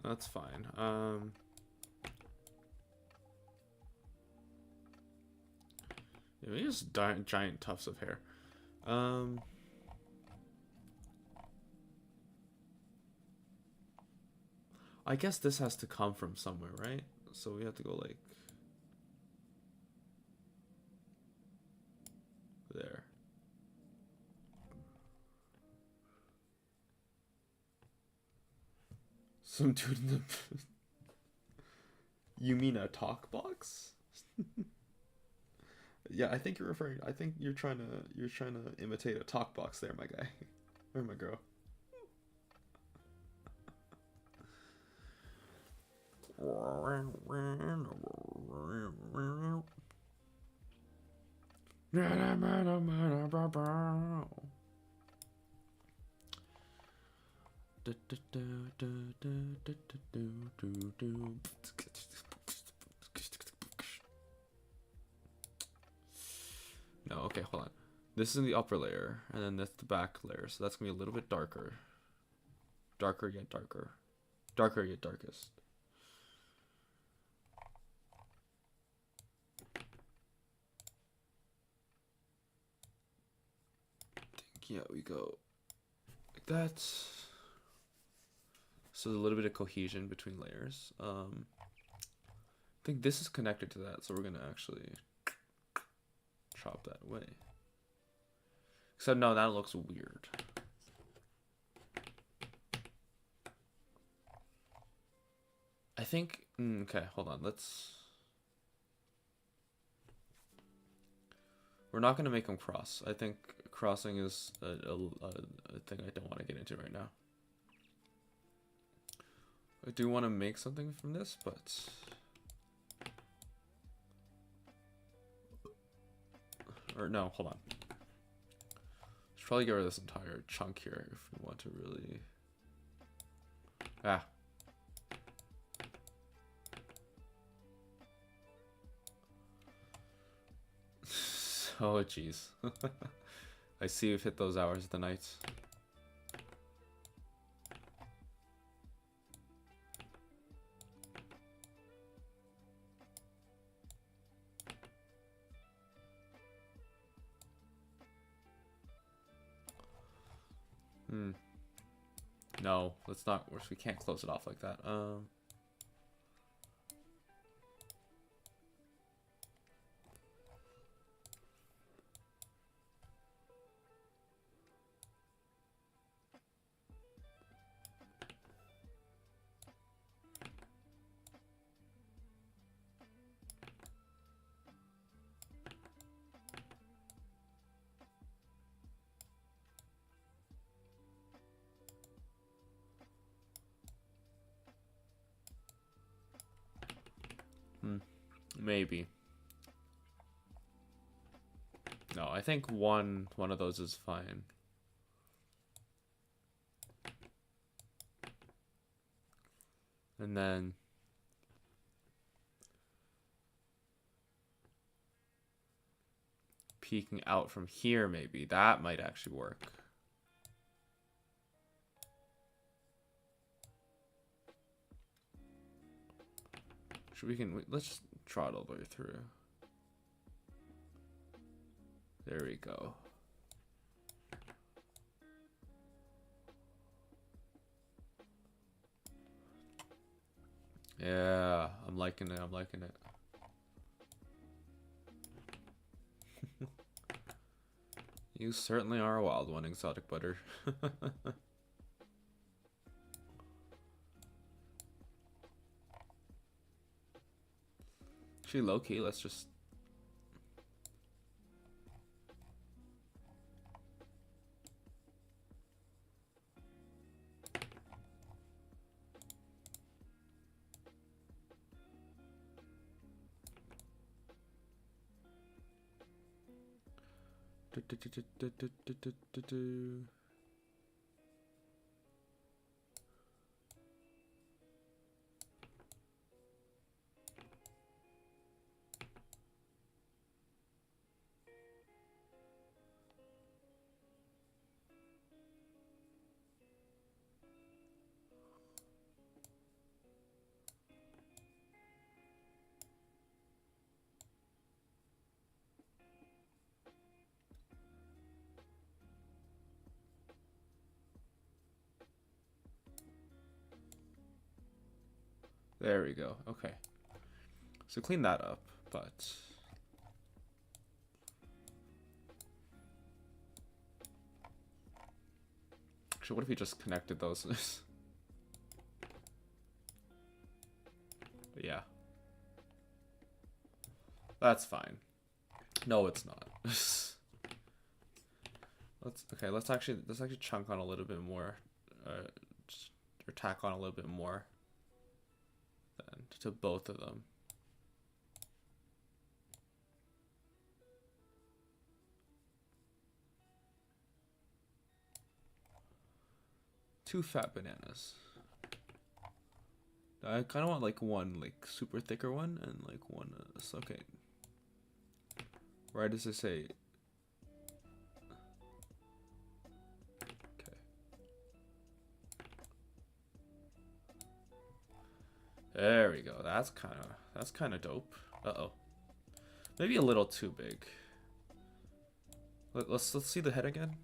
That's fine. Yeah, maybe just giant tufts of hair. I guess this has to come from somewhere, right? So we have to go like there. Some dude in the You mean a talk box? Yeah, I think you're referring. I think you're trying to imitate a talk box there, my guy, or my girl. No, okay, hold on. This is in the upper layer, and then that's the back layer, so that's gonna be a little bit darker. Darker yet darker. Darker yet darkest. Yeah, we go like that. So there's a little bit of cohesion between layers. I think this is connected to that, so we're gonna actually chop that away. Except no, that looks weird. I think, okay, hold on, we're not gonna make them cross. I think crossing is a thing I don't want to get into right now. I do want to make something from this, but or no, hold on. Should probably get rid of this entire chunk here if we want to really. Oh jeez. I see you've hit those hours of the night. No, let's not. We can't close it off like that. Maybe. No, I think one of those is fine. And then peeking out from here, maybe that might actually work. Let's just draw it all the way through. There we go. Yeah, I'm liking it. I'm liking it. You certainly are a wild one, Exotic Butter. Actually, low-key, let's just... There we go. Okay. So clean that up, but... Actually, what if we just connected those? But yeah. That's fine. No, it's not. let's actually chunk on a little bit more, or tack on a little bit more. And to both of them. Two fat bananas. I kind of want like one like super thicker one and like one okay. Where does it say? Okay. There we go. That's kind of dope. Uh-oh. Maybe a little too big. Let's see the head again.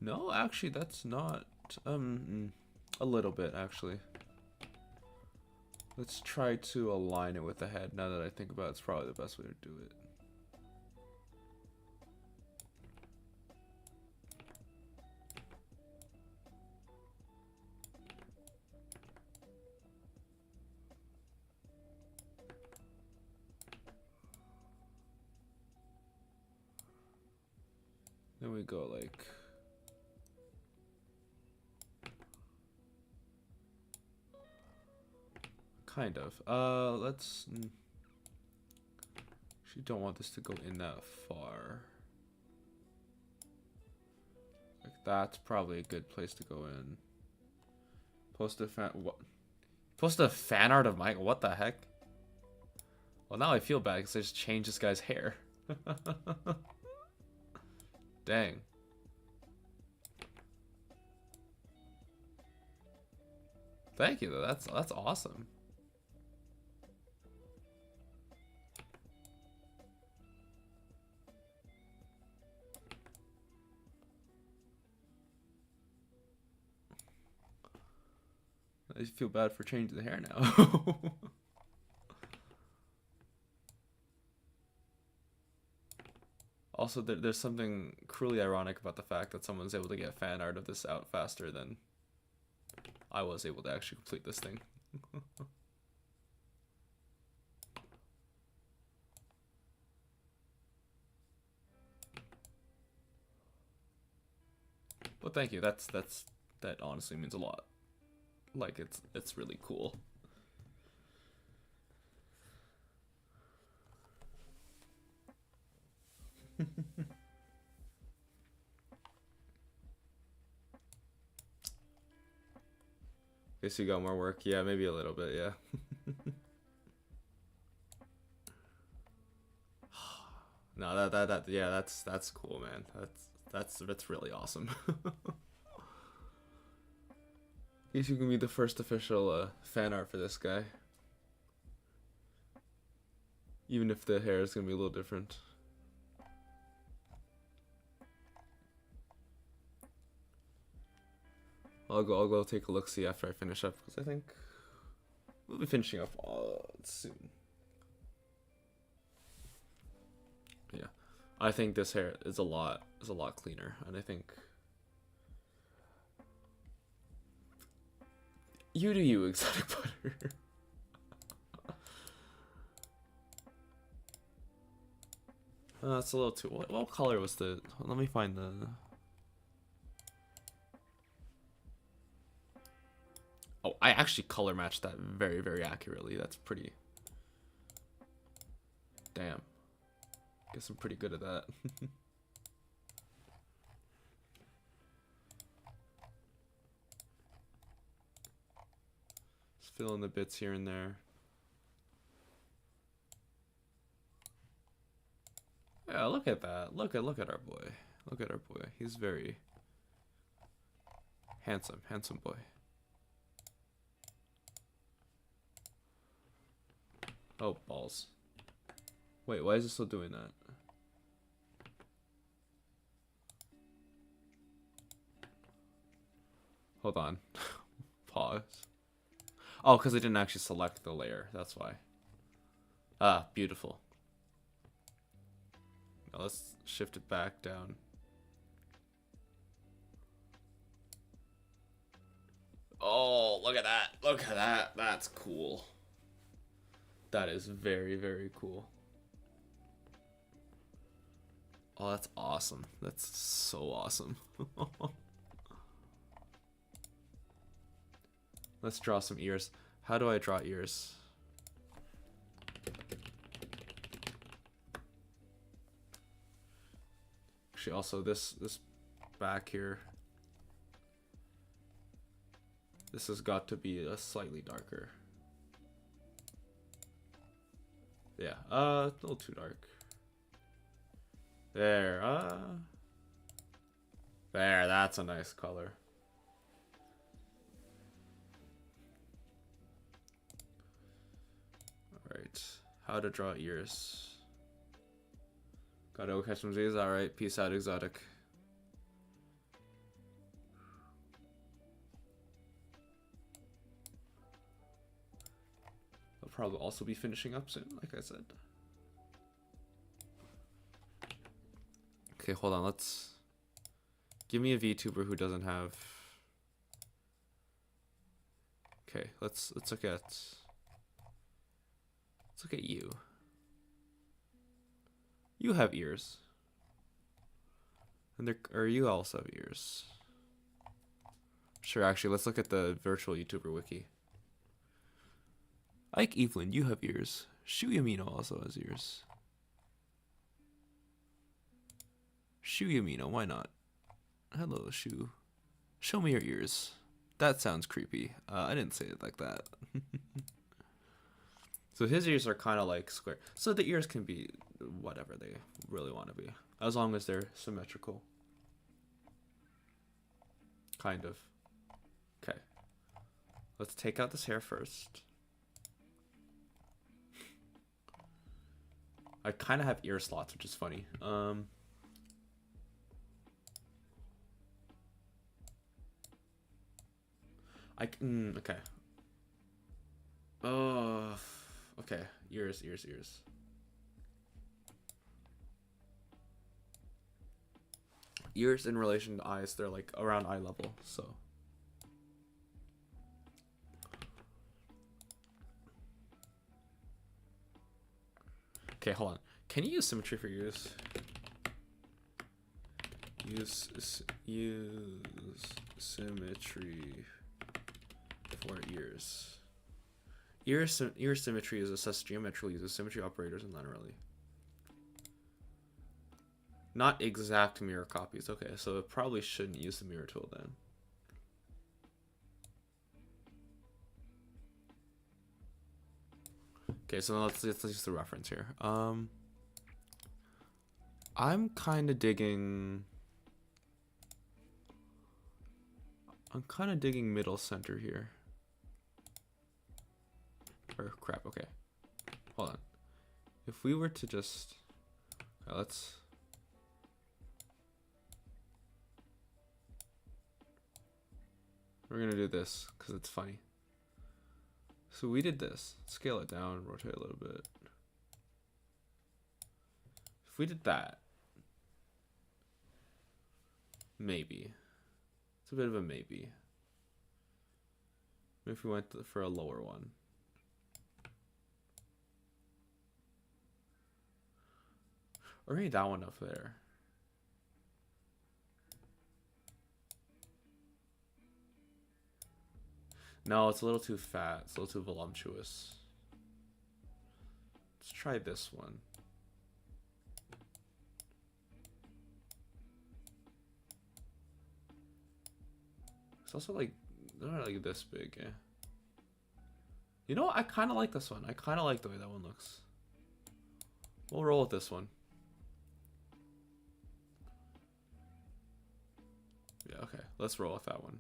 No, actually that's not a little bit actually. Let's try to align it with the head. Now that I think about it, it's probably the best way to do it. Then we go like kind of. Let's. Actually, don't want this to go in that far. Like that's probably a good place to go in. Post a fan. What? Post a fan art of Mike. What the heck? Well, now I feel bad because I just changed this guy's hair. Dang. Thank you though. That's awesome. I feel bad for changing the hair now. Also, there's something cruelly ironic about the fact that someone's able to get fan art of this out faster than I was able to actually complete this thing. But thank you. That honestly means a lot. Like it's really cool. Guess you got more work. Yeah, maybe a little bit, yeah. No, yeah, that's cool, man. That's really awesome. Guess you can be the first official fan art for this guy. Even if the hair is gonna be a little different. I'll go take a look see after I finish up because I think we'll be finishing up soon. Yeah, I think this hair is a lot cleaner, and I think you do you, exotic butter. That's a little too. What color was the? Let me find the. Oh, I actually color matched that very accurately. That's pretty. Damn. Guess I'm pretty good at that. Just fill in the bits here and there. Yeah, look at that. Look at our boy. Look at our boy. He's very handsome boy. Oh, balls. Wait, why is it still doing that? Hold on. Pause. Oh, because I didn't actually select the layer. That's why. Ah, beautiful. Now let's shift it back down. Oh, look at that. Look at that. That's cool. That is very cool. Oh, that's awesome. That's so awesome. Let's draw some ears. How do I draw ears? Actually, also this back here. This has got to be a slightly darker. Yeah, a little too dark. There, there, that's a nice color. Alright, how to draw ears. Gotta go catch some Z's, alright, peace out, exotic. I'll probably also be finishing up soon, like I said. Okay, hold on, let's... Give me a VTuber who doesn't have... Okay, let's look at... Let's look at you. You have ears. And or you also have ears. Sure, actually, let's look at the virtual YouTuber wiki. Ike Evelyn, you have ears. Shu Yamino also has ears. Shu Yamino, why not? Hello, Shu. Show me your ears. That sounds creepy. I didn't say it like that. So his ears are kind of like square. So the ears can be whatever they really want to be, as long as they're symmetrical. Kind of. Okay. Let's take out this hair first. I kind of have ear slots, which is funny. Okay. Oh, okay. Ears. Ears in relation to eyes, they're like around eye level, so. Okay, hold on. Can you use symmetry for ears? Use symmetry for ears. Ear symmetry is assessed geometrically, uses symmetry operators and linearly. Not exact mirror copies. Okay, so it probably shouldn't use the mirror tool then. Okay, so let's use the reference here. I'm kind of digging middle center here. Or crap, okay. Hold on. If we were to just let's we're gonna do this because it's funny. So we did this. Scale it down, rotate a little bit. If we did that, maybe. It's a bit of a maybe. Maybe if we went for a lower one. Or maybe that one up there. No, it's a little too fat. It's a little too voluptuous. Let's try this one. It's also like, they're not like this big, yeah. You know what? I kind of like this one. I kind of like the way that one looks. We'll roll with this one. Yeah, okay. Let's roll with that one.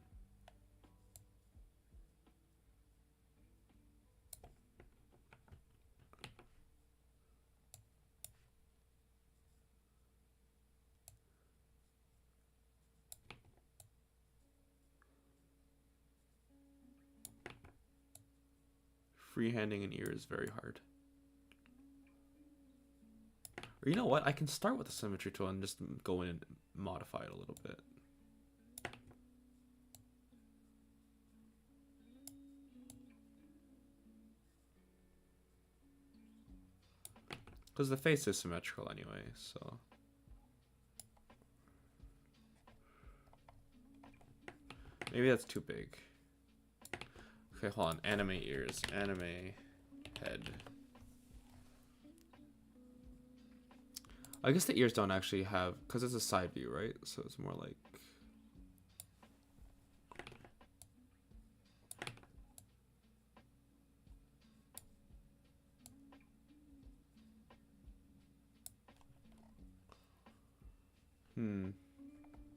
Freehanding an ear is very hard. Or you know what? I can start with the symmetry tool and just go in and modify it a little bit. Because the face is symmetrical anyway, so. Maybe that's too big. Okay, hold on. Anime ears. Anime head. I guess the ears don't actually have, because it's a side view, right? So it's more like...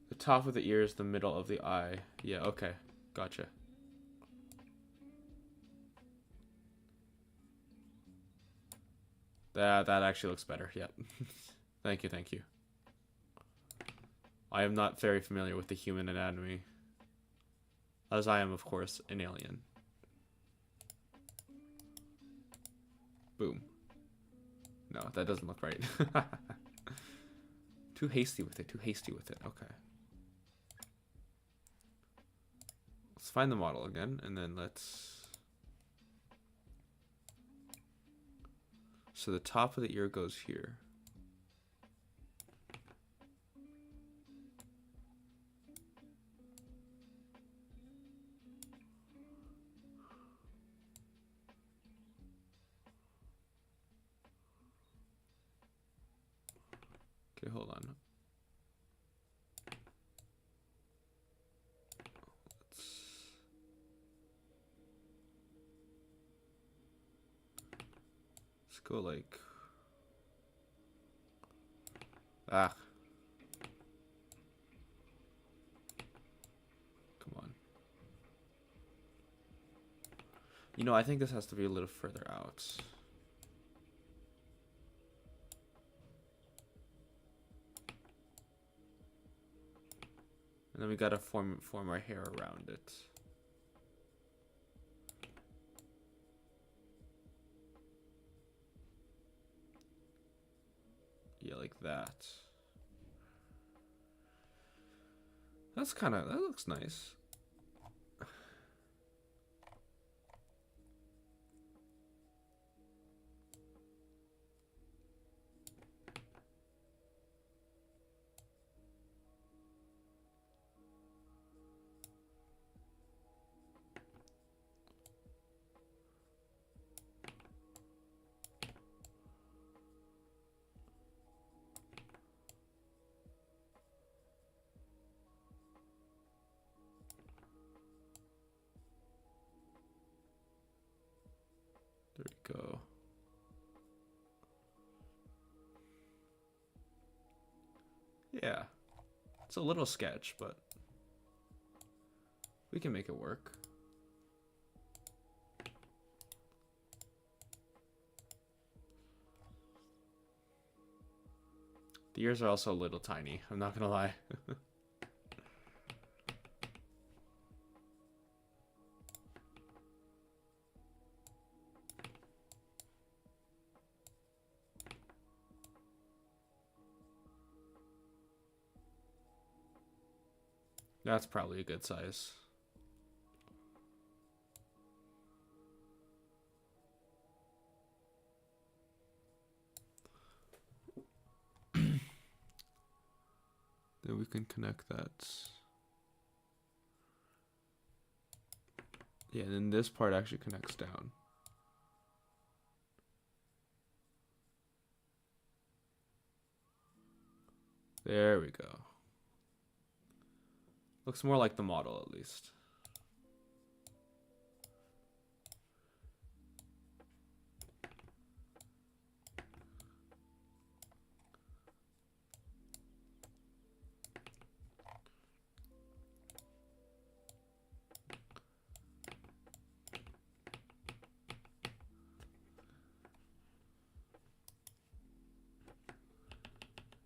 The top of the ear is the middle of the eye. Yeah, okay. Gotcha. That actually looks better. Yep. Thank you, thank you. I am not very familiar with the human anatomy. As I am, of course, an alien. Boom. No, that doesn't look right. Too hasty with it, too hasty with it. Okay. Let's find the model again, and then let's... So the top of the ear goes here. Okay, hold on. Let's go like... Ah. Come on. You know, I think this has to be a little further out. And then we gotta form our hair around it. Yeah, like that. That looks nice. There we go. Yeah. It's a little sketch, but we can make it work. The ears are also a little tiny, I'm not gonna lie. That's probably a good size. Then we can connect that. Yeah, and then this part actually connects down. There we go. Looks more like the model, at least.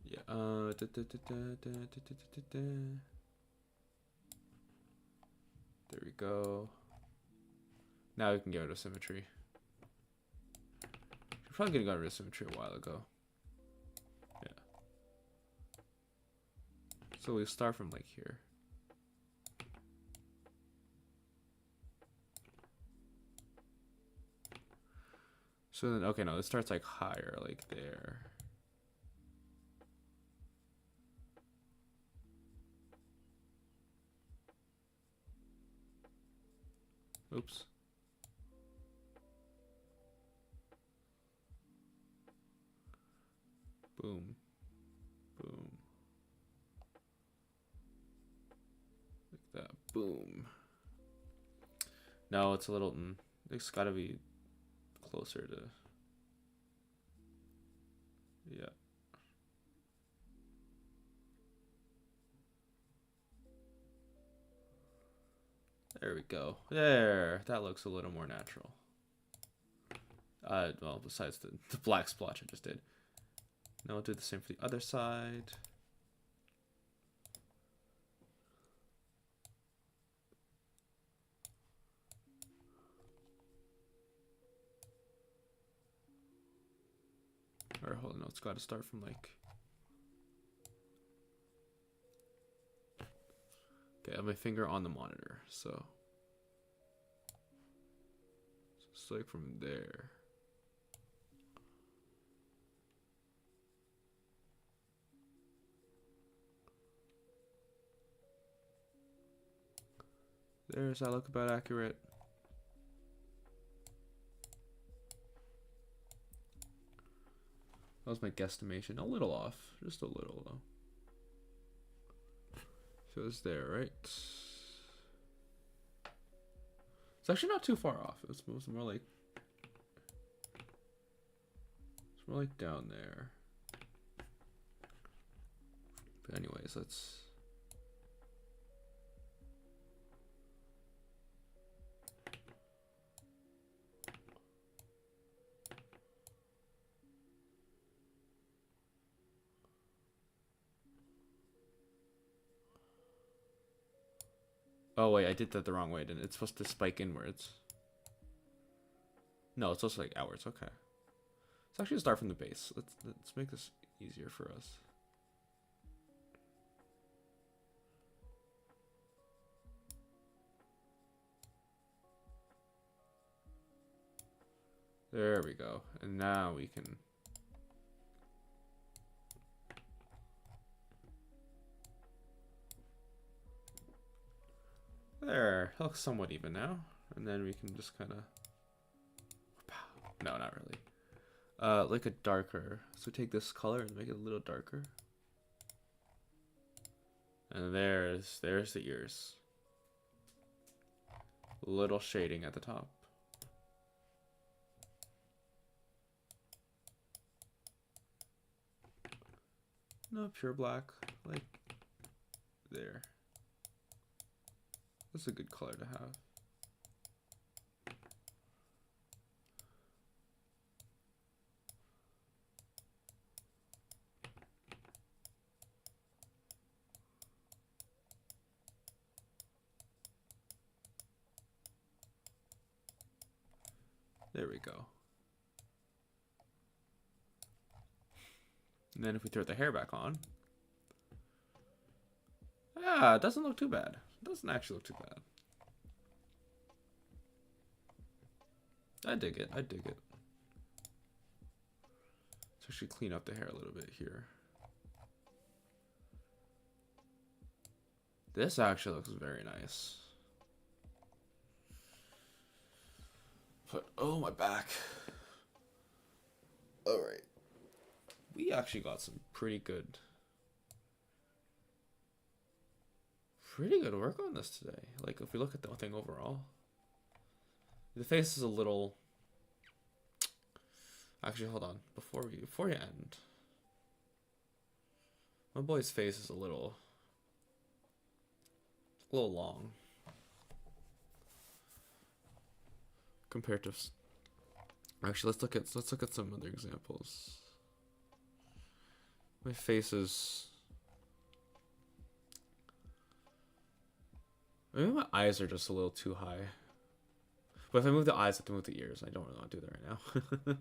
Yeah, there we go. Now we can get rid of symmetry. We're probably gonna get rid of symmetry a while ago. Yeah. So we start from like here. So then, okay, no, it starts like higher, like there. Oops. Boom. Boom. Like that. Boom. No, it's a little... It's gotta be closer to... Yeah. There we go. There. That looks a little more natural. Well, besides the black splotch I just did. Now I'll do the same for the other side. Or hold on, it's got to start from like... Okay, I have my finger on the monitor, so... It's like from there. Does that look about accurate? That was my guesstimation. A little off. Just a little, though. So it's there, right? It's actually not too far off. It's more like... It's more like down there. But anyways, let's... Oh wait, I did that the wrong way, didn't it? It's supposed to spike inwards. No, it's also like outwards. Okay. Let's actually start from the base. Let's make this easier for us. There we go. And now we can... There, it looks somewhat even now. And then we can just kind of... No, not really. Like a darker. So take this color and make it a little darker. And there's the ears. Little shading at the top. No, pure black. Like there. That's a good color to have. There we go. And then if we throw the hair back on, yeah, it doesn't look too bad. It doesn't actually look too bad. I dig it. I dig it. Let's actually clean up the hair a little bit here. This actually looks very nice. But, oh, my back. All right. We actually got some pretty good work on this today. Like, if we look at the thing overall, the face is a little... Actually, hold on. Before you end, my boy's face is a little long compared to... Actually, let's look at some other examples. My face is... Maybe my eyes are just a little too high. But if I move the eyes, I have to move the ears. I don't really want to do that right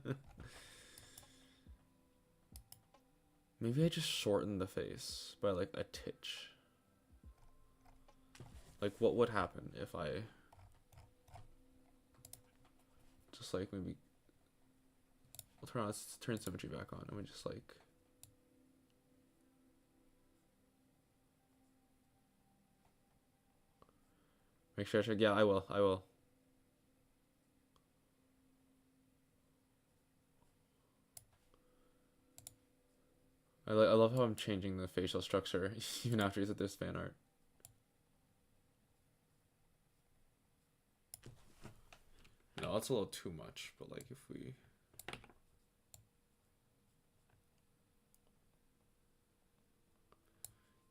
now. Maybe I just shorten the face by like a titch. Like what would happen if I just like maybe... Let's turn symmetry back on and we just like... Make sure I check. Yeah, I will. I love how I'm changing the facial structure even after he's at this fan art. No, that's a little too much, but like if we...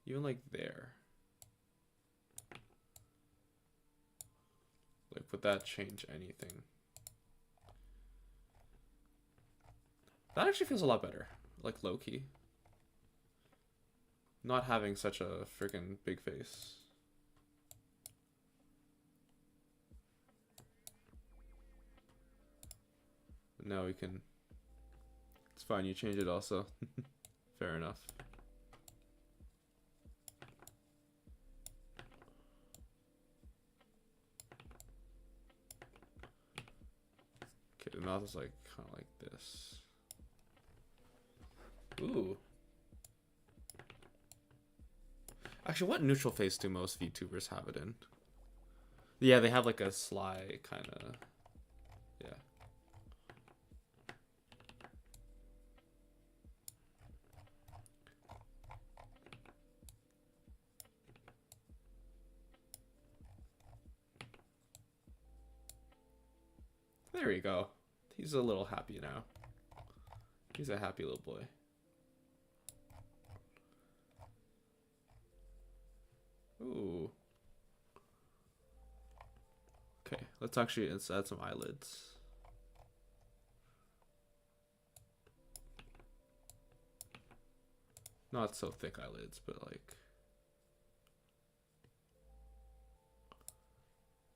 Even like there. Like, would that change anything? That actually feels a lot better. Like, low-key. Not having such a freaking big face. Now we can... It's fine, you change it also. Fair enough. Okay, the mouth is like kind of like this. Ooh. Actually, what neutral face do most VTubers have it in? Yeah, they have like a sly kind of... Yeah. There we go. He's a little happy now. He's a happy little boy. Ooh. Okay, let's add some eyelids. Not so thick eyelids, but like...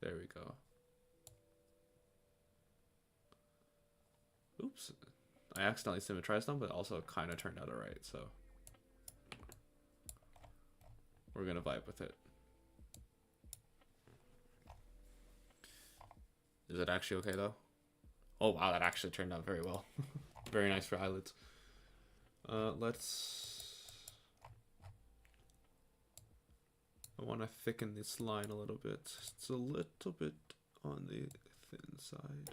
There we go. Oops. I accidentally symmetrized them, but also kind of turned out alright, so... We're gonna vibe with it. Is it actually okay though? Oh wow, that actually turned out very well. Very nice for eyelids. I want to thicken this line a little bit. It's a little bit on the thin side.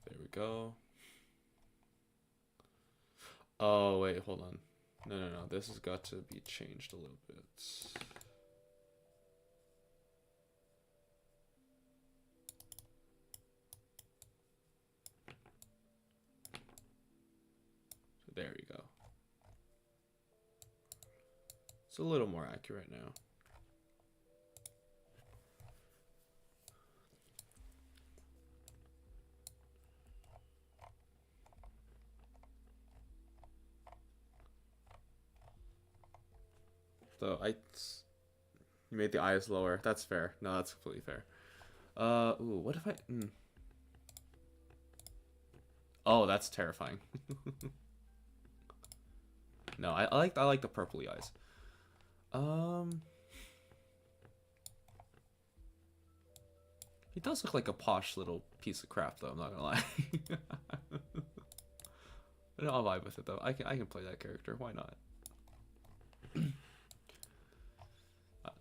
There we go. Oh, wait, hold on. No. This has got to be changed a little bit. So there we go. It's a little more accurate now. So you made the eyes lower. That's fair. No, that's completely fair. Ooh, what if I... Oh, that's terrifying. No, I like the purpley eyes. He does look like a posh little piece of crap, though. I'm not gonna lie. I'll vibe with it though. I can play that character. Why not?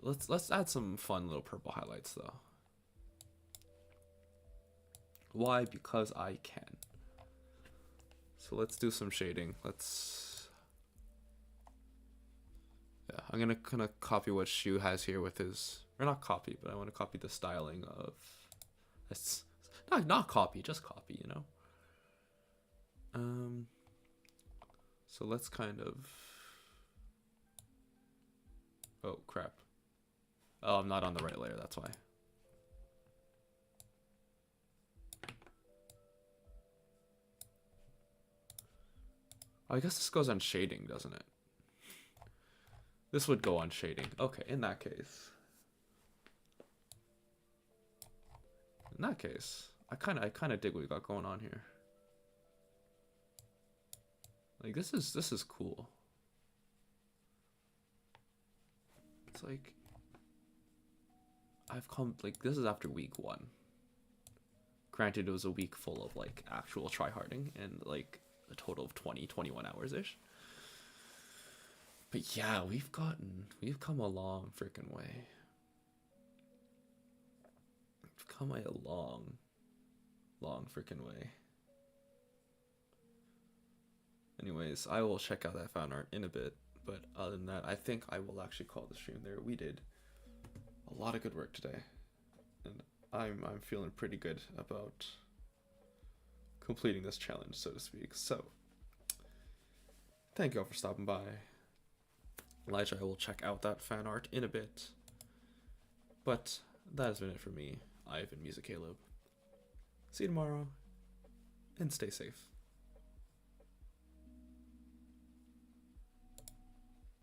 Let's add some fun little purple highlights though. Why? Because I can. So let's do some shading. Yeah, I'm gonna kind of copy what Shu has here with his, or not copy, but I want to copy the styling of. It's not copy, just copy, you know. So let's kind of. Oh crap. Oh, I'm not on the right layer. That's why. I guess this goes on shading, doesn't it? This would go on shading. Okay, in that case. I kind of dig what we got going on here. Like this is cool. It's like this is after week 1. Granted, it was a week full of like actual tryharding and like a total of 21 hours ish. But yeah, we've come a long freaking way. We've come a long, long freaking way. Anyways, I will check out that fan art in a bit, but other than that, I think I will actually call the stream there. We did a lot of good work today, and I'm feeling pretty good about completing this challenge, so to speak. So, thank you all for stopping by. Elijah, I will check out that fan art in a bit, but that has been it for me. I've been Music Caleb. See you tomorrow, and stay safe.